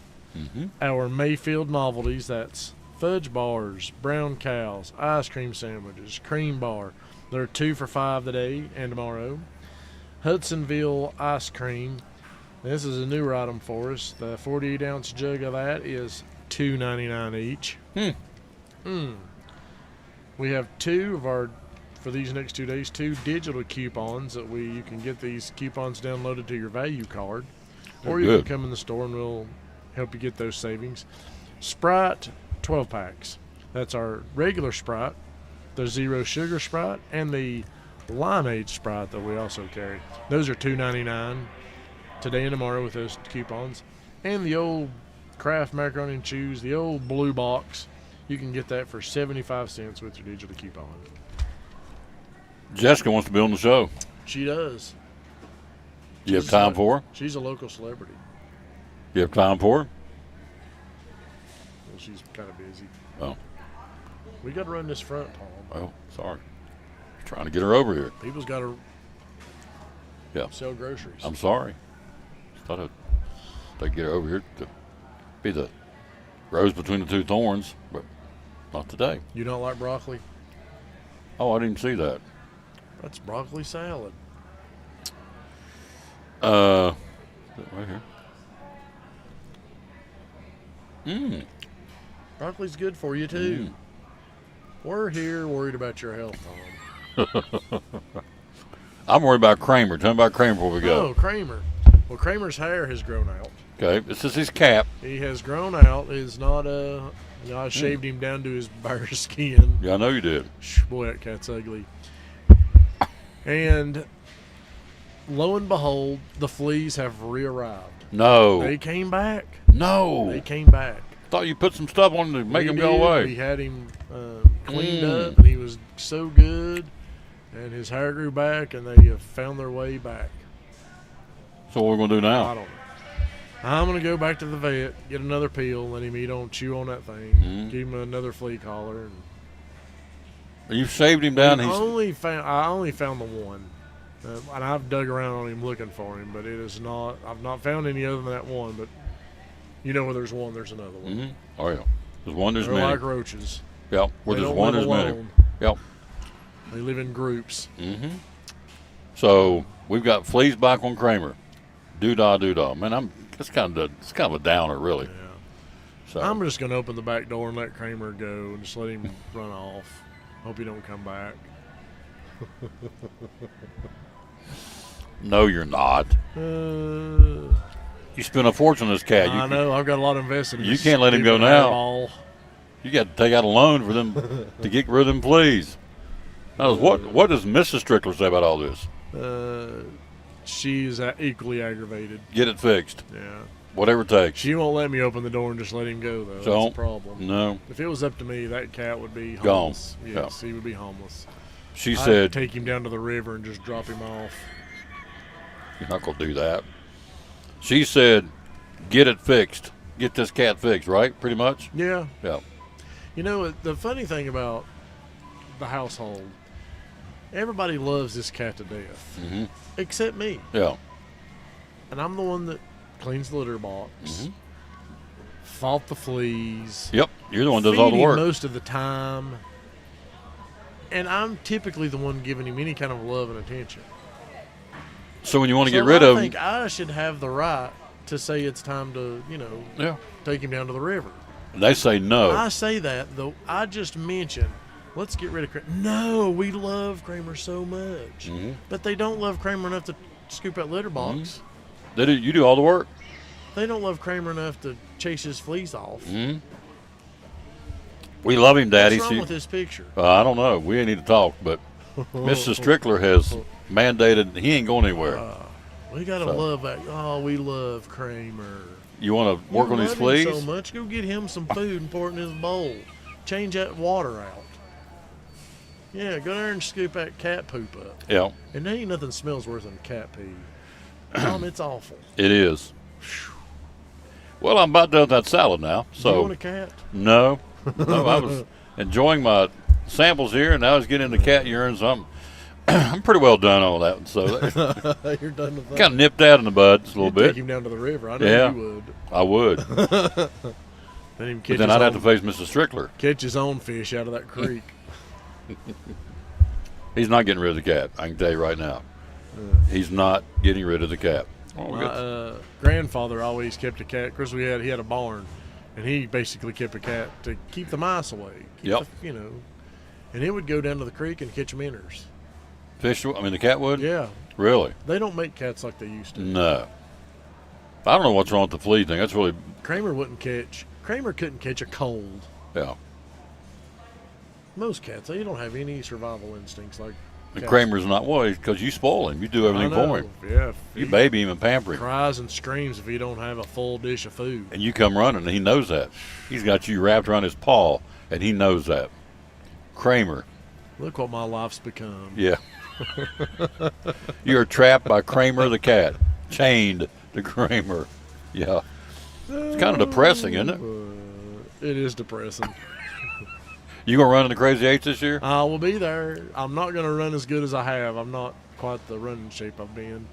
Our Mayfield novelties, that's fudge bars, brown cows, ice cream sandwiches, cream bar. They're 2 for $5 today and tomorrow. Hudsonville ice cream. This is a newer item for us. The 48-ounce jug of that is $2.99 each. We have 2 of our, for these next 2 days, 2 digital coupons that you can get these coupons downloaded to your value card. Or you can come in the store and we'll help you get those savings. Sprite 12 packs. That's our regular Sprite, the zero sugar Sprite, and the limeade Sprite that we also carry. Those are $2.99 today and tomorrow with those coupons. And the old Kraft macaroni and cheese, the old blue box, you can get that for 75 cents with your digital coupon. Jessica wants to be on the show. She does. You have time for her? She's a local celebrity. You have time for her? Well, she's kind of busy. Oh. We got to run this front, Tom. Oh, sorry. Trying to get her over here. People's got to sell groceries. I'm sorry. Thought they'd get her over here to be the rose between the 2 thorns, but not today. You don't like broccoli? Oh, I didn't see that. That's broccoli salad. Right here. Broccoli's good for you, too. We're here worried about your health, Tom. I'm worried about Kramer. Tell me about Kramer before we go. Oh, Kramer. Well, Kramer's hair has grown out. Okay, this is his cap. He has grown out. It's not I shaved him down to his bare skin. Yeah, I know you did. Boy, that cat's ugly. And lo and behold, the fleas have re-arrived. No. They came back. No. They came back. Thought you put some stuff on to make him go away. We had him cleaned up, and he was so good, and his hair grew back, and they have found their way back. So what we're going to do now? I don't know. I'm going to go back to the vet, get another peel, let him chew on that thing, give him another flea collar. And you shaved him down. I only found the one. And I've dug around on him looking for him, but I've not found any other than that one, but you know where there's one, there's another one. Oh, yeah. There's one, there's They're many. like roaches. Yep. Where They there's don't one, live there's many. alone. Yep. They live in groups. So we've got fleas back on Kramer. Doo-dah. Man, it's kind of a downer, really. Yeah. So I'm just going to open the back door and let Kramer go and just let him run off. Hope he don't come back. No, you're not. You spent a fortune on this cat. I know. I've got a lot invested in You this can't let him go stupid now. hairball. You got to take out a loan for them to get rid of them fleas. Now, what does Mrs. Strickler say about all this? She is equally aggravated. Get it fixed. Yeah. Whatever it takes. She won't let me open the door and just let him go, though. So, that's the problem. No. If it was up to me, that cat would be Gone. homeless. Yes, he would be homeless. She I'd said, take him down to the river and just drop him off. you're not going to do that. She said, get it fixed. Get this cat fixed, right? Pretty much? Yeah. Yeah. You know, the funny thing about the household, everybody loves this cat to death, except me. Yeah. And I'm the one that cleans the litter box, fought the fleas. Yep, you're the one that does all the work. Most of the time. And I'm typically the one giving him any kind of love and attention. So when you want to get rid of him. I think I should have the right to say it's time to, take him down to the river. They say no. I say that, though. I just mentioned, let's get rid of Kramer. No, we love Kramer so much. But they don't love Kramer enough to scoop out litter box. They do. You do all the work. They don't love Kramer enough to chase his fleas off. We love him, Daddy. What's wrong with this picture? I don't know. We ain't need to talk, but Mrs. Strickler has mandated he ain't going anywhere. We gotta love that. Oh, we love Kramer. You want to work on these fleas? So much. Go get him some food and pour it in his bowl. Change that water out. Yeah, go there and scoop that cat poop up. Yeah. And there ain't nothing smells worse than cat pee. It's awful. It is. Well, I'm about done with that salad now. So Do you want a cat? No. No, I was enjoying my samples here, and now I was getting into cat urine. So I'm pretty well done on that. So you're done with that. Kind of nipped that in the bud just a little bit. Take him down to the river. I know you would. I would. Then he But then I'd have to face Mr. Strickler. Catch his own fish out of that creek. He's not getting rid of the cat. I can tell you right now. He's not getting rid of the cat. My grandfather always kept a cat. Of course, he had a barn, and he basically kept a cat to keep the mice away. And it would go down to the creek and catch minnows. Fish? I mean, the cat would? Yeah. Really? They don't make cats like they used to. No. I don't know what's wrong with the flea thing. That's really. Kramer couldn't catch a cold. Yeah. Most cats, they don't have any survival instincts like. And Kramer's not because you spoil him. You do everything for him. Yeah. You baby him and pamper him. Cries and screams if you don't have a full dish of food. And you come running, and he knows that. He's got you wrapped around his paw, and he knows that. Kramer. Look what my life's become. Yeah. You're trapped by Kramer the cat, chained to Kramer. Yeah. It's kind of depressing, isn't it? It is depressing. You gonna run in the Crazy Eights this year? I will be there. I'm not gonna run as good as I have. I'm not quite the running shape I've been,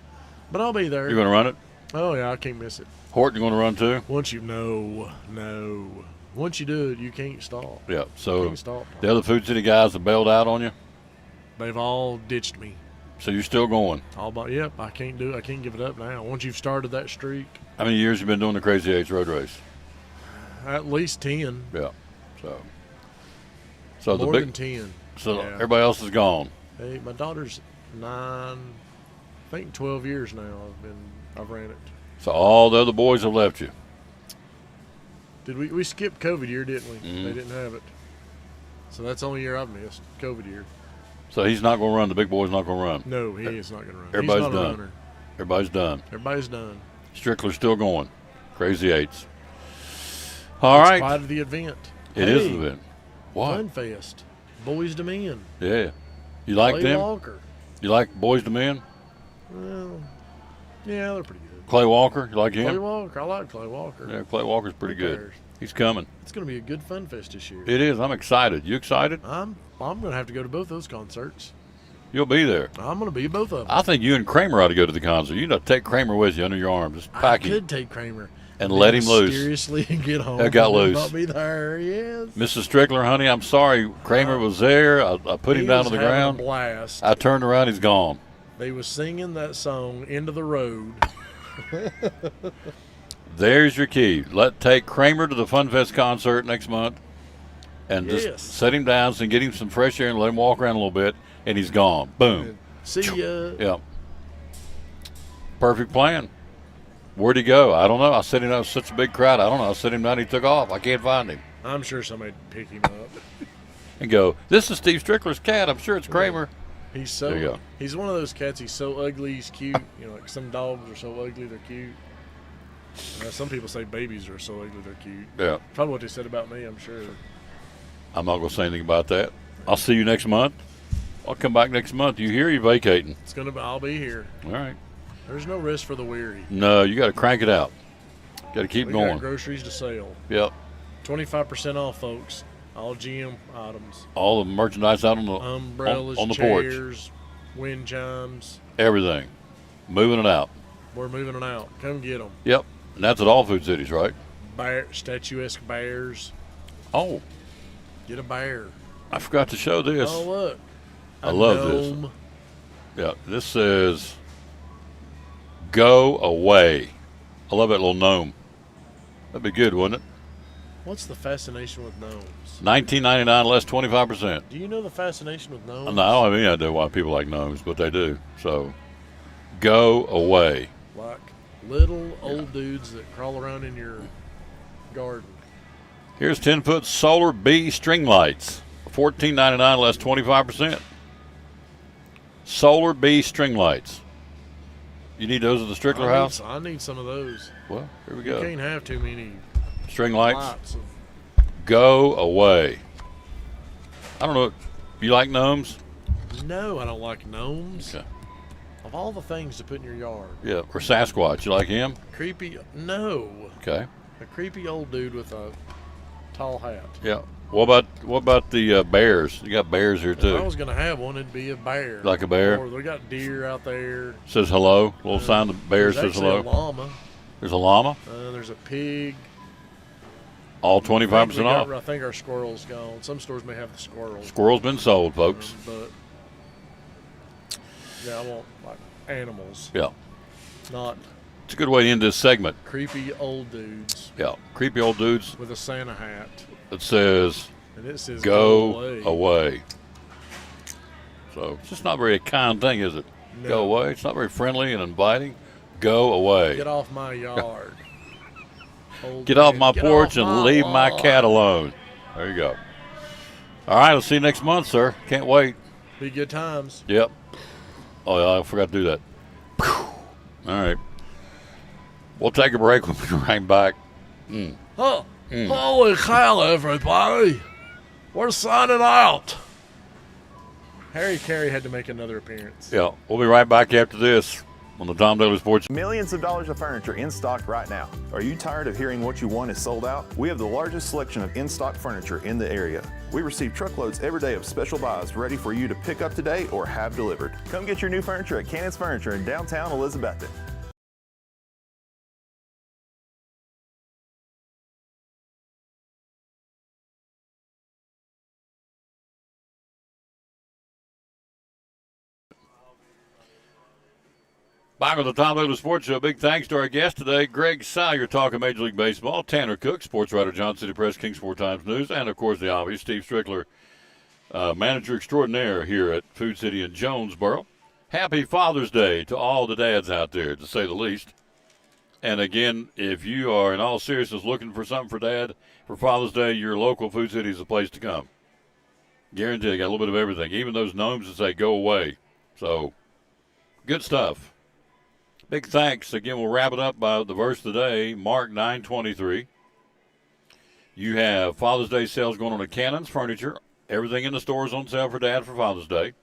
but I'll be there. You're gonna run it? Oh yeah, I can't miss it. Horton gonna run too? Once you once you do it, you can't stop. Yeah. So can't stop. The other Food City guys have bailed out on you. They've all ditched me. So you're still going? Yep. I can't give it up now. Once you've started that streak. How many years you been doing the Crazy Eights road race? At least 10. Yeah. So more the big than 10. So yeah. Everybody else is gone. Hey, my daughter's 9. I think 12 years now. I've ran it. So all the other boys have left you. Did we skipped COVID year, didn't we? Mm-hmm. They didn't have it. So that's the only year I've missed, COVID year. So he's not going to run. The big boy's not going to run. No, he is not going to run. Everybody's he's not done. A runner. Everybody's done. Everybody's done. Strickler's still going. Crazy Eights. All right. It's quite the event. It is an event. What? Fun Fest. Boys to Men. Yeah. You like Clay them? Walker. You like Boys to Men? Well, yeah, they're pretty good. Clay Walker, you like him? Clay Walker. I like Clay Walker. Yeah, Clay Walker's pretty good. He's coming. It's going to be a good Fun Fest this year. It is. I'm excited. You excited? I'm going to have to go to both those concerts. You'll be there. I'm going to be at both of them. I think you and Kramer ought to go to the concert. You know, take Kramer with you under your arm. Just pack him. I could take Kramer. And let him loose. Mysteriously get home. That got loose. Not be there, yes. Mrs. Strickler, honey, I'm sorry. Kramer was there. I put him down on the ground. A blast. I turned around. He's gone. They was singing that song, Into the Road. There's your key. Take Kramer to the Fun Fest concert next month and just set him down and get him some fresh air and let him walk around a little bit, and he's gone. Boom. See ya. Yeah. Perfect plan. Where'd he go? I don't know. I set him up such a big crowd. I don't know. I set him down. He took off. I can't find him. I'm sure somebody pick him up. And go, this is Steve Strickler's cat. I'm sure it's Kramer. He's so. There you go. He's one of those cats. He's so ugly. He's cute. You know, like some dogs are so ugly they're cute. Some people say babies are so ugly they're cute. Yeah. Probably what they said about me. I'm sure. I'm not gonna say anything about that. I'll see you next month. I'll come back next month. You here? You vacating? I'll be here. All right. There's no rest for the weary. No, you got to crank it out. Got to keep we going. Got groceries to sell. Yep. 25% off, folks. All GM items. All the merchandise out on the umbrellas, on the chairs, porch. Wind chimes. Everything. Moving it out. We're moving it out. Come get them. Yep. And that's at all Food Cities, right? Statuesque bears. Oh. Get a bear. I forgot to show this. Oh, look. I love gnome. this. Yeah. This says, go away. I love that little gnome. That'd be good, wouldn't it? What's the fascination with gnomes? $19.99 less 25%. Do you know the fascination with gnomes? No, I don't have any idea why people like gnomes, but they do. So, go away. Like little old dudes that crawl around in your garden. Here's 10-foot solar bee string lights. $14.99 less 25%. Solar bee string lights. You need those at the Strickler house? I need some of those. Well, here we go. You can't have too many string lights. Go away. I don't know. You like gnomes? No, I don't like gnomes. Okay. Of all the things to put in your yard. Yeah, or Sasquatch. You like him? Creepy. No. Okay. A creepy old dude with a tall hat. Yeah. What about the bears? You got bears here too. If I was gonna have one, it'd be a bear. Like a bear? Or they got deer out there. Says hello. Little sign the bear says hello. There's a llama. There's a llama? There's a pig. All 25% off. I think our squirrel's gone. Some stores may have the squirrel. Squirrel's been sold, folks. But yeah, I want like animals. Yeah. Not. It's a good way to end this segment. Creepy old dudes. Yeah, creepy old dudes. With a Santa hat. That says, go away. So it's just not very a kind thing, is it? No. Go away. It's not very friendly and inviting. Go away. Get off my yard. Get off my porch and leave my cat alone. There you go. All right, I'll see you next month, sir. Can't wait. Be good times. Yep. Oh, yeah, I forgot to do that. All right. We'll take a break when we right back. Holy cow, everybody. We're signing out. Harry Carey had to make another appearance. Yeah, we'll be right back after this on the Tom Daly Sports. Millions of dollars of furniture in stock right now. Are you tired of hearing what you want is sold out? We have the largest selection of in-stock furniture in the area. We receive truckloads every day of special buys ready for you to pick up today or have delivered. Come get your new furniture at Cannon's Furniture in downtown Elizabethton. Back on the Tom Daly Sports Show. Big thanks to our guest today, Greg Sire, talking Major League Baseball, Tanner Cook, sports writer, Johnson City Press, King Sport Times News, and, of course, the obvious, Steve Strickler, manager extraordinaire here at Food City in Jonesboro. Happy Father's Day to all the dads out there, to say the least. And, again, if you are, in all seriousness, looking for something for Dad for Father's Day, your local Food City is the place to come. Guaranteed, got a little bit of everything, even those gnomes that say go away. So, good stuff. Big thanks. Again, we'll wrap it up by the verse of the day, Mark 9:23. You have Father's Day sales going on at Cannon's Furniture. Everything in the store is on sale for Dad for Father's Day.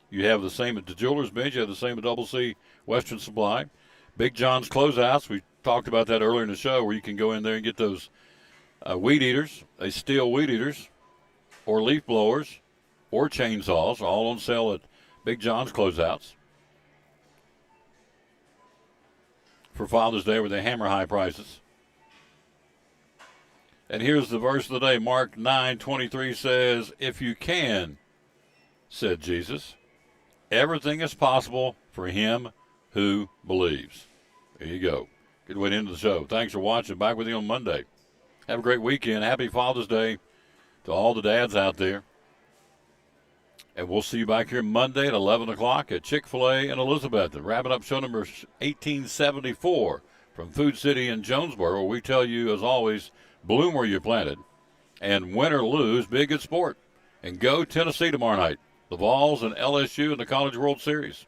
You have the same at the Jeweler's Bench. You have the same at Double C Western Supply. Big John's Closeouts. We talked about that earlier in the show, where you can go in there and get those weed eaters, they steel weed eaters, or leaf blowers, or chainsaws, all on sale at Big John's Closeouts for Father's Day, where they hammer high prices. And here's the verse of the day. Mark 9:23 says, if you can, said Jesus, everything is possible for him who believes. There you go. Good way to end the show. Thanks for watching. Back with you on Monday. Have a great weekend. Happy Father's Day to all the dads out there. And we'll see you back here Monday at 11 o'clock at Chick-fil-A in Elizabethton. Wrapping up show number 1874 from Food City in Jonesboro, where we tell you, as always, bloom where you're planted, and win or lose, be a good sport. And go Tennessee tomorrow night. The Vols and LSU in the College World Series.